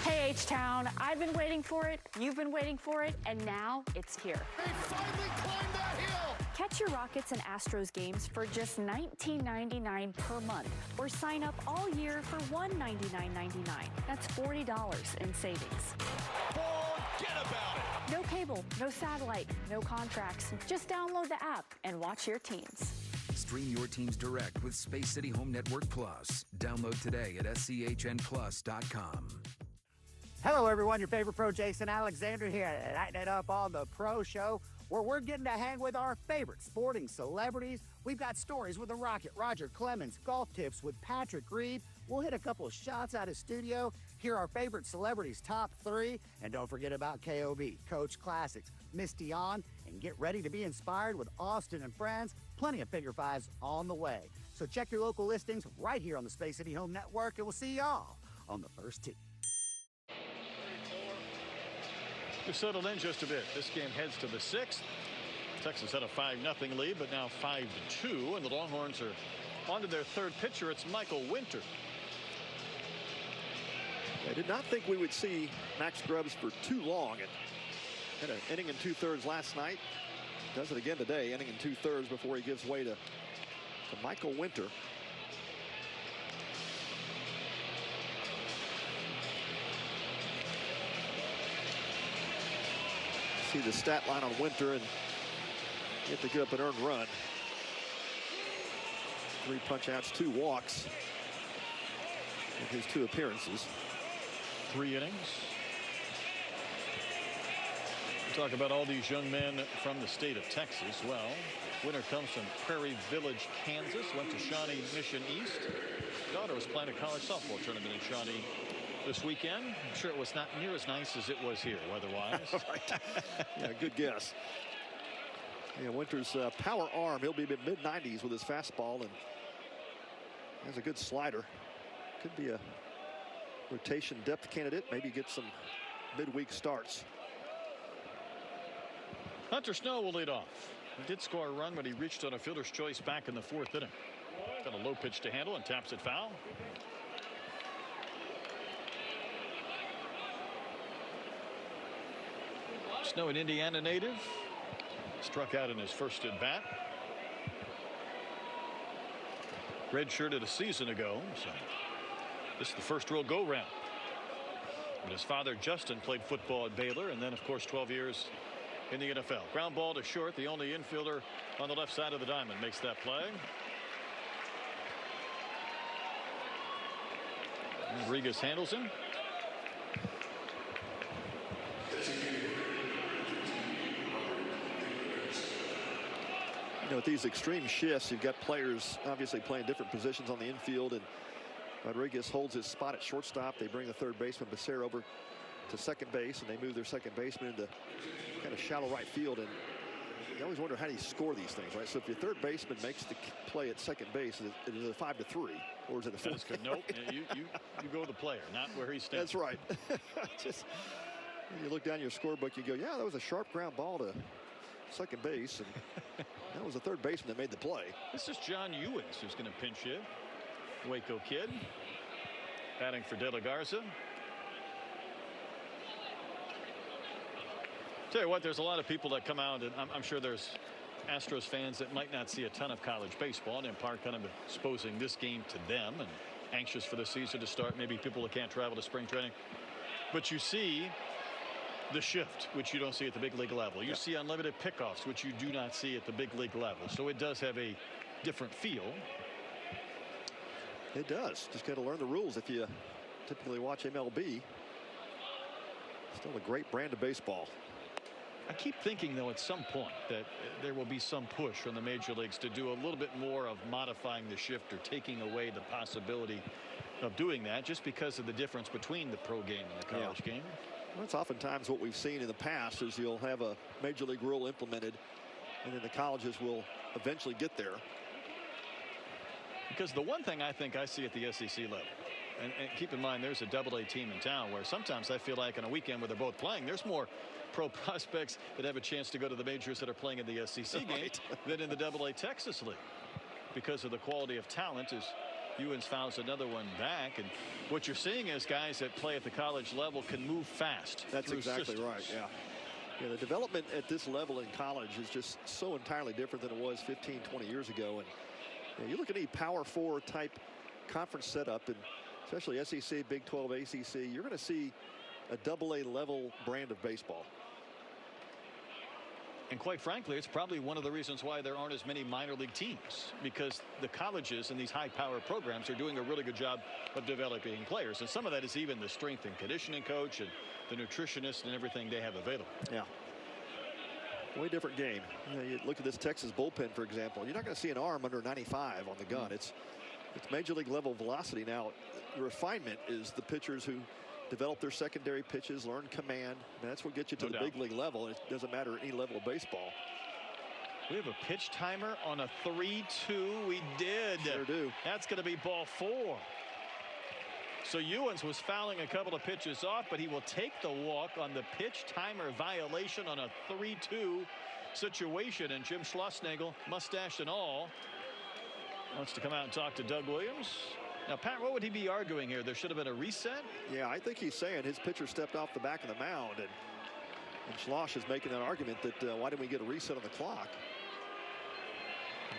H-Town, I've been waiting for it, you've been waiting for it, and now it's here. They finally climbed that hill! Catch your Rockets and Astros games for just $19.99 per month, or sign up all year for $199.99. That's $40 in savings. Forget about it! No cable, no satellite, no contracts. Just download the app and watch your teams. Stream your teams direct with Space City Home Network Plus. Download today at SCHNplus.com. Hello, everyone. Your favorite pro, Jason Alexander, here at Lighten It Up on the Pro Show, where we're getting to hang with our favorite sporting celebrities. We've got stories with the Rocket, Roger Clemens, golf tips with Patrick Reed. We'll hit a couple of shots out of studio, hear our favorite celebrities' top 3, and don't forget about KOB, Coach Classics, Miss Dion, and get ready to be inspired with Austin and Friends. Plenty of Figure Fives on the way. So check your local listings right here on the Space City Home Network, and we'll see y'all on the first tee. We've settled in just a bit. This game heads to the 6th. Texas had a 5-0 lead, but now 5-2, and the Longhorns are on to their third pitcher. It's Michael Winter. I did not think we would see Max Grubbs for too long. And had an inning and 2/3 last night. Does it again today, inning and 2/3 before he gives way to Michael Winter. See the stat line on Winter, and get to get up an earned run. 3 punch-outs, 2 walks in his 2 appearances. 3 innings. Talk about all these young men from the state of Texas. Well, Winter comes from Prairie Village, Kansas. Went to Shawnee Mission East. Daughter was playing a college softball tournament in Shawnee this weekend. I'm sure it was not near as nice as it was here weather-wise. Right. Yeah, good guess. Yeah, Winter's power arm. He'll be mid-90s with his fastball, and has a good slider. Could be a rotation depth candidate. Maybe get some midweek starts. Hunter Snow will lead off. He did score a run, but he reached on a fielder's choice back in the 4th inning. Got a low pitch to handle and taps it foul. Snow, an Indiana native, struck out in his first at bat. Redshirted a season ago, so this is the first real go-round. But his father, Justin, played football at Baylor, and then, of course, 12 years in the NFL. Ground ball to short. The only infielder on the left side of the diamond makes that play. Rodriguez handles him. You know, with these extreme shifts, you've got players obviously playing different positions on the infield, and Rodriguez holds his spot at shortstop. They bring the third baseman Becerra over to second base, and they move their second baseman into kind of shallow right field. And you always wonder, how do you score these things, right? So if your third baseman makes the play at second base, is it a 5-3, or is it a 4? Nope. you go with the player, not where he stands. That's right. Just you look down your scorebook, you go, yeah, that was a sharp ground ball to second base, and that was the third baseman that made the play. This is John Ewens who's going to pinch hit. Waco kid batting for De La Garza. Tell you what, there's a lot of people that come out, and I'm sure there's Astros fans that might not see a ton of college baseball, and in part kind of exposing this game to them, and anxious for the season to start. Maybe people that can't travel to spring training. But you see the shift, which you don't see at the big league level. You see unlimited pickoffs, which you do not see at the big league level. So it does have a different feel. It does. Just got to learn the rules if you typically watch MLB. Still a great brand of baseball. I keep thinking, though, at some point that there will be some push from the major leagues to do a little bit more of modifying the shift or taking away the possibility of doing that, just because of the difference between the pro game and the college game. Well, that's oftentimes what we've seen in the past is you'll have a major league rule implemented and then the colleges will eventually get there. Because the one thing I think I see at the SEC level, and keep in mind there's a AA team in town where sometimes I feel like on a weekend where they're both playing, there's more pro prospects that have a chance to go to the majors that are playing in the SEC game than in the AA Texas League, because of the quality of talent. As Ewens fouls another one back, and what you're seeing is guys that play at the college level can move fast. That's exactly systems. right. Yeah, the development at this level in college is just so entirely different than it was 15, 20 years ago. And you look at any Power 4 type conference setup, and especially SEC, Big 12, ACC, you're going to see a AA level brand of baseball. And quite frankly, it's probably one of the reasons why there aren't as many minor league teams, because the colleges and these high power programs are doing a really good job of developing players. And some of that is even the strength and conditioning coach and the nutritionist and everything they have available. Yeah. Way different game. You look at this Texas bullpen, for example. You're not going to see an arm under 95 on the gun. It's major league level velocity. Now, the refinement is the pitchers who develop their secondary pitches, learn command. And that's what gets you to the big league level. It doesn't matter at any level of baseball. We have a pitch timer on a 3-2. We did. Sure do. That's going to be ball 4. So Ewens was fouling a couple of pitches off, but he will take the walk on the pitch timer violation on a 3-2 situation. And Jim Schlossnagle, mustache and all, wants to come out and talk to Doug Williams. Now, Pat, what would he be arguing here? There should have been a reset? Yeah, I think he's saying his pitcher stepped off the back of the mound, and Schloss is making that argument that why didn't we get a reset on the clock?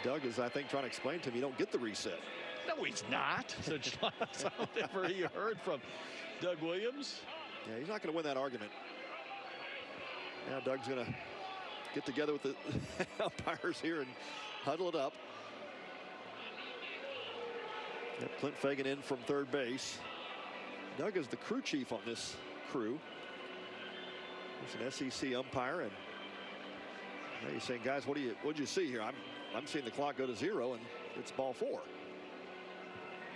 Doug is, I think, trying to explain to him you don't get the reset. No, he's not, said Schloss. I don't ever heard from Doug Williams. Yeah, he's not going to win that argument. Now Doug's going to get together with the umpires here and huddle it up. Yep, Clint Fagan in from third base. Doug is the crew chief on this crew. He's an SEC umpire, and now he's saying, guys, what'd you see here? I'm seeing the clock go to 0, and it's ball 4.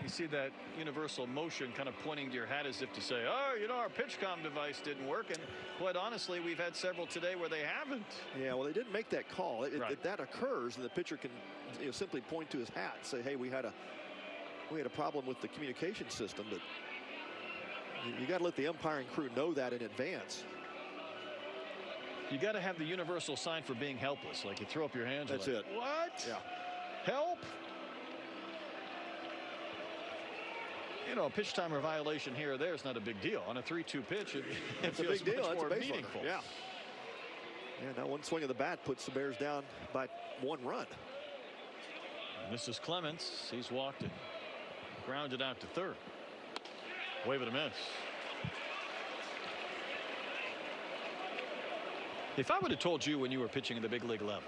You see that universal motion kind of pointing to your hat as if to say, oh, you know, our PitchCom device didn't work. And quite honestly, we've had several today where they haven't. Yeah, well, they didn't make that call. If that occurs, and the pitcher can simply point to his hat and say, hey, we had a problem with the communication system. But you got to let the umpiring crew know that in advance. You got to have the universal sign for being helpless. Like you throw up your hands. That's like, it. What? Yeah. Help? You know, a pitch timer violation here or there is not a big deal. On a 3-2 pitch, it feels a big deal. Much more meaningful. Yeah. Yeah. Now one swing of the bat puts the Bears down by 1 run. And this is Clements. He's walked it, grounded out to third. Wave and a miss. If I would have told you when you were pitching at the big league level,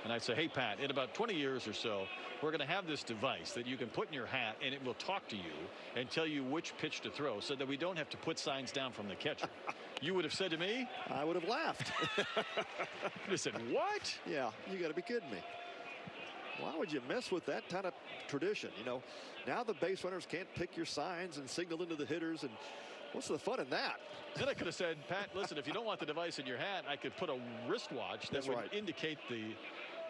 and I'd say, hey, Pat, in about 20 years or so, we're going to have this device that you can put in your hat, and it will talk to you and tell you which pitch to throw so that we don't have to put signs down from the catcher. You would have said to me? I would have laughed. You said, what? Yeah, you got to be kidding me. Why would you mess with that kind of tradition? You know, now the base runners can't pick your signs and signal into the hitters, and what's the fun in that? Then I could have said, Pat, listen, if you don't want the device in your hat, I could put a wristwatch that would indicate the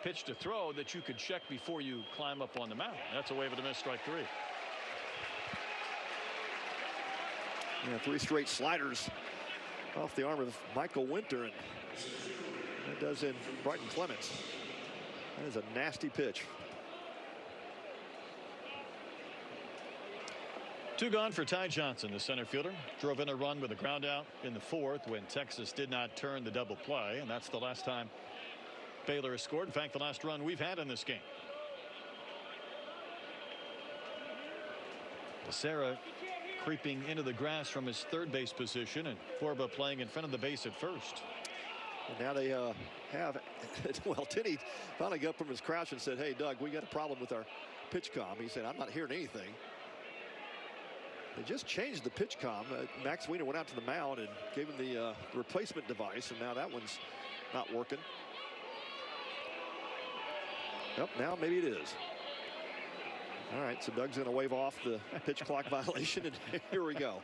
pitch to throw that you could check before you climb up on the mound. That's a wave and a miss, strike 3. Yeah, 3 straight sliders off the arm of Michael Winter, and that does in Brighton Clements. That is a nasty pitch. 2 gone for Ty Johnson, the center fielder. Drove in a run with a ground out in the 4th when Texas did not turn the double play, and that's the last time Baylor has scored. In fact, the last run we've had in this game. Becerra creeping into the grass from his third base position, and Borba playing in front of the base at first. And now they have, well, Tenney finally got up from his crouch and said, "Hey, Doug, we got a problem with our pitch comm." He said, "I'm not hearing anything." They just changed the pitch comm. Max Wiener went out to the mound and gave him the replacement device, and now that one's not working. Yep, now maybe it is. All right, so Doug's going to wave off the pitch clock violation, and here we go.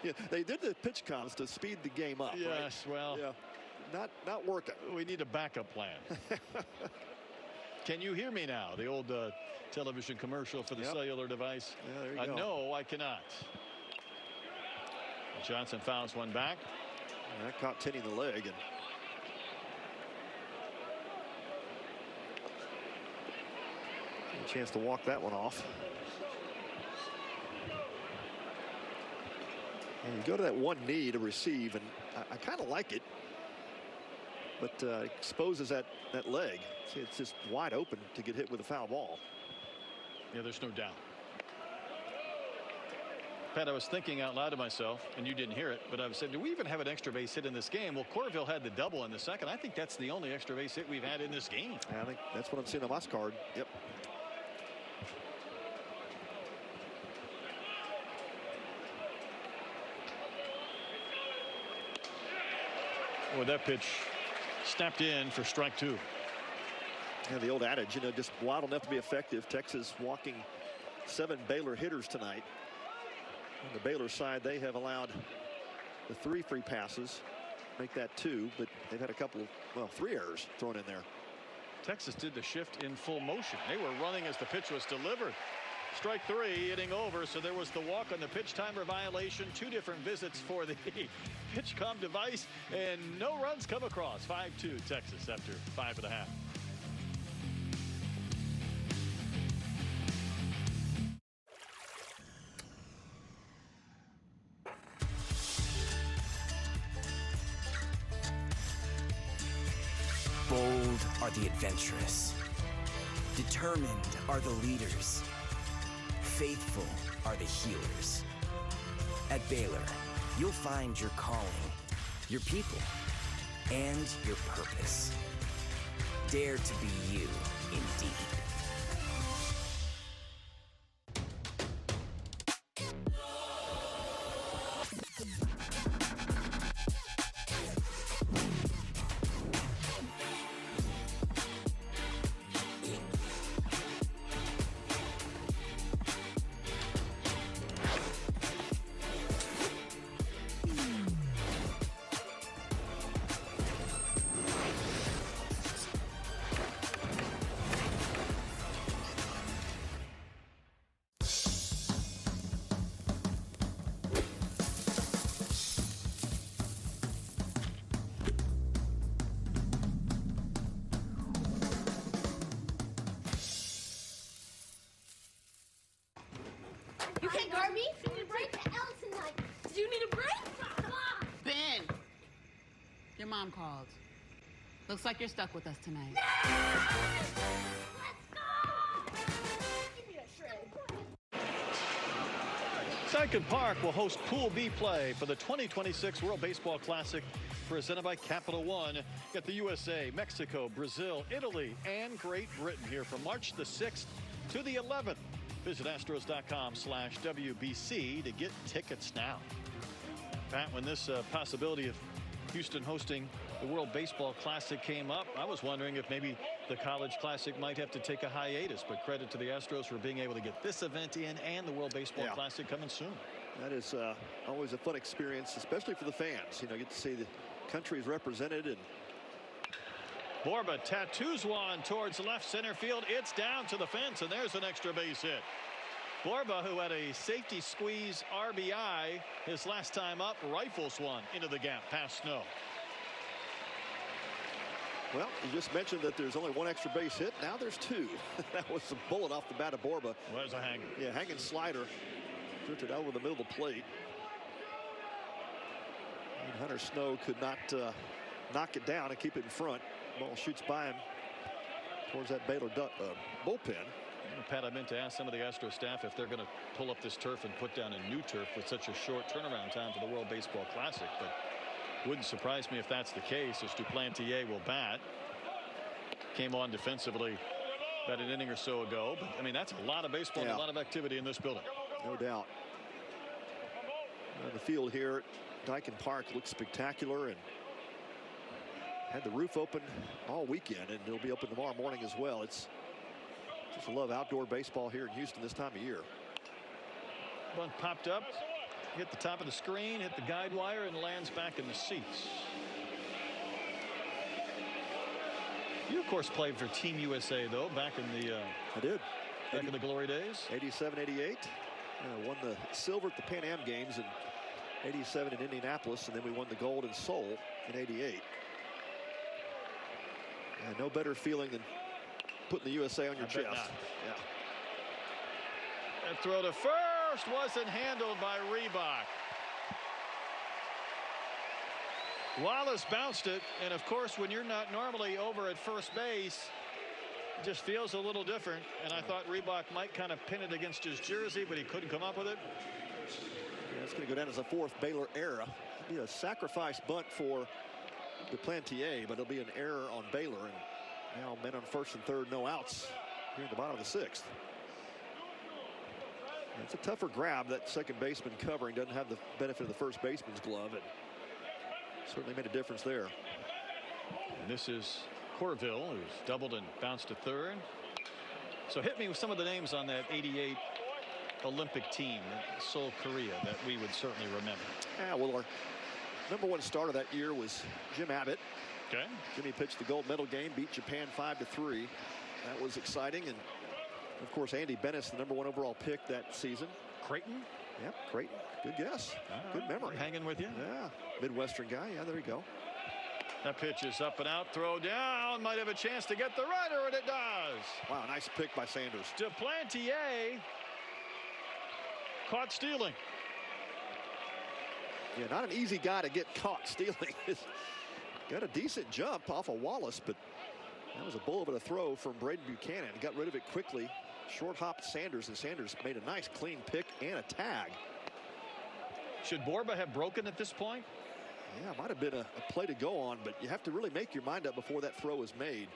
Yeah, they did the pitch comms to speed the game up. Yes, right? well, yeah, not working. We need a backup plan. Can you hear me now? The old television commercial for the cellular device. Yeah, there you go. No, I cannot. Johnson fouls one back. And that caught Tenney in the leg, and a chance to walk that one off. And you go to that one knee to receive, and I kind of like it, but exposes that leg. See, it's just wide open to get hit with a foul ball. Yeah, there's no doubt. Pat, I was thinking out loud to myself, and you didn't hear it, but I was saying, do we even have an extra base hit in this game? Well, Corville had the double in the second. I think that's the only extra base hit we've had in this game. Yeah, I think that's what I'm seeing on my card. Yep. Boy, that pitch snapped in for strike two. Yeah, the old adage, just wild enough to be effective. Texas walking 7 Baylor hitters tonight. On the Baylor side, they have allowed the 3 free passes, make that 2, but they've had a couple of, well, 3 errors thrown in there. Texas did the shift in full motion. They were running as the pitch was delivered. Strike 3, inning over, so there was the walk on the pitch timer violation, 2 different visits for the pitch comm device, and no runs come across. 5-2 Texas after 5.5. Bold are the adventurous. Determined are the leaders. Faithful are the healers. At Baylor, you'll find your calling, your people, and your purpose. Dare to be you, indeed. You can't guard me? You need a break to L tonight. Do you need a break? Come on! Ben! Your mom called. Looks like you're stuck with us tonight. Let's go! Give me a shred. Dyken Park will host Pool B play for the 2026 World Baseball Classic presented by Capital One. Get the USA, Mexico, Brazil, Italy, and Great Britain here from March the 6th to the 11th. Visit Astros.com/WBC to get tickets now. Pat, when this possibility of Houston hosting the World Baseball Classic came up, I was wondering if maybe the College Classic might have to take a hiatus, but credit to the Astros for being able to get this event in and the World Baseball Classic coming soon. That is always a fun experience, especially for the fans. Get to see the countries represented. And Borba tattoos one towards left center field. It's down to the fence, and there's an extra base hit. Borba, who had a safety squeeze RBI his last time up, rifles one into the gap past Snow. Well, you just mentioned that there's only 1 extra base hit. Now there's 2. That was a bullet off the bat of Borba. Was a hanger. Yeah, hanging slider. Drifted over the middle of the plate. And Hunter Snow could not knock it down and keep it in front. Ball shoots by him towards that Baylor bullpen. Pat, I meant to ask some of the Astros staff if they're going to pull up this turf and put down a new turf with such a short turnaround time for the World Baseball Classic, but wouldn't surprise me if that's the case, as Duplantier will bat. Came on defensively about an inning or so ago, but I mean, that's a lot of baseball and a lot of activity in this building. No doubt. The field here at Dyken Park looks spectacular, and had the roof open all weekend, and it'll be open tomorrow morning as well. It's just love outdoor baseball here in Houston this time of year. Bunt popped up, hit the top of the screen, hit the guide wire, and lands back in the seats. You, of course, played for Team USA, though, back in the I did. Back in the glory days. 87, 88. Won the silver at the Pan Am Games in 87 in Indianapolis, and then we won the gold in Seoul in 88. And no better feeling than putting the USA on your chest. Yeah. That throw to first wasn't handled by Reddick. Wallace bounced it, and of course, when you're not normally over at first base, it just feels a little different. And I thought Reddick might kind of pin it against his jersey, but he couldn't come up with it. Yeah, it's going to go down as a fourth Baylor error. It'll be a sacrifice bunt for Duplantier, but it'll be an error on Baylor. And now men on first and third, no outs here at the bottom of the sixth. It's a tougher grab. That second baseman covering doesn't have the benefit of the first baseman's glove, and certainly made a difference there. And this is Corville, who's doubled and bounced to third. So hit me with some of the names on that 88 Olympic team, Seoul, Korea, that we would certainly remember. Yeah, well, our #1 starter that year was Jim Abbott. Okay. Jimmy pitched the gold medal game, beat Japan 5-3. That was exciting. And of course, Andy Bennis, the #1 overall pick that season. Creighton? Yep, Creighton. Good guess. Good memory. Hanging with you? Yeah. Midwestern guy. Yeah, there you go. That pitch is up and out. Throw down. Might have a chance to get the rider, and it does. Wow, nice pick by Sanders. Duplantier caught stealing. Yeah, not an easy guy to get caught stealing. Got a decent jump off of Wallace, but that was a bull of a throw from Braden Buchanan. Got rid of it quickly. Short hopped Sanders, and Sanders made a nice clean pick and a tag. Should Borba have broken at this point? Yeah, might have been a play to go on, but you have to really make your mind up before that throw is made.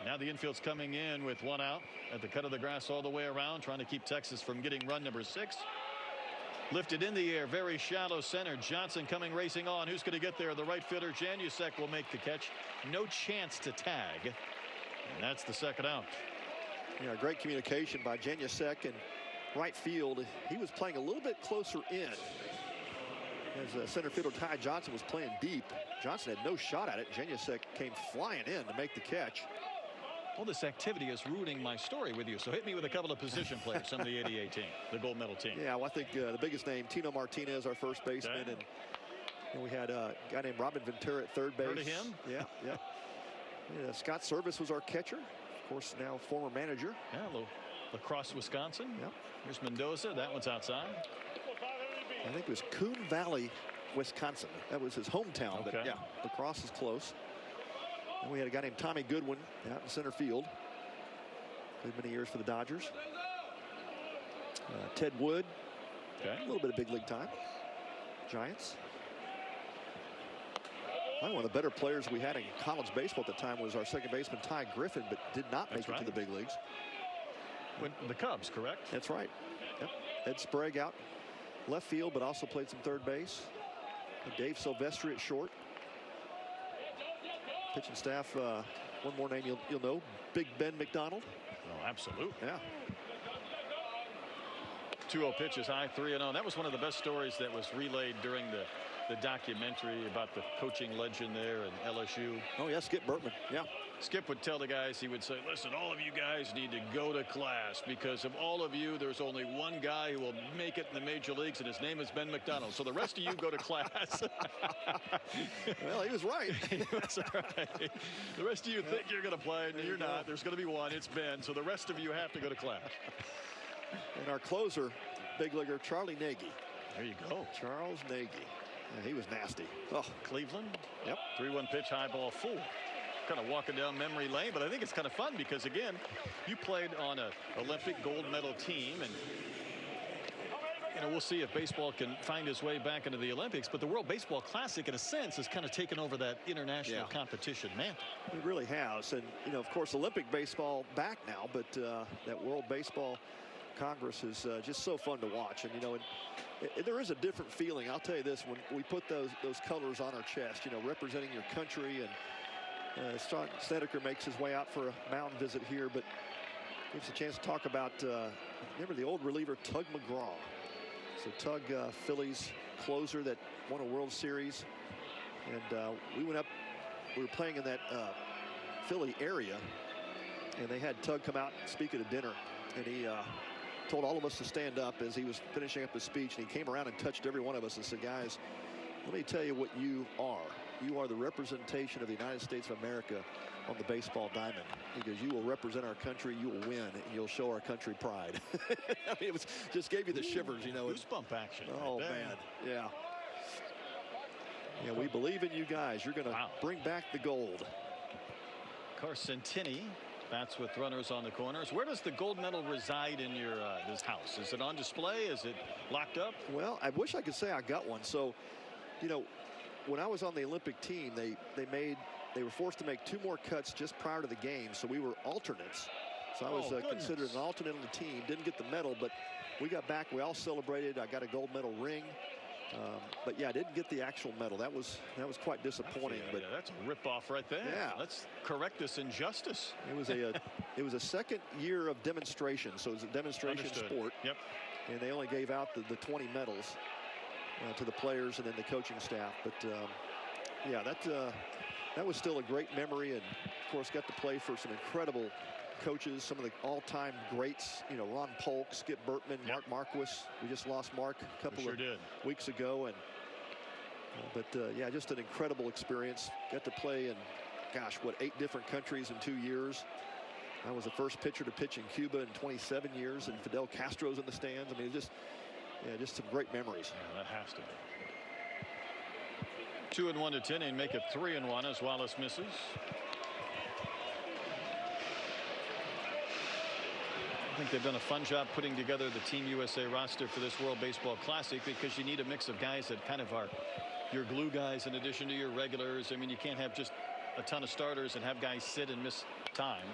Now the infield's coming in with one out at the cut of the grass all the way around, trying to keep Texas from getting run number 6. Lifted in the air, very shallow center. Johnson coming racing on. Who's going to get there? The right fielder, Janusek, will make the catch. No chance to tag. And that's the second out. Yeah, great communication by Janusek in right field. He was playing a little bit closer in, as center fielder Ty Johnson was playing deep. Johnson had no shot at it. Janusek came flying in to make the catch. Well, this activity is ruining my story with you, so hit me with a couple of position players, some of the 88 team, the gold medal team. Yeah, well, I think the biggest name, Tino Martinez, our first baseman, okay. and we had a guy named Robin Ventura at third base. Heard of him? Yeah, yeah. Yeah, Scott Service was our catcher. Of course, now former manager. Yeah, Lacrosse, Wisconsin. Yep. Here's Mendoza. That one's outside. I think it was Coon Valley, Wisconsin. That was his hometown, okay. But yeah, Lacrosse is close. And we had a guy named Tommy Goodwin out in center field. Played many years for the Dodgers. Ted Wood. Okay. A little bit of big league time. Giants. One of the better players we had in college baseball at the time was our second baseman, Ty Griffin, but did not make it to the big leagues. With the Cubs, correct? That's right. Yep. Ed Sprague out left field, but also played some third base. And Dave Silvestri at short. Pitching staff, one more name you'll know, Big Ben McDonald. Oh, absolutely. Yeah. 2-0 pitches high, 3-0. That was one of the best stories that was relayed during the documentary about the coaching legend there in LSU. Oh, yeah, Skip Bertman. Yeah. Skip would tell the guys, he would say, listen, all of you guys need to go to class because of all of you, there's only one guy who will make it in the major leagues, and his name is Ben McDonald. So the rest of you go to class. Well, he was right. That's right. The rest of you think you're going to play, and you're not. There's going to be one. It's Ben. So the rest of you have to go to class. And our closer, big leaguer, Charlie Nagy. There you go. Charles Nagy. Yeah, he was nasty. Oh, Cleveland. Yep. 3-1 pitch, high ball 4. kind of walking down memory lane, but I think it's kind of fun because, again, you played on an Olympic gold medal team, and we'll see if baseball can find its way back into the Olympics. But the World Baseball Classic, in a sense, has kind of taken over that international competition mantle. It really has. And, of course, Olympic baseball back now, but that World Baseball Congress is just so fun to watch. And, there is a different feeling. I'll tell you this, when we put those colors on our chest, representing your country, and Snedeker makes his way out for a mound visit here, but gives a chance to talk about, remember the old reliever Tug McGraw. So Tug, Phillies closer that won a World Series. And we went up, we were playing in that Philly area, and they had Tug come out and speak at a dinner. And he told all of us to stand up as he was finishing up his speech. And he came around and touched every one of us and said, guys, let me tell you what you are. You are the representation of the United States of America on the baseball diamond. He goes, you will represent our country, you will win, and you'll show our country pride. I mean, it just gave you the shivers, Goosebump action. Oh, right man. Yeah. Yeah, we believe in you guys. You're going to bring back the gold. Carson Tinney bats with runners on the corners. Where does the gold medal reside in your this house? Is it on display? Is it locked up? Well, I wish I could say I got one. So, when I was on the Olympic team, they were forced to make 2 more cuts just prior to the game, so we were alternates. So I was considered an alternate on the team. Didn't get the medal, but we got back. We all celebrated. I got a gold medal ring. But yeah, I didn't get the actual medal. That was quite disappointing. But that's a rip-off right there. Yeah, let's correct this injustice. It was a second year of demonstration, so it was a demonstration sport. Yep. And they only gave out the 20 medals to the players and then the coaching staff. But yeah, that was still a great memory, and of course got to play for some incredible coaches, some of the all-time greats, Ron Polk, Skip Bertman, Mark Marquis. We just lost Mark a couple of weeks ago, and yeah, just an incredible experience. Got to play in, 8 different countries in 2 years. I was the first pitcher to pitch in Cuba in 27 years, and Fidel Castro's in the stands. I mean, just some great memories. Yeah, that has to be. 2-1 to Tinney, and make it 3-1 as Wallace misses. I think they've done a fun job putting together the Team USA roster for this World Baseball Classic, because you need a mix of guys that kind of are your glue guys in addition to your regulars. I mean, you can't have just a ton of starters and have guys sit and miss time.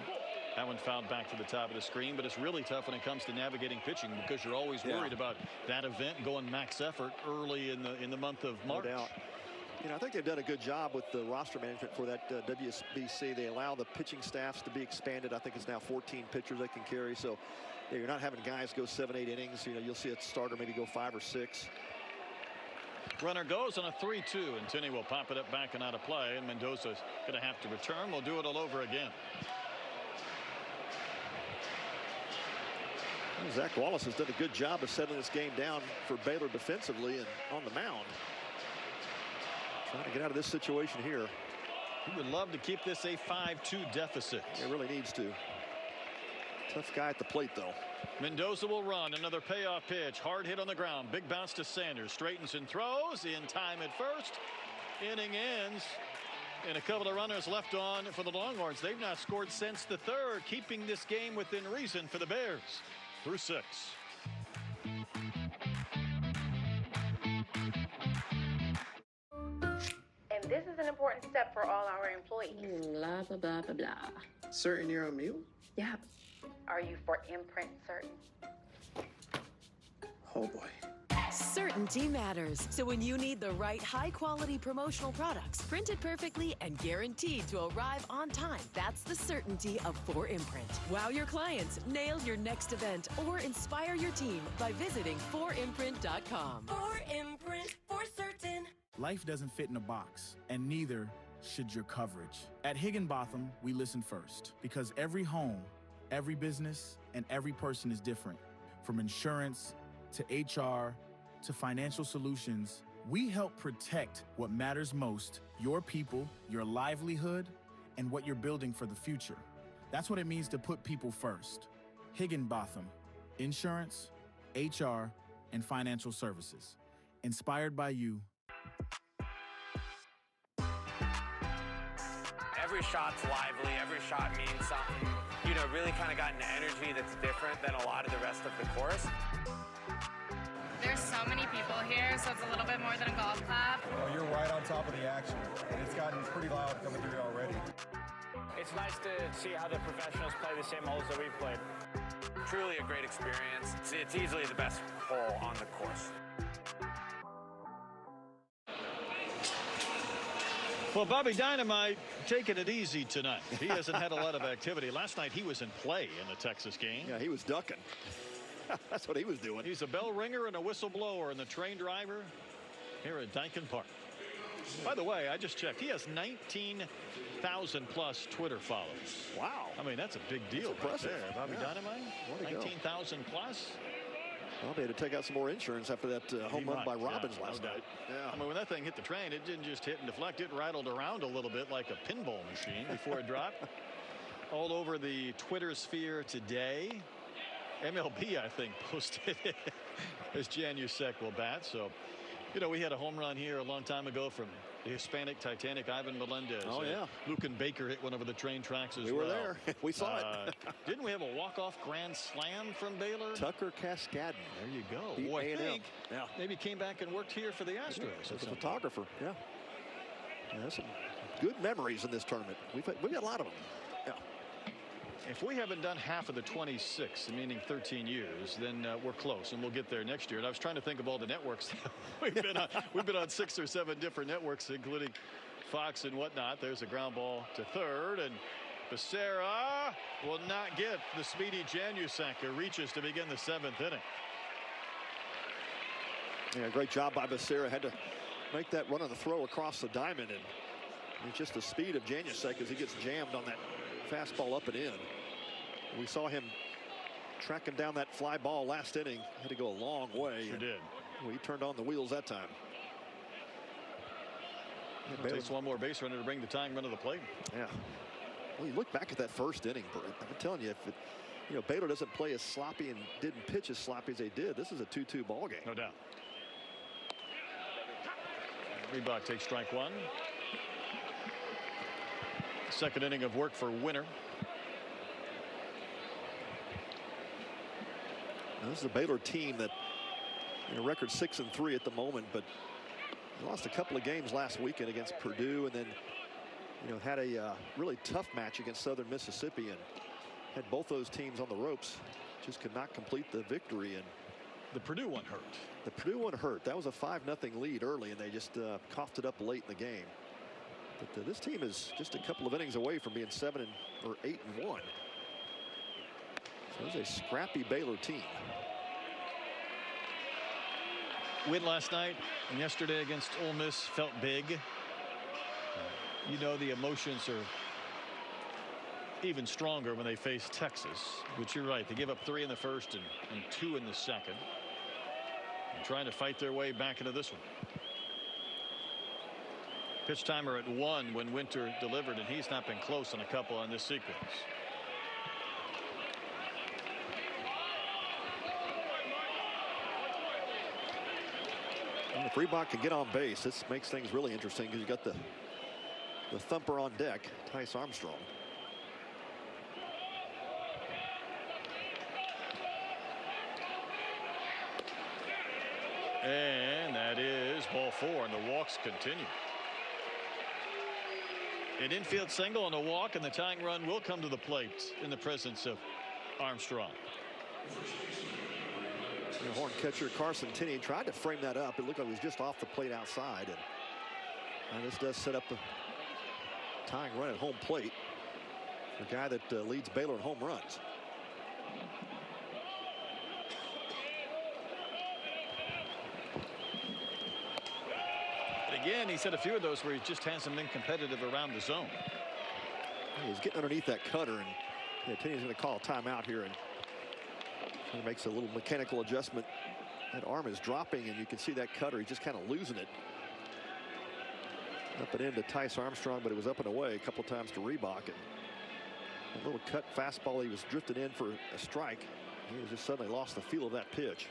That one fouled back to the top of the screen, but it's really tough when it comes to navigating pitching, because you're always worried about that event going max effort early in the month of March. No doubt. I think they've done a good job with the roster management for that WBC. They allow the pitching staffs to be expanded. I think it's now 14 pitchers they can carry. So you're not having guys go 7-8 innings. You'll see a starter maybe go 5 or 6. Runner goes on a 3-2, and Tinney will pop it up back and out of play, and Mendoza's going to have to return. We'll do it all over again. Zach Wallace has done a good job of settling this game down for Baylor defensively and on the mound. Trying to get out of this situation here. He would love to keep this a 5-2 deficit. He really needs to. Tough guy at the plate, though. Mendoza will run. Another payoff pitch. Hard hit on the ground. Big bounce to Sanders. Straightens and throws. In time at first. Inning ends. And a couple of runners left on for the Longhorns. They've not scored since the 3rd, keeping this game within reason for the Bears through 6. And this is an important step for all our employees. Blah, blah, blah, blah, blah. Certain you're on mute? Yeah. Are you for imprint certain? Oh, boy. Certainty matters. So when you need the right high-quality promotional products, printed perfectly and guaranteed to arrive on time, that's the certainty of 4imprint. Wow your clients, nail your next event, or inspire your team by visiting 4imprint.com. 4imprint, for certain. Life doesn't fit in a box, and neither should your coverage. At Higginbotham, we listen first, because every home, every business, and every person is different. From insurance to HR to financial solutions, we help protect what matters most, your people, your livelihood, and what you're building for the future. That's what it means to put people first. Higginbotham, insurance, HR, and financial services. Inspired by you. every shot's lively. Every shot means something. You know, really kind of got an energy that's different than a lot of the rest of the course. There's so many people here, so it's a little bit more than a golf clap. Well, you're right on top of the action, and it's gotten pretty loud coming through already. It's nice to see how the professionals play the same holes that we've played. Truly a great experience. It's easily the best hole on the course. Well, Bobby Dynamite taking it easy tonight. He hasn't had a lot of activity. Last night he was in play in the Texas game. Yeah, he was ducking. That's what he was doing. He's a bell ringer and a whistleblower and the train driver here at Dyken Park. By the way, I just checked. He has 19,000 plus Twitter followers. Wow. I mean, that's a big deal right there. Bobby Dynamite, 19,000 plus. Well, they had to take out some more insurance after that home run by Robbins last night. Yeah. I mean, when that thing hit the train, it didn't just hit and deflect. It rattled around a little bit like a pinball machine before it dropped. All over the Twitter sphere today. MLB, I think, posted it as Janusek will bat. So, you know, we had a home run here a long time ago from the Hispanic Titanic Ivan Melendez. Oh, yeah. Lucan Baker hit one over the train tracks as well. We were there. We saw it. Didn't we have a walk-off grand slam from Baylor? Tucker Cascadden. There you go. Beat Boy, I A&M. think maybe came back and worked here for the Astros. As a photographer, yeah. Some good memories in this tournament. We've got a lot of them. Yeah. If we haven't done half of the 26, meaning 13 years, then we're close, and we'll get there next year. And I was trying to think of all the networks we've been on. We've been on 6 or 7 different networks, including Fox and whatnot. There's a ground ball to third, and Becerra will not get the speedy Janusek, who reaches to begin the 7th inning. Yeah, great job by Becerra. Had to make that run on the throw across the diamond, and it's just the speed of Janusek as he gets jammed on that fastball up and in. We saw him tracking down that fly ball last inning. Had to go a long way. Sure did. Well, he turned on the wheels that time. It takes one more base runner to bring the tying run to the plate. Yeah. Well, you look back at that first inning, Bert. I'm telling you, if Baylor doesn't play as sloppy and didn't pitch as sloppy as they did, this is a 2-2 ball game. No doubt. Reebok takes strike one. Second inning of work for Winner. Now, this is a Baylor team that, record 6-3 at the moment, but lost a couple of games last weekend against Purdue, and then, had a really tough match against Southern Mississippi, and had both those teams on the ropes. Just could not complete the victory. And the Purdue one hurt. The Purdue one hurt. That was a 5-0 lead early, and they just coughed it up late in the game. But this team is just a couple of innings away from being 7 or 8-1. So it's a scrappy Baylor team. Win last night and yesterday against Ole Miss felt big. The emotions are even stronger when they face Texas. But you're right, they give up 3 in the first and 2 in the second. And trying to fight their way back into this one. Pitch timer at 1 when Winter delivered, and he's not been close on a couple on this sequence. And if Reebok can get on base, this makes things really interesting because you got the thumper on deck, Tice Armstrong. And that is ball 4, and the walks continue. An infield single and a walk, and the tying run will come to the plate in the presence of Armstrong. Horn catcher Carson Tinney tried to frame that up. It looked like it was just off the plate outside. And this does set up the tying run at home plate. The guy that leads Baylor in home runs. Again, he's had a few of those where he just hasn't been competitive around the zone. He's getting underneath that cutter, and Tinney's going to call a timeout here, and he makes a little mechanical adjustment. That arm is dropping, and you can see that cutter. He's just kind of losing it. Up and into Tice Armstrong, but it was up and away a couple times to Reebok. And a little cut fastball, he was drifted in for a strike. He just suddenly lost the feel of that pitch.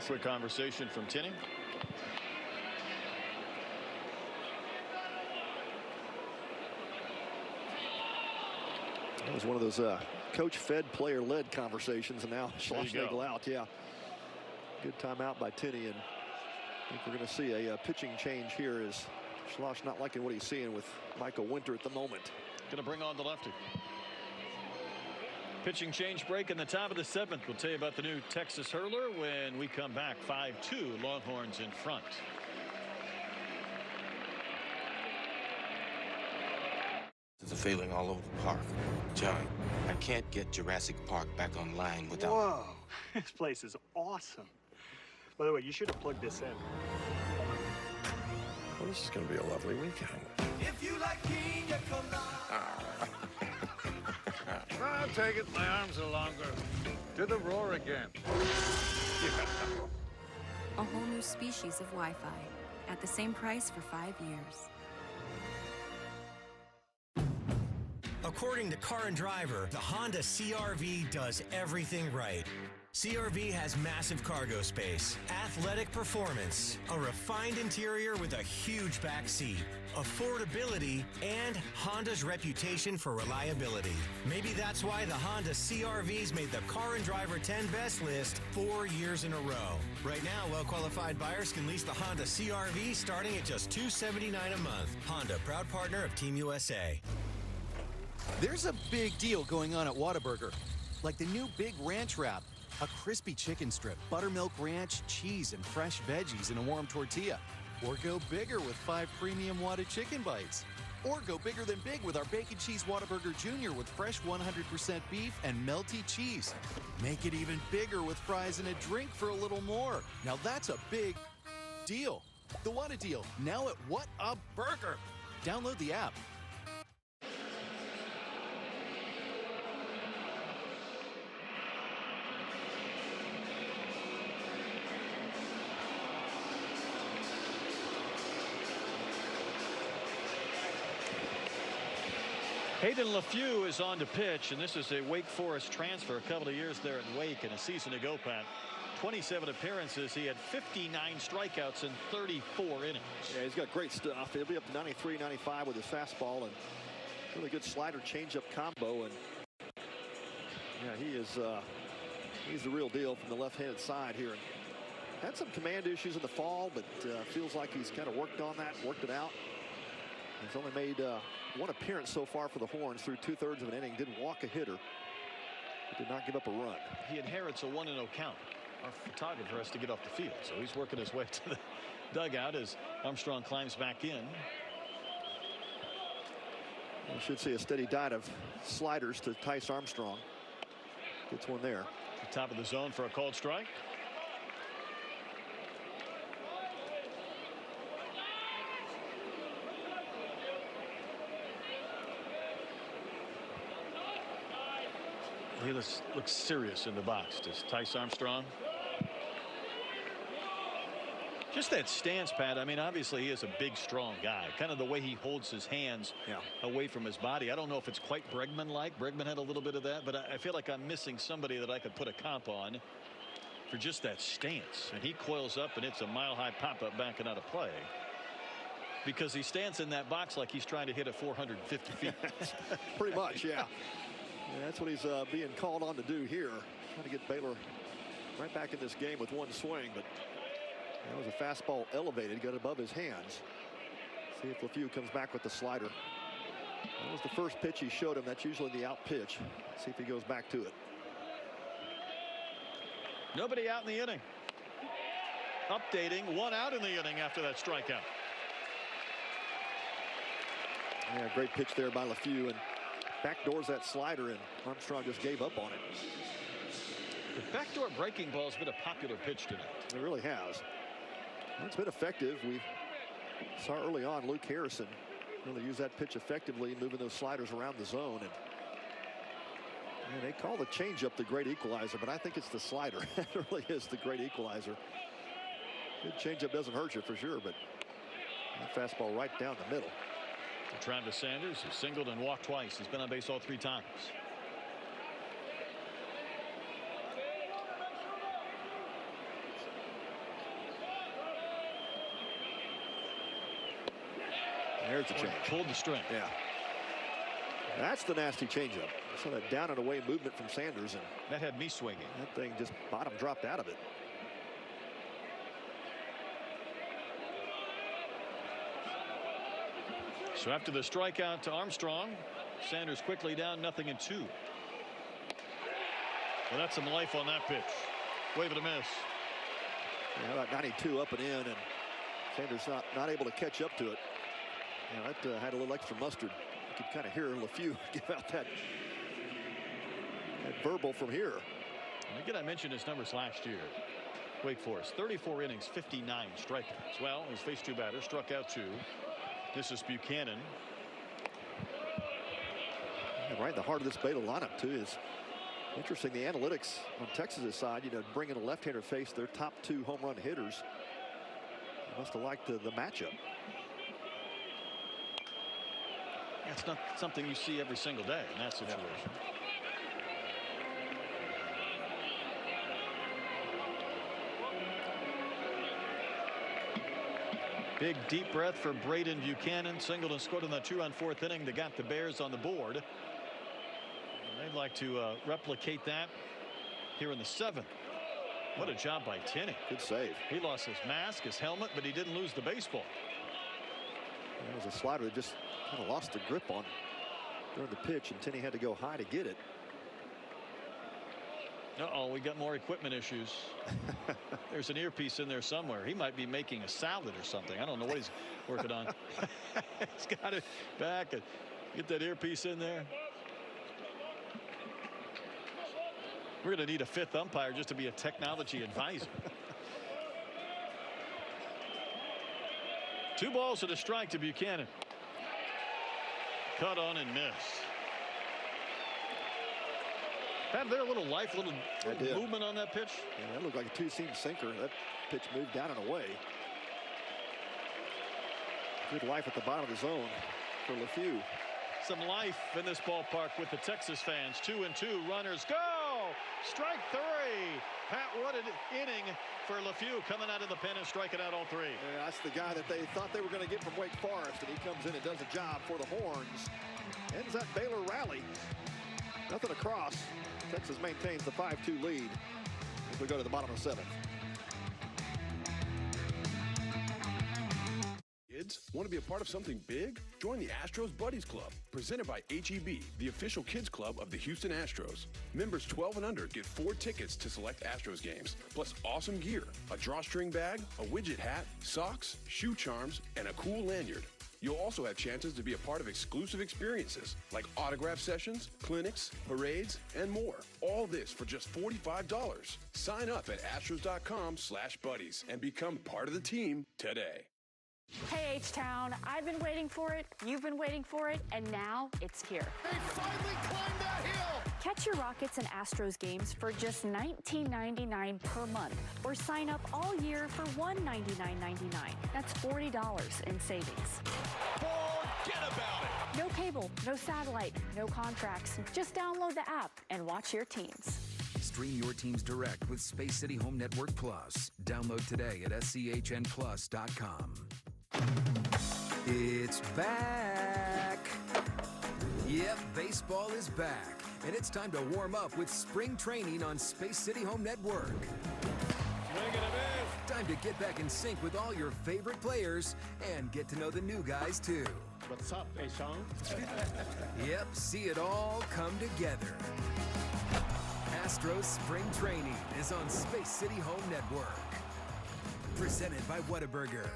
Quick conversation from Tinney. That was one of those coach-fed, player-led conversations, and now Schlossnagle out. Yeah, good timeout by Tinney, and I think we're going to see a pitching change here as Schloss not liking what he's seeing with Michael Winter at the moment. Going to bring on the lefty. Pitching change break in the top of the 7th. We'll tell you about the new Texas hurler when we come back. 5-2 Longhorns in front. There's a feeling all over the park. John, I can't get Jurassic Park back online without... Whoa, this place is awesome. By the way, you should have plugged this in. Well, this is going to be a lovely weekend. If you like pina colada. I'll take it. My arms are longer. Do the roar again. A whole new species of Wi-Fi at the same price for 5 years. According to Car and Driver, the Honda CR-V does everything right. CR-V has massive cargo space, athletic performance, a refined interior with a huge back seat, affordability, and Honda's reputation for reliability. Maybe that's why the Honda CR-V's made the Car and Driver 10 Best list 4 years in a row. Right now, well-qualified buyers can lease the Honda CR-V starting at just $279 a month. Honda, proud partner of Team USA. There's a big deal going on at Whataburger, like the new Big Ranch Wrap. A crispy chicken strip, buttermilk ranch, cheese, and fresh veggies in a warm tortilla. Or go bigger with 5 premium Whata chicken bites. Or go bigger than big with our Bacon Cheese Whataburger Jr. with fresh 100% beef and melty cheese. Make it even bigger with fries and a drink for a little more. Now that's a big deal. The Whata deal, now at What a Burger. Download the app. Hayden LeFew is on to pitch, and this is a Wake Forest transfer. A couple of years there at Wake, and a season ago, Pat. 27 appearances. He had 59 strikeouts in 34 innings. Yeah, he's got great stuff. He'll be up to 93, 95 with his fastball, and really good slider changeup combo. And yeah, he's the real deal from the left-handed side here. And had some command issues in the fall, but feels like he's kind of worked on that, worked it out. He's only made one appearance so far for the Horns through 2/3 of an inning. Didn't walk a hitter. He did not give up a run. He inherits a 1-0 count. Our photographer has to get off the field, so he's working his way to the dugout as Armstrong climbs back in. We should see a steady diet of sliders to Tice Armstrong. Gets one there. The top of the zone for a called strike. He looks serious in the box. Does Tice Armstrong? Just that stance, Pat. I mean, obviously he is a big, strong guy. Kind of the way he holds his hands away from his body. I don't know if it's quite Bregman-like. Bregman had a little bit of that, but I feel like I'm missing somebody that I could put a comp on for just that stance. And he coils up, and it's a mile-high pop-up backing out of play. Because he stands in that box like he's trying to hit a 450 feet. Pretty much, yeah. Yeah, that's what he's being called on to do here. Trying to get Baylor right back in this game with one swing, but that was a fastball elevated, got above his hands. See if LeFew comes back with the slider. That was the first pitch he showed him. That's usually the out pitch. See if he goes back to it. Nobody out in the inning. Updating, 1 out in the inning after that strikeout. Yeah, great pitch there by LeFew, and backdoors that slider, and Armstrong just gave up on it. The backdoor breaking ball has been a popular pitch tonight. It really has. Well, it's been effective. We saw early on Luke Harrison really use that pitch effectively, moving those sliders around the zone. And they call the changeup the great equalizer, but I think it's the slider. That really is the great equalizer. Good changeup doesn't hurt you for sure, but that fastball right down the middle. Travis Sanders has singled and walked twice. He's been on base all 3 times. There's the change. Pulled the string. Yeah. That's the nasty changeup. Saw that down and away movement from Sanders, and that had me swinging. That thing just bottom dropped out of it. So after the strikeout to Armstrong, Sanders quickly down 0-2. Well, that's some life on that pitch. Wave and a miss. Yeah, about 92 up and in, and Sanders not able to catch up to it. Yeah, that had a little extra mustard. You could kind of hear LeFew give out that verbal from here. And again, I mentioned his numbers last year. Wake Forest, 34 innings, 59 strikeouts. Well, he's faced 2 batters, struck out 2. This is Buchanan. And right in the heart of this Baylor lineup, too, is interesting. The analytics on Texas's side, bringing a left-hander face their top 2 home run hitters. They must have liked the matchup. That's not something you see every single day in that situation. Big deep breath for Braden Buchanan. Singled and scored in the 2-run 4th inning that got the Bears on the board. And they'd like to replicate that here in the 7th. What a job by Tenney. Good save. He lost his mask, his helmet, but he didn't lose the baseball. That was a slider that just kind of lost the grip on during the pitch, and Tenney had to go high to get it. Uh-oh, we got more equipment issues. There's an earpiece in there somewhere. He might be making a salad or something. I don't know what he's working on. He's got it back and get that earpiece in there. We're going to need a 5th umpire just to be a technology advisor. 2 balls and a strike to Buchanan. Cut on and missed. Had there a little life, a little movement on that pitch? Yeah, that looked like a 2-seam sinker. That pitch moved down and away. Good life at the bottom of the zone for LeFew. Some life in this ballpark with the Texas fans. 2-2, runners go! Strike 3. Pat, what an inning for LeFew, coming out of the pen and striking out all 3. Yeah, that's the guy that they thought they were going to get from Wake Forest, and he comes in and does a job for the Horns. Ends that Baylor rally. Nothing across. Texas maintains the 5-2 lead as we go to the bottom of 7th. Kids, want to be a part of something big? Join the Astros Buddies Club, presented by HEB, the official kids club of the Houston Astros. Members 12 and under get 4 tickets to select Astros games, plus awesome gear, a drawstring bag, a widget hat, socks, shoe charms, and a cool lanyard. You'll also have chances to be a part of exclusive experiences like autograph sessions, clinics, parades, and more. All this for just $45. Sign up at astros.com/buddies and become part of the team today. Hey, H-Town, I've been waiting for it, you've been waiting for it, and now it's here. They finally climbed that hill! Catch your Rockets and Astros games for just $19.99 per month, or sign up all year for $199.99. That's $40 in savings. Forget about it! No cable, no satellite, no contracts. Just download the app and watch your teams. Stream your teams direct with Space City Home Network Plus. Download today at SCHNplus.com. It's back. Yep, baseball is back. And it's time to warm up with spring training on Space City Home Network. Time to get back in sync with all your favorite players and get to know the new guys too. What's up, Sean? Yep, see it all come together. Astros Spring Training is on Space City Home Network. Presented by Whataburger.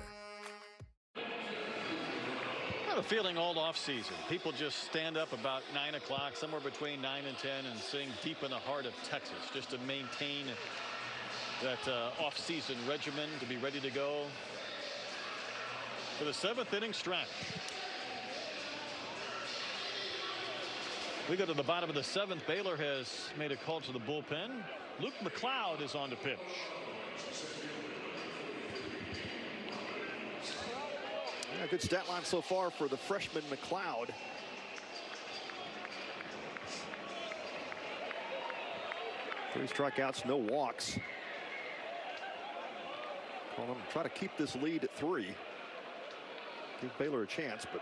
I have a feeling all off season people just stand up about 9 o'clock, somewhere between 9 and 10, and sing Deep in the Heart of Texas, just to maintain that off-season regimen, to be ready to go for the 7th inning stretch. We go to the bottom of the 7th. Baylor has made a call to the bullpen. Luke McLeod is on to pitch. Yeah, good stat line so far for the freshman McLeod. Three strikeouts, no walks. Well, I'm going to try to keep this lead at 3. Give Baylor a chance, but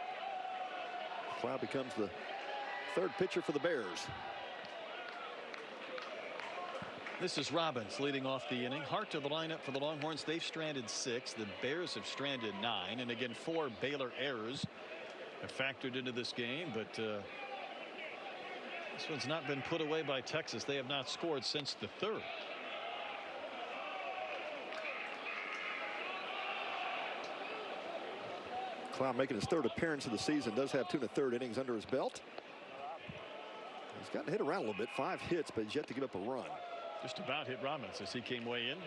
McLeod becomes the third pitcher for the Bears. This is Robbins leading off the inning. Hart to the lineup for the Longhorns. They've stranded 6. The Bears have stranded 9. And again, 4 Baylor errors have factored into this game. But this one's not been put away by Texas. They have not scored since the 3rd. Clown making his 3rd appearance of the season. Does have 2 1/3 innings under his belt. He's gotten hit around a little bit. 5 hits, but he's yet to give up a run. Just about hit Robbins as he came way in.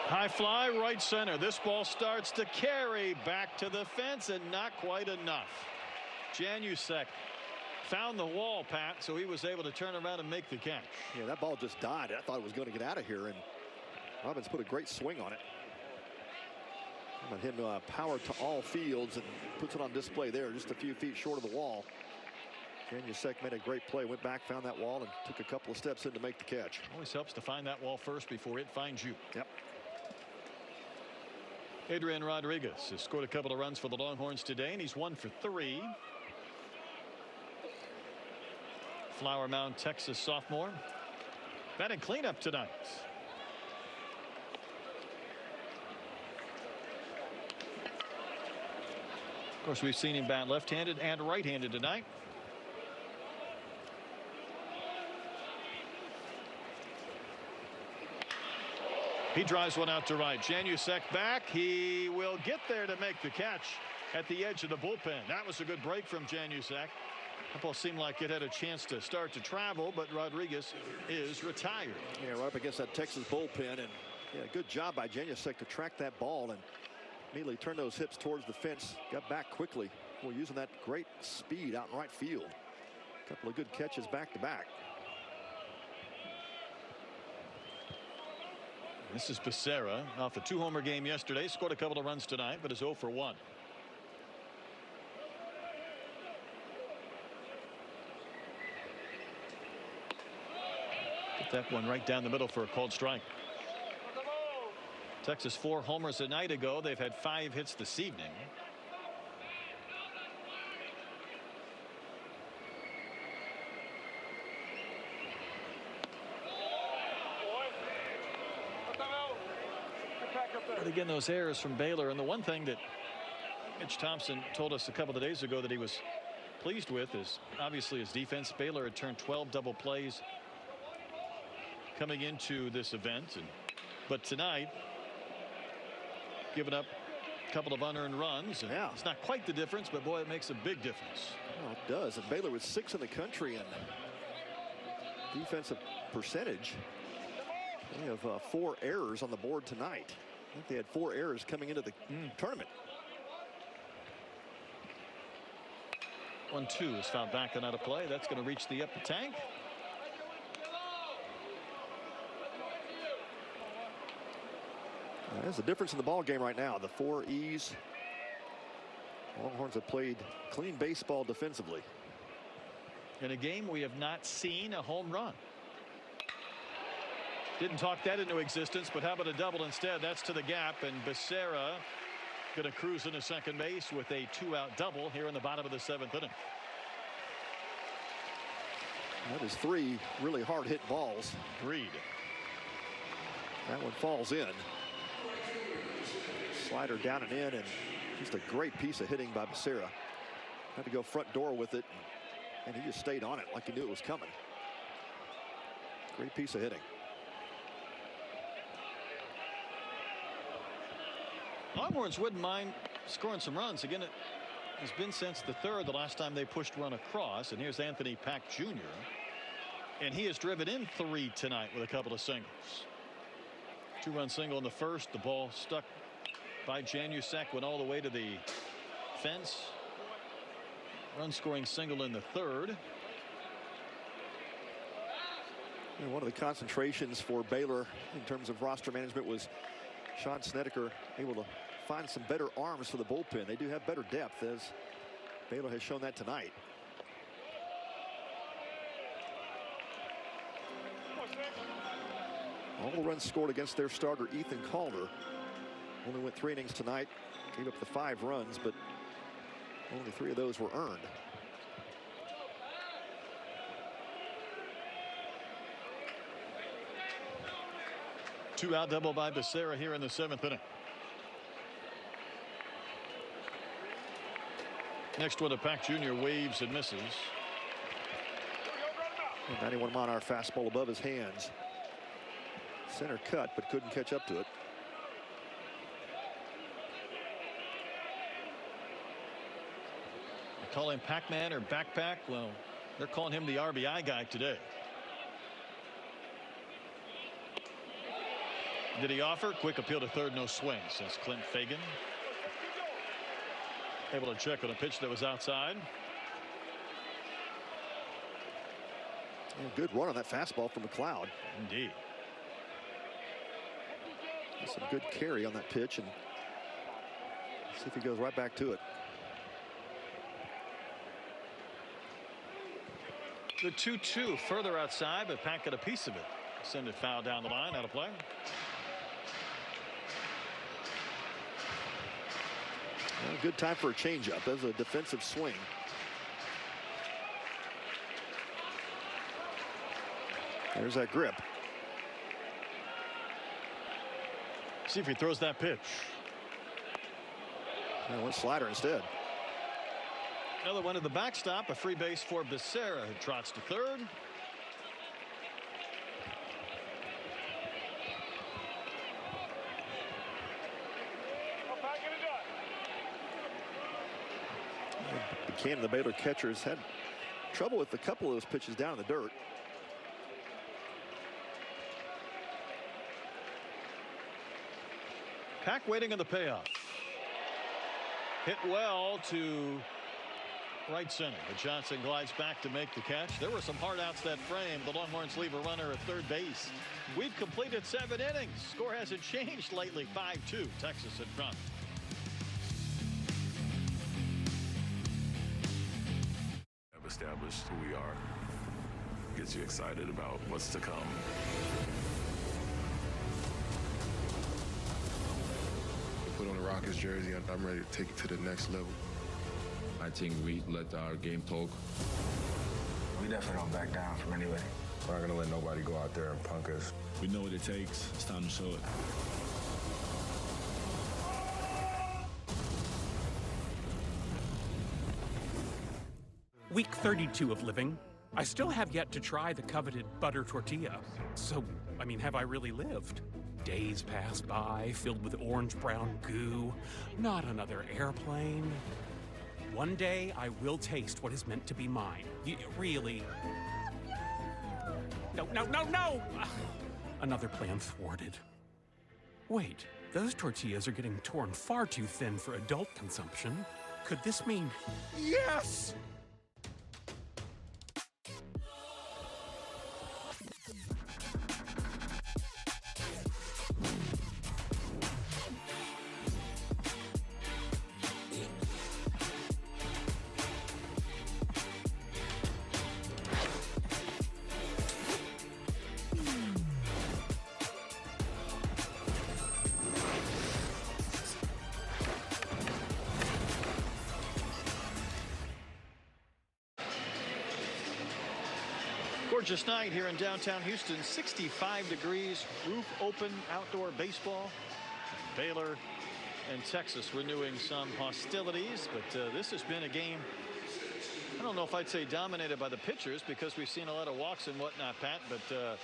High fly right center. This ball starts to carry back to the fence and not quite enough. Janusek found the wall, Pat, so he was able to turn around and make the catch. Yeah, that ball just died. I thought it was going to get out of here, and Robbins put a great swing on it. But him power to all fields and puts it on display there, just a few feet short of the wall. Janusek made a great play, went back, found that wall, and took a couple of steps in to make the catch. Always helps to find that wall first before it finds you. Yep. Adrian Rodriguez has scored a couple of runs for the Longhorns today, and he's 1 for 3. Flower Mound, Texas sophomore. Batting cleanup tonight. Of course, we've seen him bat left-handed and right-handed tonight. He drives one out to right. Janusek back. He will get there to make the catch at the edge of the bullpen. That was a good break from Janusek. That ball seemed like it had a chance to start to travel, but Rodriguez is retired. Yeah, right up against that Texas bullpen, and yeah, good job by Janusek to track that ball and immediately turn those hips towards the fence. Got back quickly. Well, using that great speed out in right field. A couple of good catches back to back. This is Becerra off a 2-homer game yesterday. Scored a couple of runs tonight, but is 0 for 1. Get that one right down the middle for a called strike. Texas 4 homers a night ago. They've had 5 hits this evening. But again, those errors from Baylor, and the one thing that Mitch Thompson told us a couple of days ago that he was pleased with is obviously his defense. Baylor had turned 12 double plays coming into this event, but tonight giving up a couple of unearned runs. And yeah, it's not quite the difference, but boy, it makes a big difference. Well, it does. And Baylor was 6th in the country in defensive percentage. They have 4 errors on the board tonight. I think they had 4 errors coming into the tournament. 1-2 is fouled back and out of play. That's going to reach the upper tank. There's a difference in the ball game right now. The 4 E's. Longhorns have played clean baseball defensively. In a game we have not seen a home run. Didn't talk that into existence, but how about a double instead? That's to the gap, and Becerra going to cruise into second base with a 2-out double here in the bottom of the 7th inning. That is 3 really hard hit balls. Agreed. That one falls in. Slider down and in, and just a great piece of hitting by Becerra. Had to go front door with it, and he just stayed on it like he knew it was coming. Great piece of hitting. Longhorns wouldn't mind scoring some runs. Again, it has been since the 3rd, the last time they pushed run across. And here's Anthony Pack Jr. And he has driven in 3 tonight with a couple of singles. 2-run single in the first. The ball stuck by Janusek, went all the way to the fence. Run scoring single in the 3rd. And one of the concentrations for Baylor in terms of roster management was Sean Snedeker able to find some better arms for the bullpen. They do have better depth, as Baylor has shown that tonight. All the runs scored against their starter, Ethan Calder. Only went 3 innings tonight. Gave up the 5 runs, but only 3 of those were earned. Two-out double by Becerra here in the 7th inning. Next one to Pack Jr. waves and misses. 91 mile-an-hour fastball above his hands. Center cut, but couldn't catch up to it. They call him Pac-Man or Backpack. Well, they're calling him the RBI guy today. Did he offer? Quick appeal to third, no swing, says Clint Fagan. Able to check on a pitch that was outside. And good run on that fastball from McLeod. Indeed. Some good carry on that pitch, and see if he goes right back to it. The 2-2 further outside, but Pack got a piece of it. Send it foul down the line, out of play. Well, good time for a changeup. That's a defensive swing. There's that grip. See if he throws that pitch. And one slider instead. Another one at the backstop. A free base for Becerra, who trots to third. Buchanan, the Baylor catchers, had trouble with a couple of those pitches down in the dirt. Pack waiting on the payoff. Hit well to right center, but Johnson glides back to make the catch. There were some hard outs that frame. The Longhorns leave a runner at third base. We've completed 7 innings. Score hasn't changed lately. 5-2, Texas in front. Have established who we are. Gets you excited about what's to come. Put on the Rockets jersey, I'm ready to take it to the next level. I think we let our game talk. We definitely don't back down from anybody. We're not going to let nobody go out there and punk us. We know what it takes. It's time to show it. Week 32 of living. I still have yet to try the coveted butter tortilla. So, I mean, have I really lived? Days pass by, filled with orange-brown goo. Not another airplane. One day, I will taste what is meant to be mine. Really? No, no, no, no! Another plan thwarted. Wait, those tortillas are getting torn far too thin for adult consumption. Could this mean... Yes! Gorgeous night here in downtown Houston. 65 degrees, roof open, outdoor baseball. Baylor and Texas renewing some hostilities, but this has been a game, I don't know if I'd say dominated by the pitchers, because we've seen a lot of walks and whatnot, Pat, but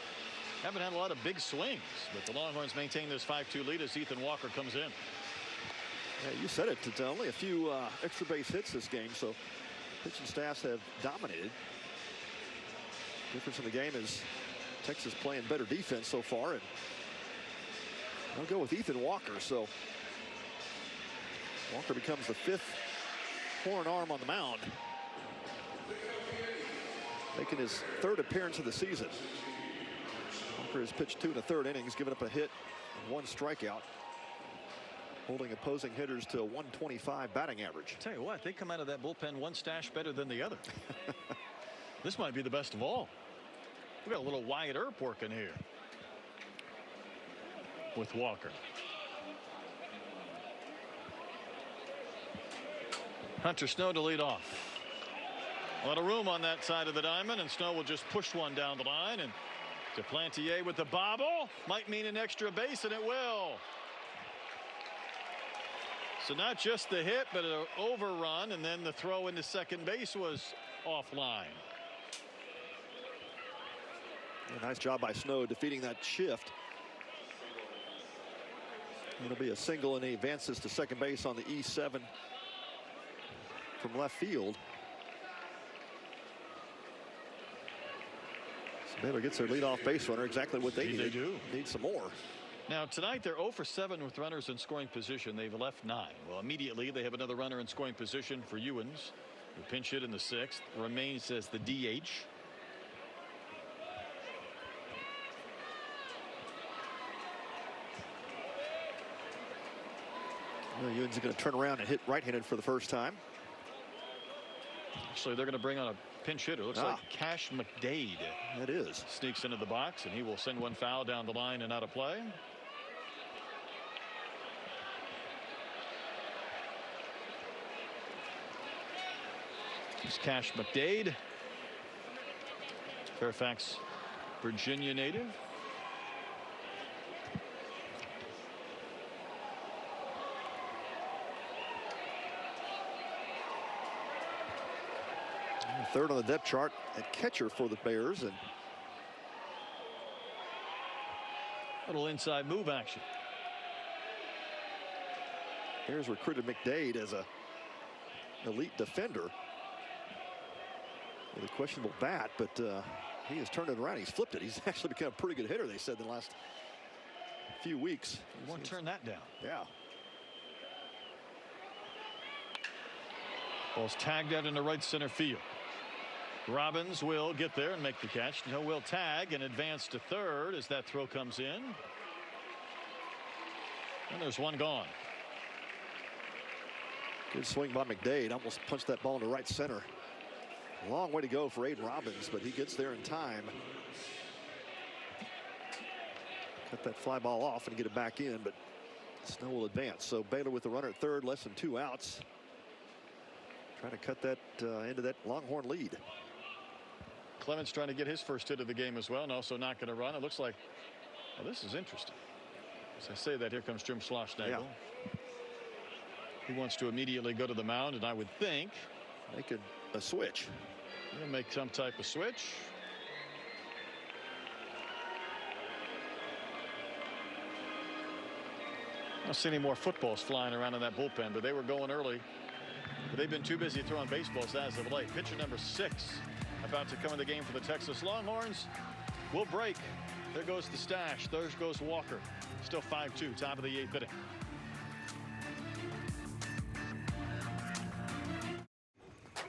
haven't had a lot of big swings. But the Longhorns maintain this 5-2 lead as Ethan Walker comes in. Yeah, you said it. It's only a few extra base hits this game, so pitching staffs have dominated. Difference in the game is Texas playing better defense so far, and I'll go with Ethan Walker. So Walker becomes the 5th horn arm on the mound, making his 3rd appearance of the season. Walker has pitched 2 1/3 innings, giving up a hit and 1 strikeout, holding opposing hitters to a 125 batting average. Tell you what, they come out of that bullpen one stash better than the other. This might be the best of all. We got a little Wyatt Earp working here. with Walker. Hunter Snow to lead off. A lot of room on that side of the diamond, and Snow will just push one down the line, and Duplantier with the bobble might mean an extra base, and it will. So not just the hit, but an overrun, and then the throw into second base was offline. A nice job by Snow defeating that shift. It'll be a single, and he advances to second base on the E7 from left field. So Baylor gets their leadoff base runner, exactly what they need. They do. Need some more. Now tonight they're 0 for 7 with runners in scoring position. They've left 9. Well, immediately they have another runner in scoring position for Ewens, who pinch hit in the 6th, remains as the DH. Well, Ewens is going to turn around and hit right-handed for the first time. Actually, they're going to bring on a pinch hitter. Looks like Cash McDade. It is. Sneaks into the box, and he will send one foul down the line and out of play. It's Cash McDade, Fairfax, Virginia native. Third on the depth chart at catcher for the Bears, and little inside move action. Bears recruited McDade as a elite defender with a questionable bat, but he has turned it around. He's flipped it. He's actually become a pretty good hitter, they said, in the last few weeks. You won't turn that down. Yeah. Ball's tagged out into right center field. Robbins will get there and make the catch. No, will tag and advance to third as that throw comes in. And there's one gone. Good swing by McDade. Almost punched that ball into right center. Long way to go for Aiden Robbins, but he gets there in time. Cut that fly ball off and get it back in, but Snow will advance. So Baylor with the runner at third, less than 2 outs. Trying to cut that into that Longhorn lead. Clemens trying to get his first hit of the game as well, and also not going to run. It looks like, well, this is interesting. As I say that, here comes Jim Schlossnagle. Yeah. He wants to immediately go to the mound, and I would think make a switch. He'll make some type of switch. I don't see any more footballs flying around in that bullpen, but they were going early. But they've been too busy throwing baseballs as of late. Pitcher number 6 about to come in the game for the Texas Longhorns. Will break. There goes the stash. There goes Walker. Still 5-2, top of the 8th inning.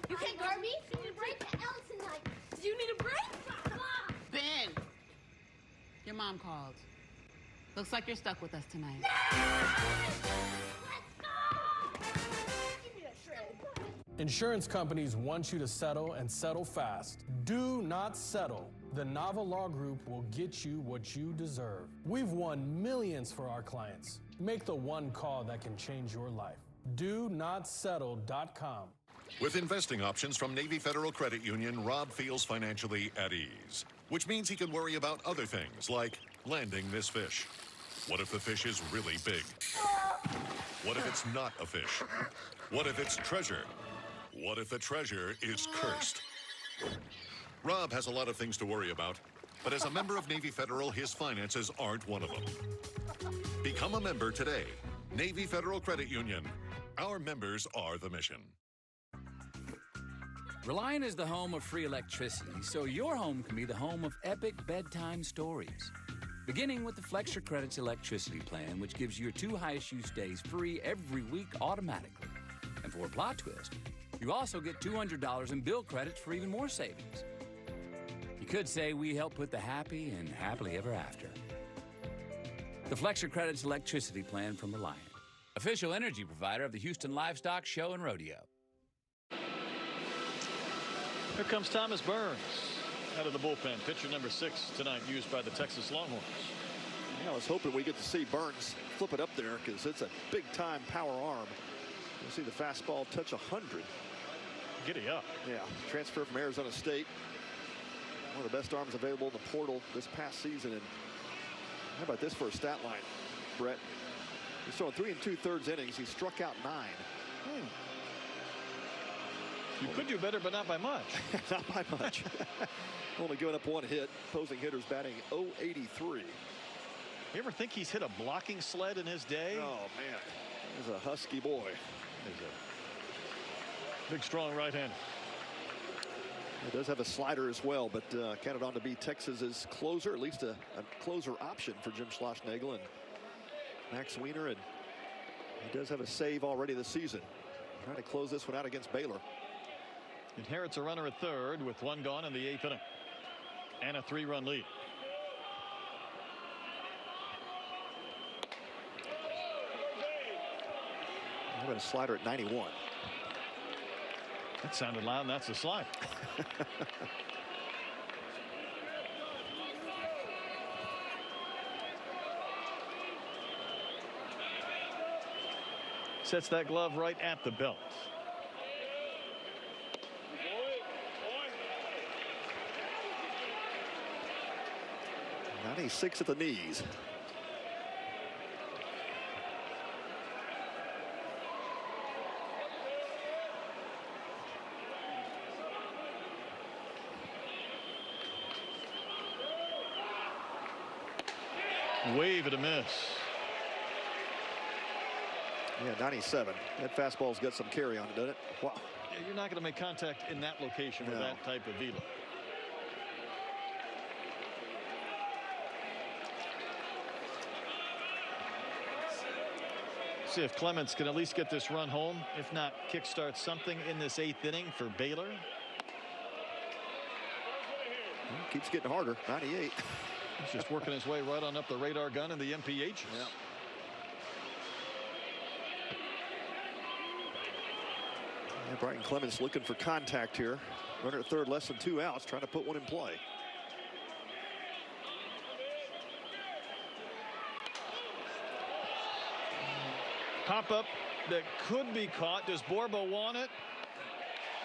You can't guard me. You need a break. L tonight. Do you need a break? Come on. Ben, your mom called. Looks like you're stuck with us tonight. Insurance companies want you to settle and settle fast. Do not settle. The Nava Law Group will get you what you deserve. We've won millions for our clients. Make the one call that can change your life. DoNotSettle.com. With investing options from Navy Federal Credit Union, Rob feels financially at ease, which means he can worry about other things like landing this fish. What if the fish is really big? What if it's not a fish? What if it's treasure? What if the treasure is cursed? Rob has a lot of things to worry about, but as a member of Navy Federal, his finances aren't one of them. Become a member today. Navy Federal Credit Union. Our members are the mission. Reliant is the home of free electricity, so your home can be the home of epic bedtime stories. Beginning with the Flex Your Credits electricity plan, which gives you your 2 highest use days free every week automatically. And for a plot twist, you also get $200 in bill credits for even more savings. You could say we help put the happy and happily ever after. The Flex Your Credits electricity plan from Reliant, official energy provider of the Houston Livestock Show and Rodeo. Here comes Thomas Burns out of the bullpen. Pitcher number 6 tonight used by the Texas Longhorns. I was hoping we get to see Burns flip it up there because it's a big-time power arm. You see the fastball touch 100. Giddy up. Yeah, transfer from Arizona State. One of the best arms available in the portal this past season. And how about this for a stat line, Brett? He's throwing 3 2/3 innings. He struck out 9. You could do better, but not by much. Not by much. Only giving up 1 hit. Opposing hitters batting .083. You ever think he's hit a blocking sled in his day? Oh, man. He's a husky boy. He's a big, strong right-hander. He does have a slider as well, but counted on to be Texas's closer, at least a closer option for Jim Schlossnagle and Max Wiener. And he does have a save already this season. Trying to close this one out against Baylor. Inherits a runner at third with 1 gone in the 8th inning. And a 3-run lead. How about a slider at 91? That sounded loud, and that's a slide. Sets that glove right at the belt. .96 at the knees. Wave at a miss. Yeah, 97. That fastball's got some carry on it, doesn't it? Wow. Yeah, you're not going to make contact in that location with that type of velo. See if Clements can at least get this run home. If not, kickstart something in this 8th inning for Baylor. Keeps getting harder. 98. He's just working his way right on up the radar gun in the MPH. Yeah. Brian Clements looking for contact here. Runner at third, less than 2 outs, trying to put one in play. Pop up that could be caught. Does Borba want it?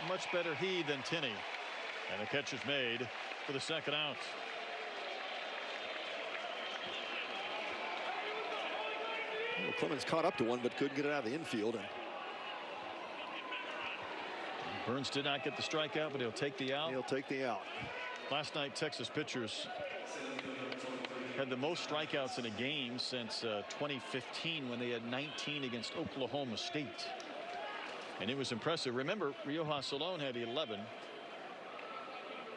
Much better he than Tinney. And the catch is made for the 2nd out. Well, Clemens caught up to one, but couldn't get it out of the infield. And Burns did not get the strikeout, but he'll take the out. He'll take the out. Last night, Texas pitchers had the most strikeouts in a game since 2015 when they had 19 against Oklahoma State. And it was impressive. Remember, Riojas alone had 11.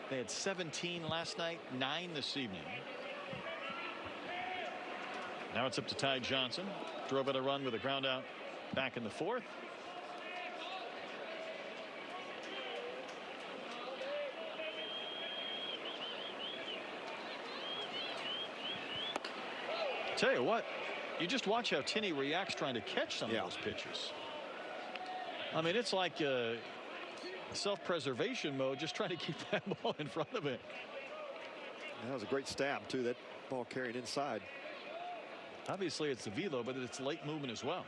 They had 17 last night, 9 this evening. Now it's up to Ty Johnson. Drove in a run with a ground out back in the 4th. Tell you what, you just watch how Tinney reacts trying to catch some of those pitches. I mean, it's like self-preservation mode, just trying to keep that ball in front of it. That was a great stab, too. That ball carried inside. Obviously, it's the velo, but it's late movement as well.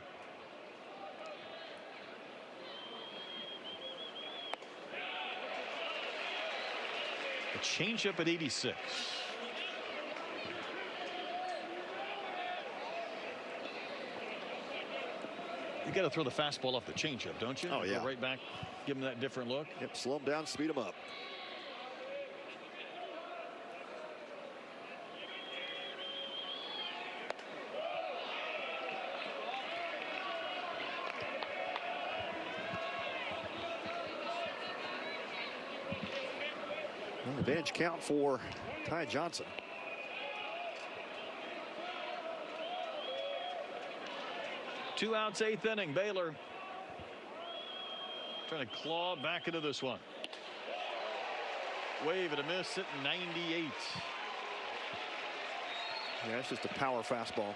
A changeup at 86. You got to throw the fastball off the changeup, don't you? Oh, yeah. Go right back, give him that different look. Yep, slow him down, speed him up. Well, advantage count for Ty Johnson. Two outs, 8th inning. Baylor trying to claw back into this one. Wave and a miss, sitting 98. Yeah, it's just a power fastball.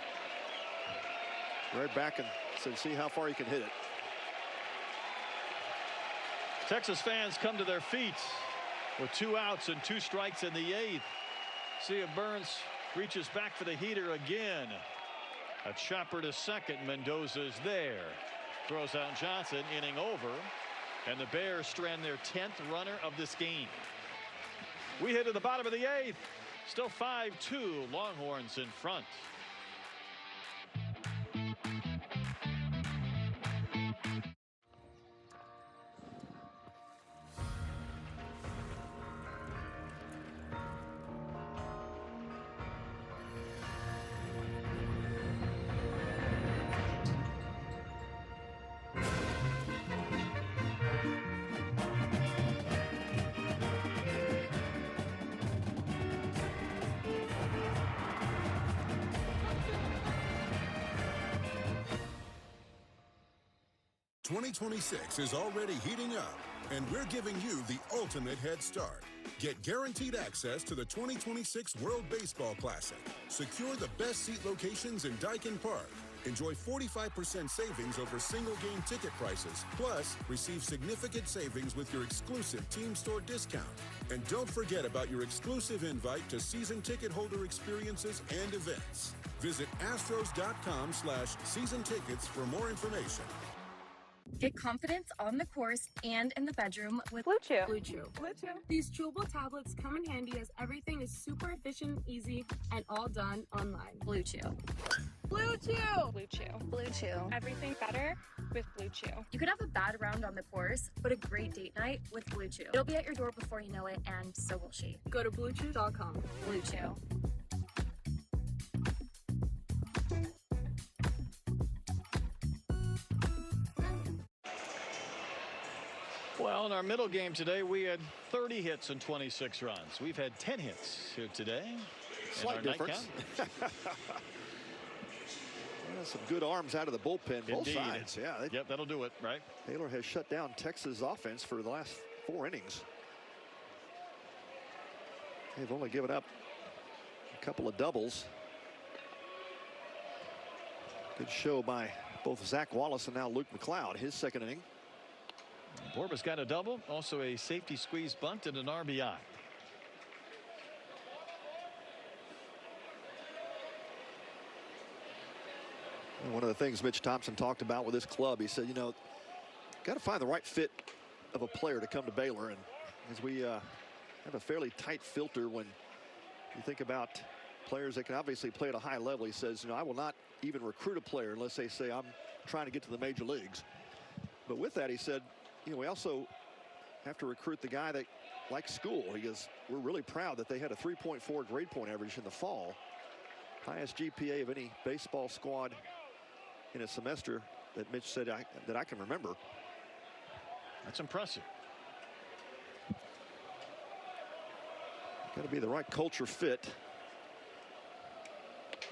Right back and said, see how far you can hit it. Texas fans come to their feet with 2 outs and 2 strikes in the 8th. See if Burns Reaches back for the heater again. A chopper to second. Mendoza's there. Throws out Johnson. Inning over. And the Bears strand their 10th runner of this game. We hit to the bottom of the 8th. Still 5-2. Longhorns in front. '26 is already heating up, and we're giving you the ultimate head start. Get guaranteed access to the 2026 World Baseball Classic. Secure the best seat locations in Daikin Park. Enjoy 45% savings over single-game ticket prices. Plus, receive significant savings with your exclusive team store discount. And don't forget about your exclusive invite to season ticket holder experiences and events. Visit astros.com/season tickets for more information. Get confidence on the course and in the bedroom with Blue Chew. Blue Chew. Blue Chew. These chewable tablets come in handy as everything is super efficient, easy, and all done online. Blue Chew. Blue Chew. Blue Chew. Blue Chew. Everything better with Blue Chew. You could have a bad round on the course, but a great date night with Blue Chew. It'll be at your door before you know it, and so will she. Go to BlueChew.com. Blue Chew. Well, in our middle game today, we had 30 hits and 26 runs. We've had 10 hits here today. Slight difference. Yeah, some good arms out of the bullpen, both sides. Yeah, yep, that'll do it, right? Baylor has shut down Texas offense for the last 4 innings. They've only given up a couple of doubles. Good show by both Zach Wallace and now Luke McLeod, his second inning. Borba's got a double, also a safety squeeze bunt and an RBI. And one of the things Mitch Thompson talked about with this club, he said, you know, got to find the right fit of a player to come to Baylor. And as we have a fairly tight filter when you think about players that can obviously play at a high level, he says, you know, I will not even recruit a player unless they say I'm trying to get to the major leagues. But with that, he said, you know, we also have to recruit the guy that likes school. He goes, we're really proud that they had a 3.4 grade point average in the fall. Highest GPA of any baseball squad in a semester that Mitch said that I can remember. That's impressive. Got to be the right culture fit.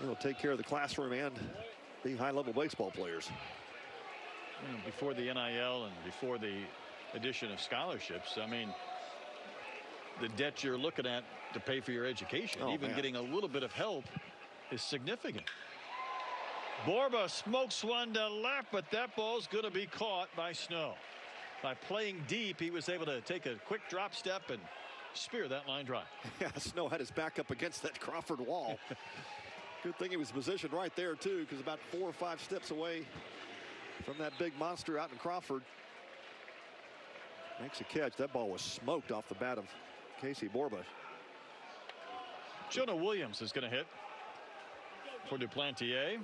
It'll take care of the classroom and the high-level baseball players. Before the NIL and before the addition of scholarships, I mean, the debt you're looking at to pay for your education, even getting a little bit of help, is significant. Borba smokes one to left, but that ball's going to be caught by Snow. By playing deep, he was able to take a quick drop step and spear that line drive. Yeah, Snow had his back up against that Crawford wall. Good thing he was positioned right there, too, because about 4 or 5 steps away from that big monster out in Crawford. Makes a catch. That ball was smoked off the bat of Casey Borba. Jonah Williams is going to hit for Duplantier.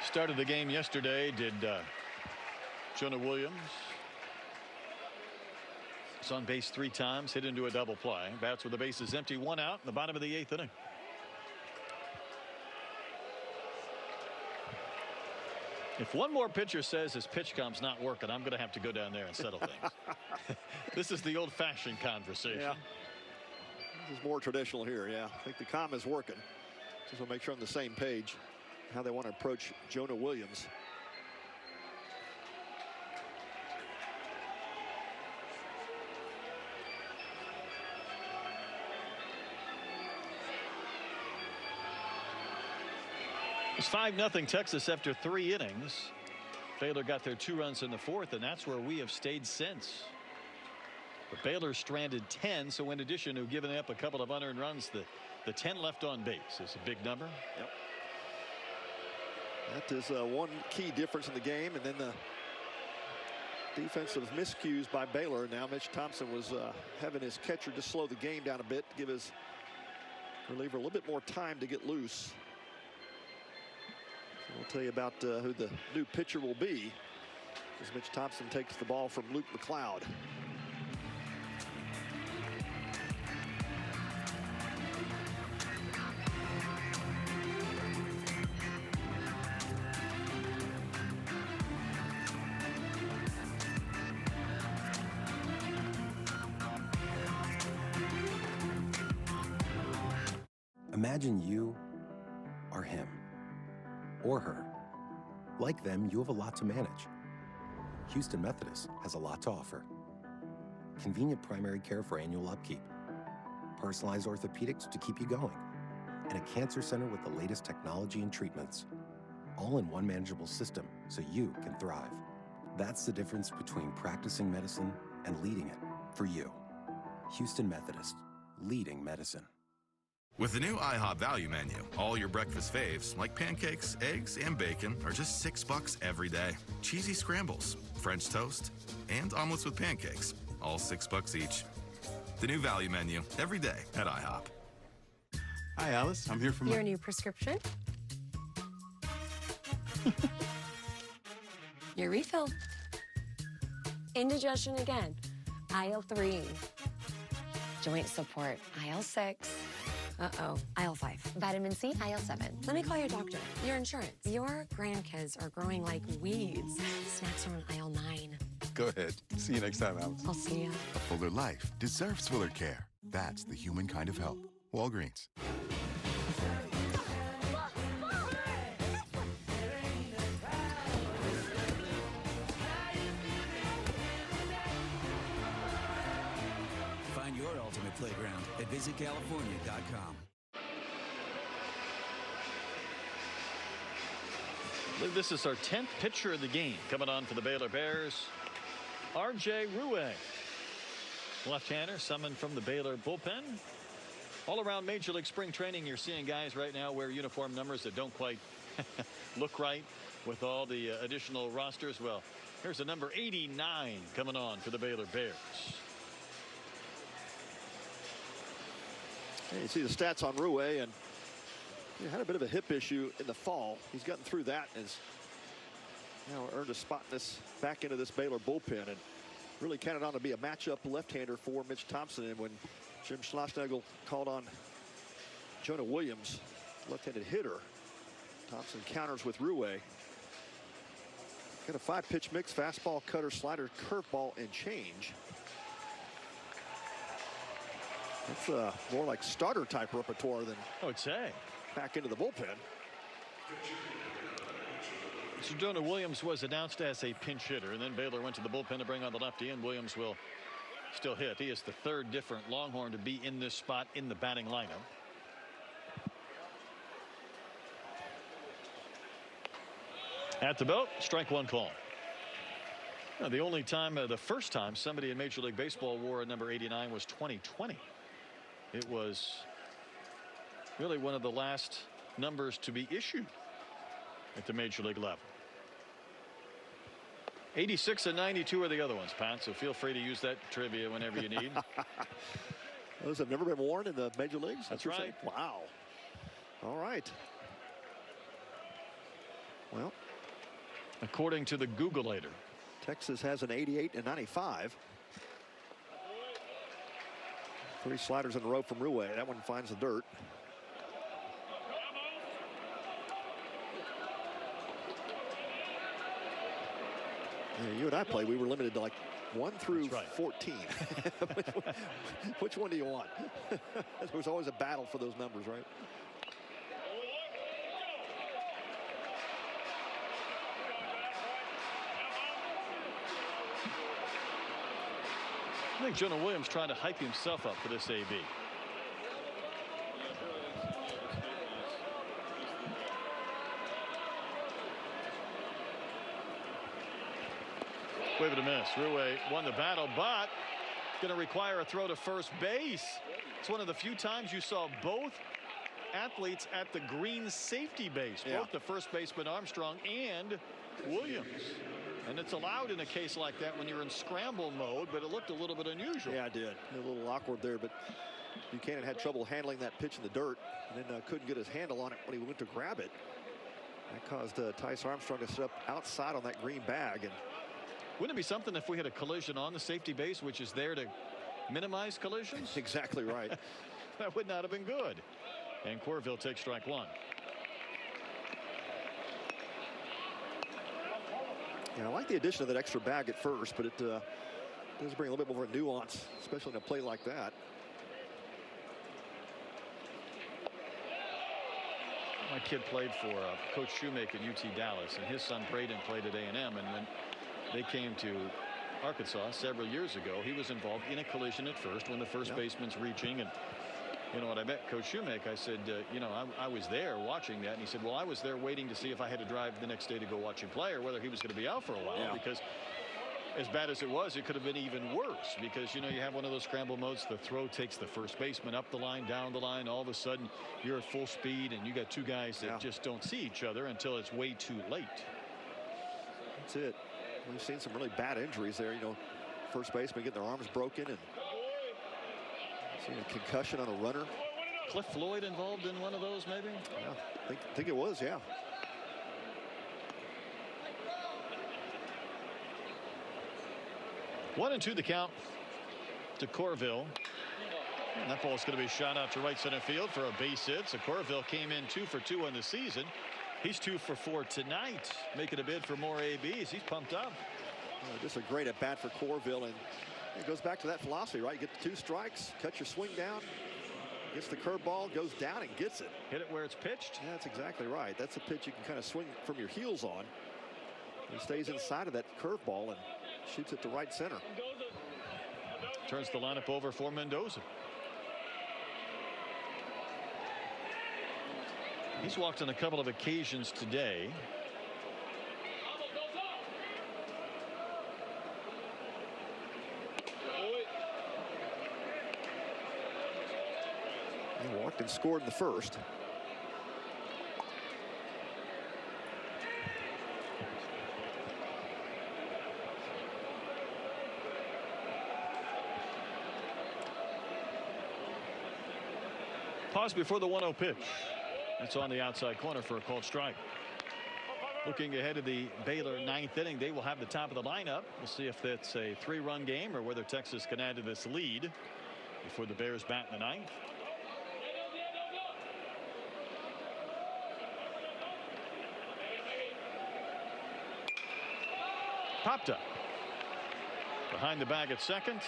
Started the game yesterday, did Jonah Williams. Was on base 3 times, hit into a double play. Bats with the bases empty, 1 out in the bottom of the 8th inning. If one more pitcher says his pitch com's not working, I'm going to have to go down there and settle things. This is the old-fashioned conversation. Yeah. This is more traditional here. Yeah, I think the comm is working. Just want to make sure I'm on the same page how they want to approach Jonah Williams. It's 5-0 Texas after 3 innings. Baylor got their 2 runs in the 4th, and that's where we have stayed since. But Baylor stranded 10, so in addition to giving up a couple of unearned runs, the 10 left on base is a big number. Yep. That is one key difference in the game, and then the defensive miscues by Baylor. Now Mitch Thompson was having his catcher just slow the game down a bit to give his reliever a little bit more time to get loose. So we'll tell you about who the new pitcher will be as Mitch Thompson takes the ball from Luke McLeod. Imagine you are him or her. Like them, you have a lot to manage. Houston Methodist has a lot to offer. Convenient primary care for annual upkeep, personalized orthopedics to keep you going, and a cancer center with the latest technology and treatments, all in one manageable system so you can thrive. That's the difference between practicing medicine and leading it for you. Houston Methodist, leading medicine. With the new IHOP value menu, all your breakfast faves, like pancakes, eggs, and bacon, are just $6 every day. Cheesy scrambles, French toast, and omelets with pancakes, all $6 each. The new value menu, every day at IHOP. Hi, Alice. I'm here for Your new prescription? Your refill. Indigestion again. Aisle 3. Joint support. Aisle 6. Uh-oh. Aisle 5. Vitamin C, aisle 7. Let me call your doctor. Your insurance. Your grandkids are growing like weeds. Snacks are on aisle 9. Go ahead. See you next time, Alice. I'll see you. A fuller life deserves fuller care. That's the human kind of help. Walgreens. Find your ultimate playground at visitcalifornia.com. I believe this is our 10th pitcher of the game coming on for the Baylor Bears. R.J. Ruwe, left-hander, summoned from the Baylor bullpen. All around Major League spring training, you're seeing guys right now wear uniform numbers that don't quite look right with all the additional rosters. Well, here's a number 89 coming on for the Baylor Bears. And you see the stats on Ruwe, and he had a bit of a hip issue in the fall. He's gotten through that and has now earned a spot in this back into this Baylor bullpen, and really counted on to be a matchup left-hander for Mitch Thompson. And when Jim Schlossnagle called on Jonah Williams, left-handed hitter, Thompson counters with Ruwe. Got a 5-pitch mix: fastball, cutter, slider, curveball, and change. That's more like starter type repertoire than I would say. Back into the bullpen. So Jonah Williams was announced as a pinch hitter, and then Baylor went to the bullpen to bring on the lefty, and Williams will still hit. He is the third different Longhorn to be in this spot in the batting lineup. At the belt, strike one call. Now, the only time, the first time somebody in Major League Baseball wore a number 89 was 2020. It was really one of the last numbers to be issued at the Major League level. 86 and 92 are the other ones, Pat, so feel free to use that trivia whenever you need. Those have never been worn in the major leagues? That's right. Wow. All right. Well, according to the Googleator, Texas has an 88 and 95. 3 sliders in a row from Ruwe. That one finds the dirt. Yeah, you and I played. We were limited to like 1 through 14. Which one do you want? There was always a battle for those numbers, right? I think Jonah Williams trying to hype himself up for this AB. Wave it a miss. Ruwe won the battle, but going to require a throw to first base. It's one of the few times you saw both athletes at the green safety base, both the first baseman Armstrong and Williams. And it's allowed in a case like that when you're in scramble mode, but it looked a little bit unusual. Yeah, it did. A little awkward there, but Buchanan had trouble handling that pitch in the dirt, and then couldn't get his handle on it when he went to grab it. That caused Tice Armstrong to sit up outside on that green bag. And wouldn't it be something if we had a collision on the safety base, which is there to minimize collisions? Exactly right. That would not have been good. And Corville takes strike one. Yeah, I like the addition of that extra bag at first, but it does bring a little bit more nuance, especially in a play like that. My kid played for Coach Shoemaker at UT Dallas, and his son Braden played at A&M. And when they came to Arkansas several years ago, he was involved in a collision at first when the first baseman's reaching. And you know what, I met Coach Shoemaker. I said, you know, I was there watching that. And he said, well, I was there waiting to see if I had to drive the next day to go watch him play or whether he was going to be out for a while. Because as bad as it was, it could have been even worse because, you know, you have one of those scramble modes. The throw takes the first baseman up the line, down the line. All of a sudden, you're at full speed, and you got two guys that just don't see each other until it's way too late. That's it. We've seen some really bad injuries there. You know, first baseman getting their arms broken and seeing a concussion on a runner. Cliff Floyd involved in one of those, maybe? Yeah, I think it was, yeah. One and two the count to Corville. And that ball's going to be shot out to right center field for a base hit. So Corville came in 2 for 2 on the season. He's 2 for 4 tonight, making a bid for more ABs. He's pumped up. Just a great at bat for Corville, and it goes back to that philosophy, right? You get the 2 strikes, cut your swing down, gets the curveball, goes down and gets it. Hit it where it's pitched. Yeah, that's exactly right. That's a pitch you can kind of swing from your heels on. He stays inside of that curveball and shoots it to right center. Turns the lineup over for Mendoza. He's walked on a couple of occasions today. He walked and scored in the first. Pause before the 1-0 pitch. It's on the outside corner for a called strike. Looking ahead to the Baylor 9th inning, they will have the top of the lineup. We'll see if that's a 3-run game or whether Texas can add to this lead before the Bears bat in the 9th. Popped up. Behind the bag at second.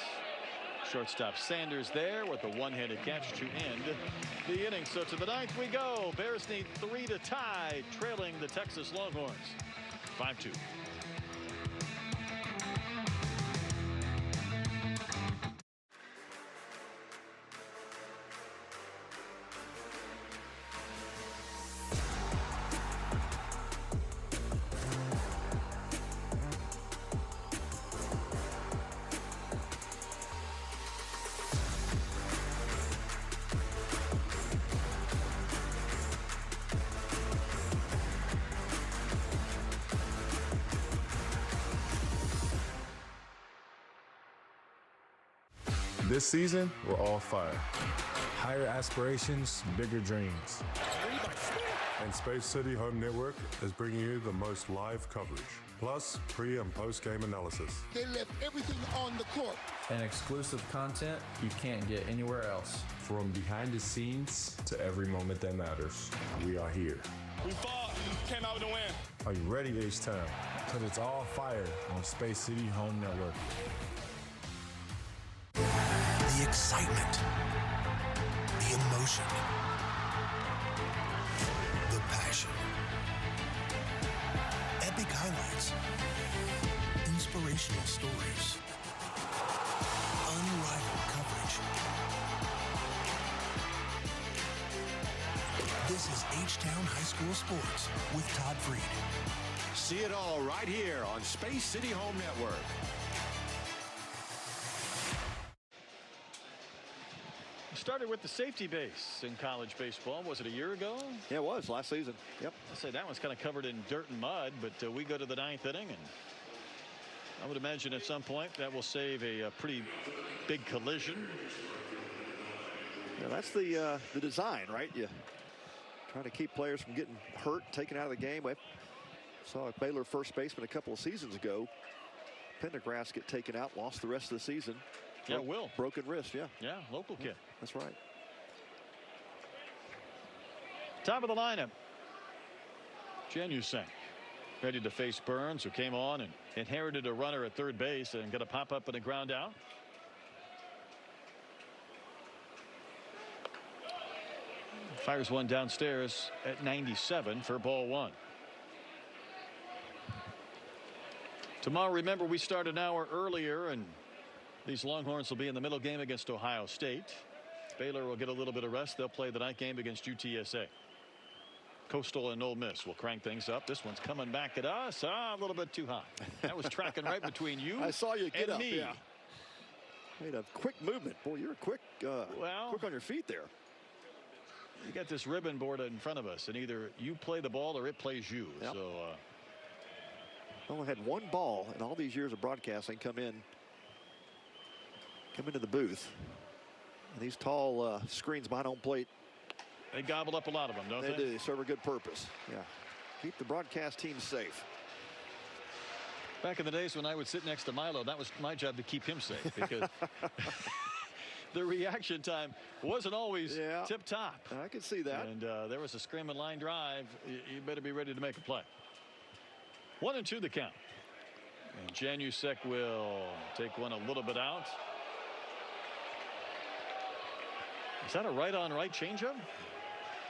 Shortstop Sanders there with a one-handed catch to end the inning. So to the 9th we go. Bears need 3 to tie, trailing the Texas Longhorns 5-2. This season, we're all fire. Higher aspirations, bigger dreams. And Space City Home Network is bringing you the most live coverage, plus pre- and post-game analysis. They left everything on the court. And exclusive content you can't get anywhere else. From behind the scenes to every moment that matters, we are here. We fought, came out with a win. Are you ready, H-Town? Because it's all fire on Space City Home Network. The excitement, the emotion, the passion, epic highlights, inspirational stories, unrivaled coverage. This is H-Town High School Sports with Todd Freed. See it all right here on Space City Home Network. Started with the safety base in college baseball. Was it a year ago? Yeah, it was last season. Yep. I say that one's kind of covered in dirt and mud, but we go to the 9th inning, and I would imagine at some point that will save a pretty big collision. Yeah, that's the design, right? You trying to keep players from getting hurt, taken out of the game. I saw a Baylor first baseman a couple of seasons ago. Pendergrass get taken out, lost the rest of the season. Yeah, Will. Broken wrist, yeah. Yeah, local kid. That's right. Top of the lineup. Janusek ready to face Burns, who came on and inherited a runner at third base and got a pop up and a ground out. Fires one downstairs at 97 for ball one. Tomorrow, remember, we start an hour earlier, and these Longhorns will be in the middle game against Ohio State. Baylor will get a little bit of rest. They'll play the night game against UTSA. Coastal and Ole Miss will crank things up. This one's coming back at us. A little bit too high. That was tracking right between you. I saw you get and up. me. Yeah. Made a quick movement. Boy, you're quick. Quick on your feet there. You got this ribbon board in front of us, and either you play the ball or it plays you. Yep. So only had one ball in all these years of broadcasting come into the booth. And these tall screens behind home plate, they gobble up a lot of them, don't they? They do. They serve a good purpose. Yeah. Keep the broadcast team safe. Back in the days when I would sit next to Milo, that was my job to keep him safe, because the reaction time wasn't always tip top. I can see that. And there was a screaming line drive. You better be ready to make a play. 1-2 the count. And Janusek will take one a little bit out. Is that a right on right changeup?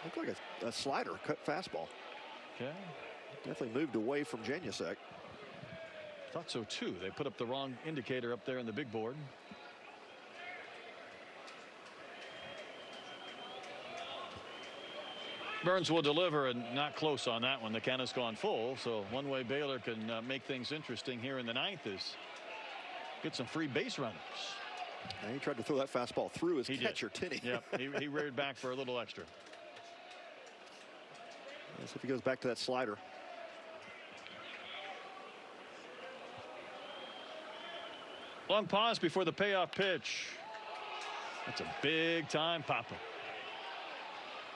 Looked like a slider, cut fastball. Okay. Definitely moved away from Janusek. Thought so too. They put up the wrong indicator up there in the big board. Burns will deliver, and not close on that one. The count has gone full, so one way Baylor can make things interesting here in the 9th is get some free base runners. And he tried to throw that fastball through his catcher, Tinney. Yeah, he reared back for a little extra. Let's see if he goes back to that slider. Long pause before the payoff pitch. That's a big time pop-up.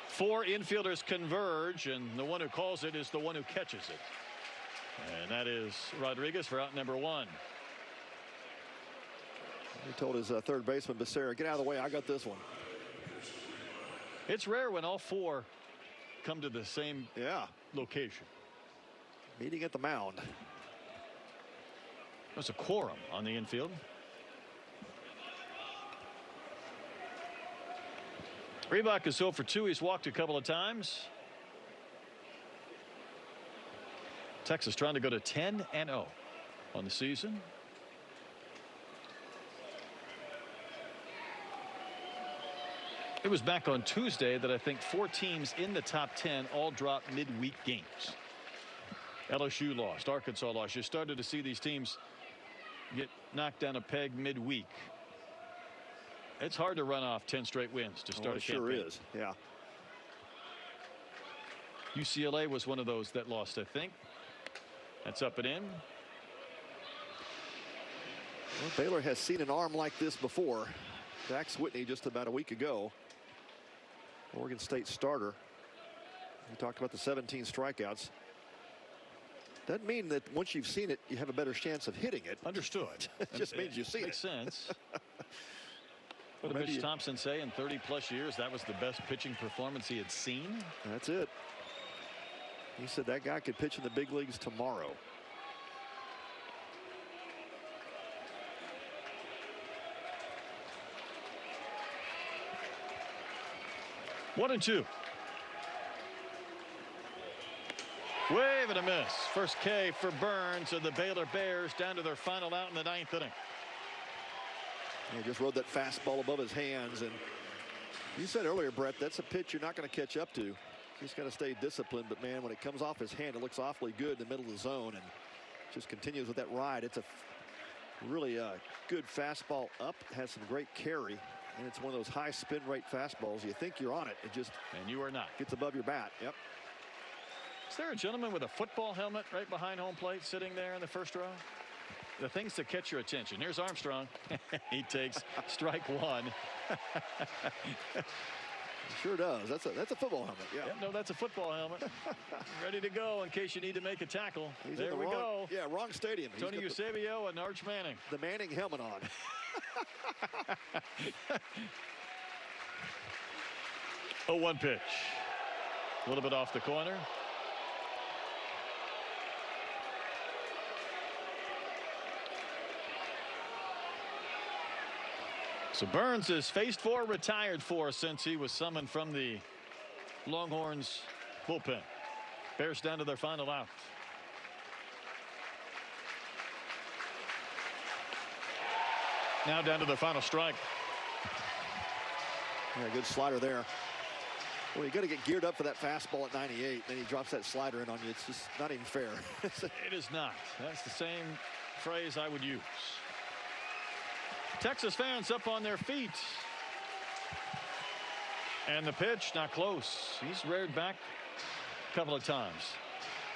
4 infielders converge, and the one who calls it is the one who catches it. And that is Rodriguez for out number 1. He told his third baseman, Becerra, get out of the way. I got this one. It's rare when all 4 come to the same location. Meeting at the mound. There's a quorum on the infield. Reebok is 0 for 2. He's walked a couple of times. Texas trying to go to 10-0 on the season. It was back on Tuesday that I think 4 teams in the top 10 all dropped midweek games. LSU lost. Arkansas lost. You started to see these teams get knocked down a peg midweek. It's hard to run off 10 straight wins to start a campaign. Sure is. Yeah. UCLA was one of those that lost, I think. That's up and in. Well, Baylor has seen an arm like this before. Dax Whitney just about a week ago. Oregon State starter. We talked about the 17 strikeouts. Doesn't mean that once you've seen it, you have a better chance of hitting it. Understood. It just means you've seen it. Makes sense. What did Mitch Thompson say in 30+ years? That was the best pitching performance he had seen. That's it. He said that guy could pitch in the big leagues tomorrow. One and two. Wave and a miss. First K for Burns and the Baylor Bears down to their final out in the 9th inning. He just rode that fastball above his hands, and you said earlier, Brett, that's a pitch you're not going to catch up to. He's got to stay disciplined, but man, when it comes off his hand, it looks awfully good in the middle of the zone and just continues with that ride. It's a really good fastball up, has some great carry. And it's one of those high spin rate fastballs. You think you're on it. It just and you are not. Gets above your bat. Yep. Is there a gentleman with a football helmet right behind home plate sitting there in the first row? The things that catch your attention. Here's Armstrong. He takes strike one. Sure does. That's a football helmet. Yeah. No, that's a football helmet. Ready to go in case you need to make a tackle. He's there we go. Yeah, wrong stadium. Tony Eusebio and Arch Manning. The Manning helmet on. 0-1 pitch. A little bit off the corner. So Burns is faced for, retired for since he was summoned from the Longhorns bullpen. Bears down to their final out. Now down to their final strike. Yeah, good slider there. Well, you got to get geared up for that fastball at 98. Then he drops that slider in on you. It's just not even fair. It is not. That's the same phrase I would use. Texas fans up on their feet. And the pitch not close. He's reared back a couple of times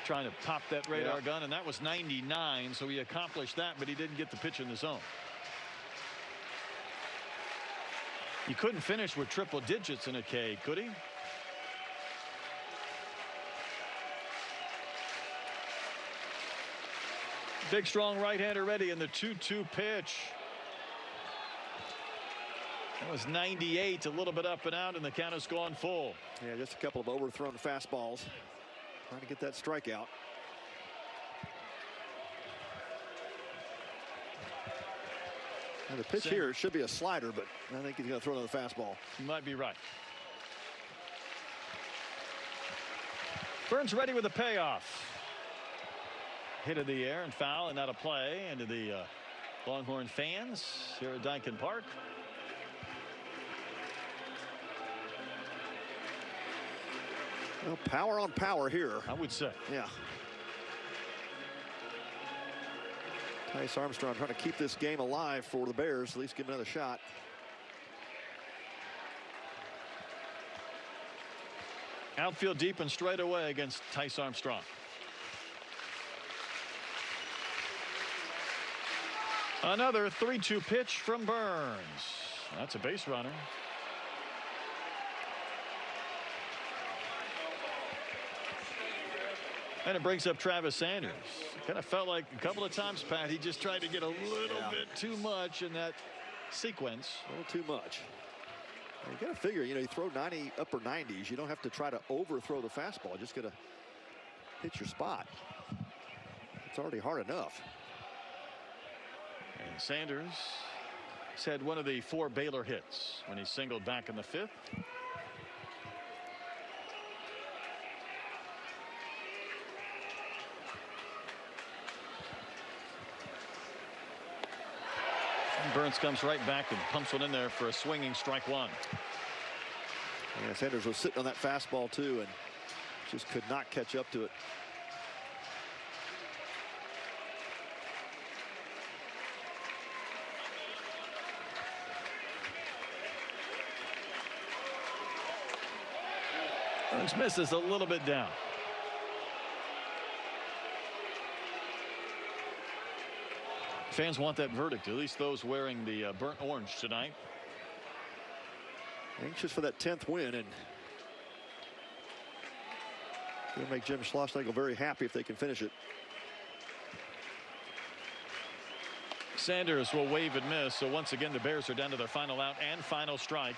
trying to pop that radar gun, and that was 99, so he accomplished that, but he didn't get the pitch in the zone. He couldn't finish with triple digits in a K, could he? Big strong right-hander ready in the 2-2 pitch. That was 98, a little bit up and out, and the count has gone full. Yeah, just a couple of overthrown fastballs. Trying to get that strikeout. And the pitch here should be a slider, but I think he's going to throw another fastball. You might be right. Burns ready with a payoff. Hit in the air and foul, and not a play into the Longhorn fans here at Dyken Park. Well, power on power here, I would say. Yeah. Tice Armstrong trying to keep this game alive for the Bears, at least give another shot. Outfield deep and straight away against Tice Armstrong. Another 3-2 pitch from Burns. That's a base runner. And it brings up Travis Sanders. Kind of felt like a couple of times, Pat, he just tried to get a little bit too much in that sequence. A little too much. You got to figure, you throw 90 upper 90s. You don't have to try to overthrow the fastball. Just got to hit your spot. It's already hard enough. And Sanders has had one of the 4 Baylor hits when he singled back in the 5th. Burns comes right back and pumps one in there for a swinging strike one. Yeah, Sanders was sitting on that fastball too and just could not catch up to it. Burns misses a little bit down. Fans want that verdict, at least those wearing the burnt orange tonight. Anxious for that 10th win, and going to make Jim Schlossnagle very happy if they can finish it. Sanders will wave and miss, so once again the Bears are down to their final out and final strike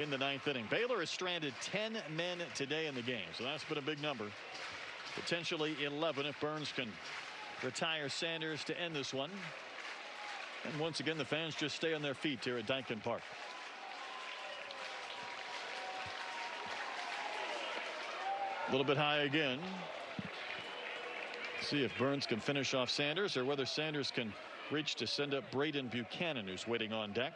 in the 9th inning. Baylor has stranded 10 men today in the game, so that's been a big number. Potentially 11 if Burns can retire Sanders to end this one. And once again, the fans just stay on their feet here at Dyken Park. A little bit high again. See if Burns can finish off Sanders or whether Sanders can reach to send up Braden Buchanan, who's waiting on deck.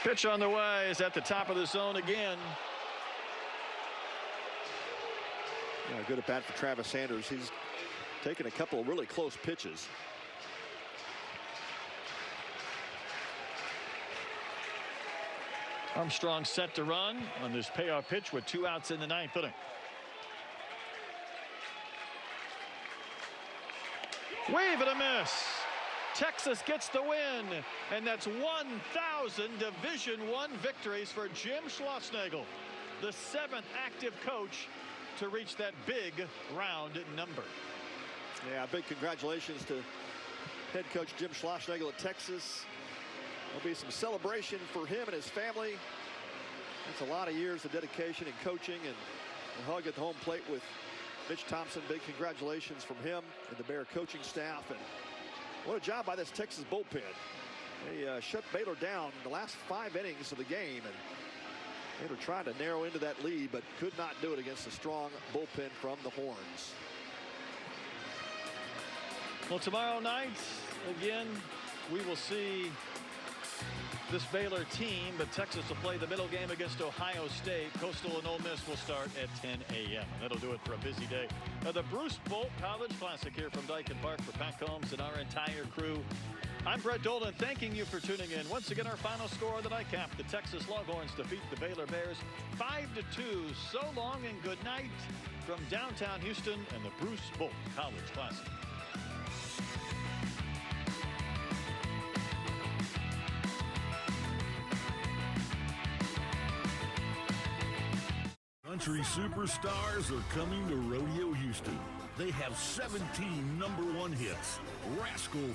Pitch on the way is at the top of the zone again. Yeah, good at bat for Travis Sanders. He's taken a couple of really close pitches. Armstrong set to run on this payoff pitch with 2 outs in the 9th inning. Wave and a miss. Texas gets the win, and that's 1,000 Division I victories for Jim Schlossnagle, the 7th active coach to reach that big round number. Yeah, big congratulations to head coach Jim Schlossnagle at Texas. There'll be some celebration for him and his family. That's a lot of years of dedication and coaching, and a hug at the home plate with Mitch Thompson. Big congratulations from him and the Bear coaching staff. And what a job by this Texas bullpen. They shut Baylor down in the last 5 innings of the game, and they were trying to narrow into that lead, but could not do it against a strong bullpen from the Horns. Well, tomorrow night, again, we will see this Baylor team, but Texas will play the middle game against Ohio State. Coastal and Ole Miss will start at 10 a.m. and that'll do it for a busy day. The Bruce Bolt College Classic here from Dyken Park for Pat Combs and our entire crew. I'm Brett Dolan, thanking you for tuning in. Once again, our final score of the nightcap: the Texas Longhorns defeat the Baylor Bears 5-2. So long and good night from downtown Houston and the Bruce Bolt College Classic. Country superstars are coming to Rodeo Houston. They have 17 #1 hits. Rascal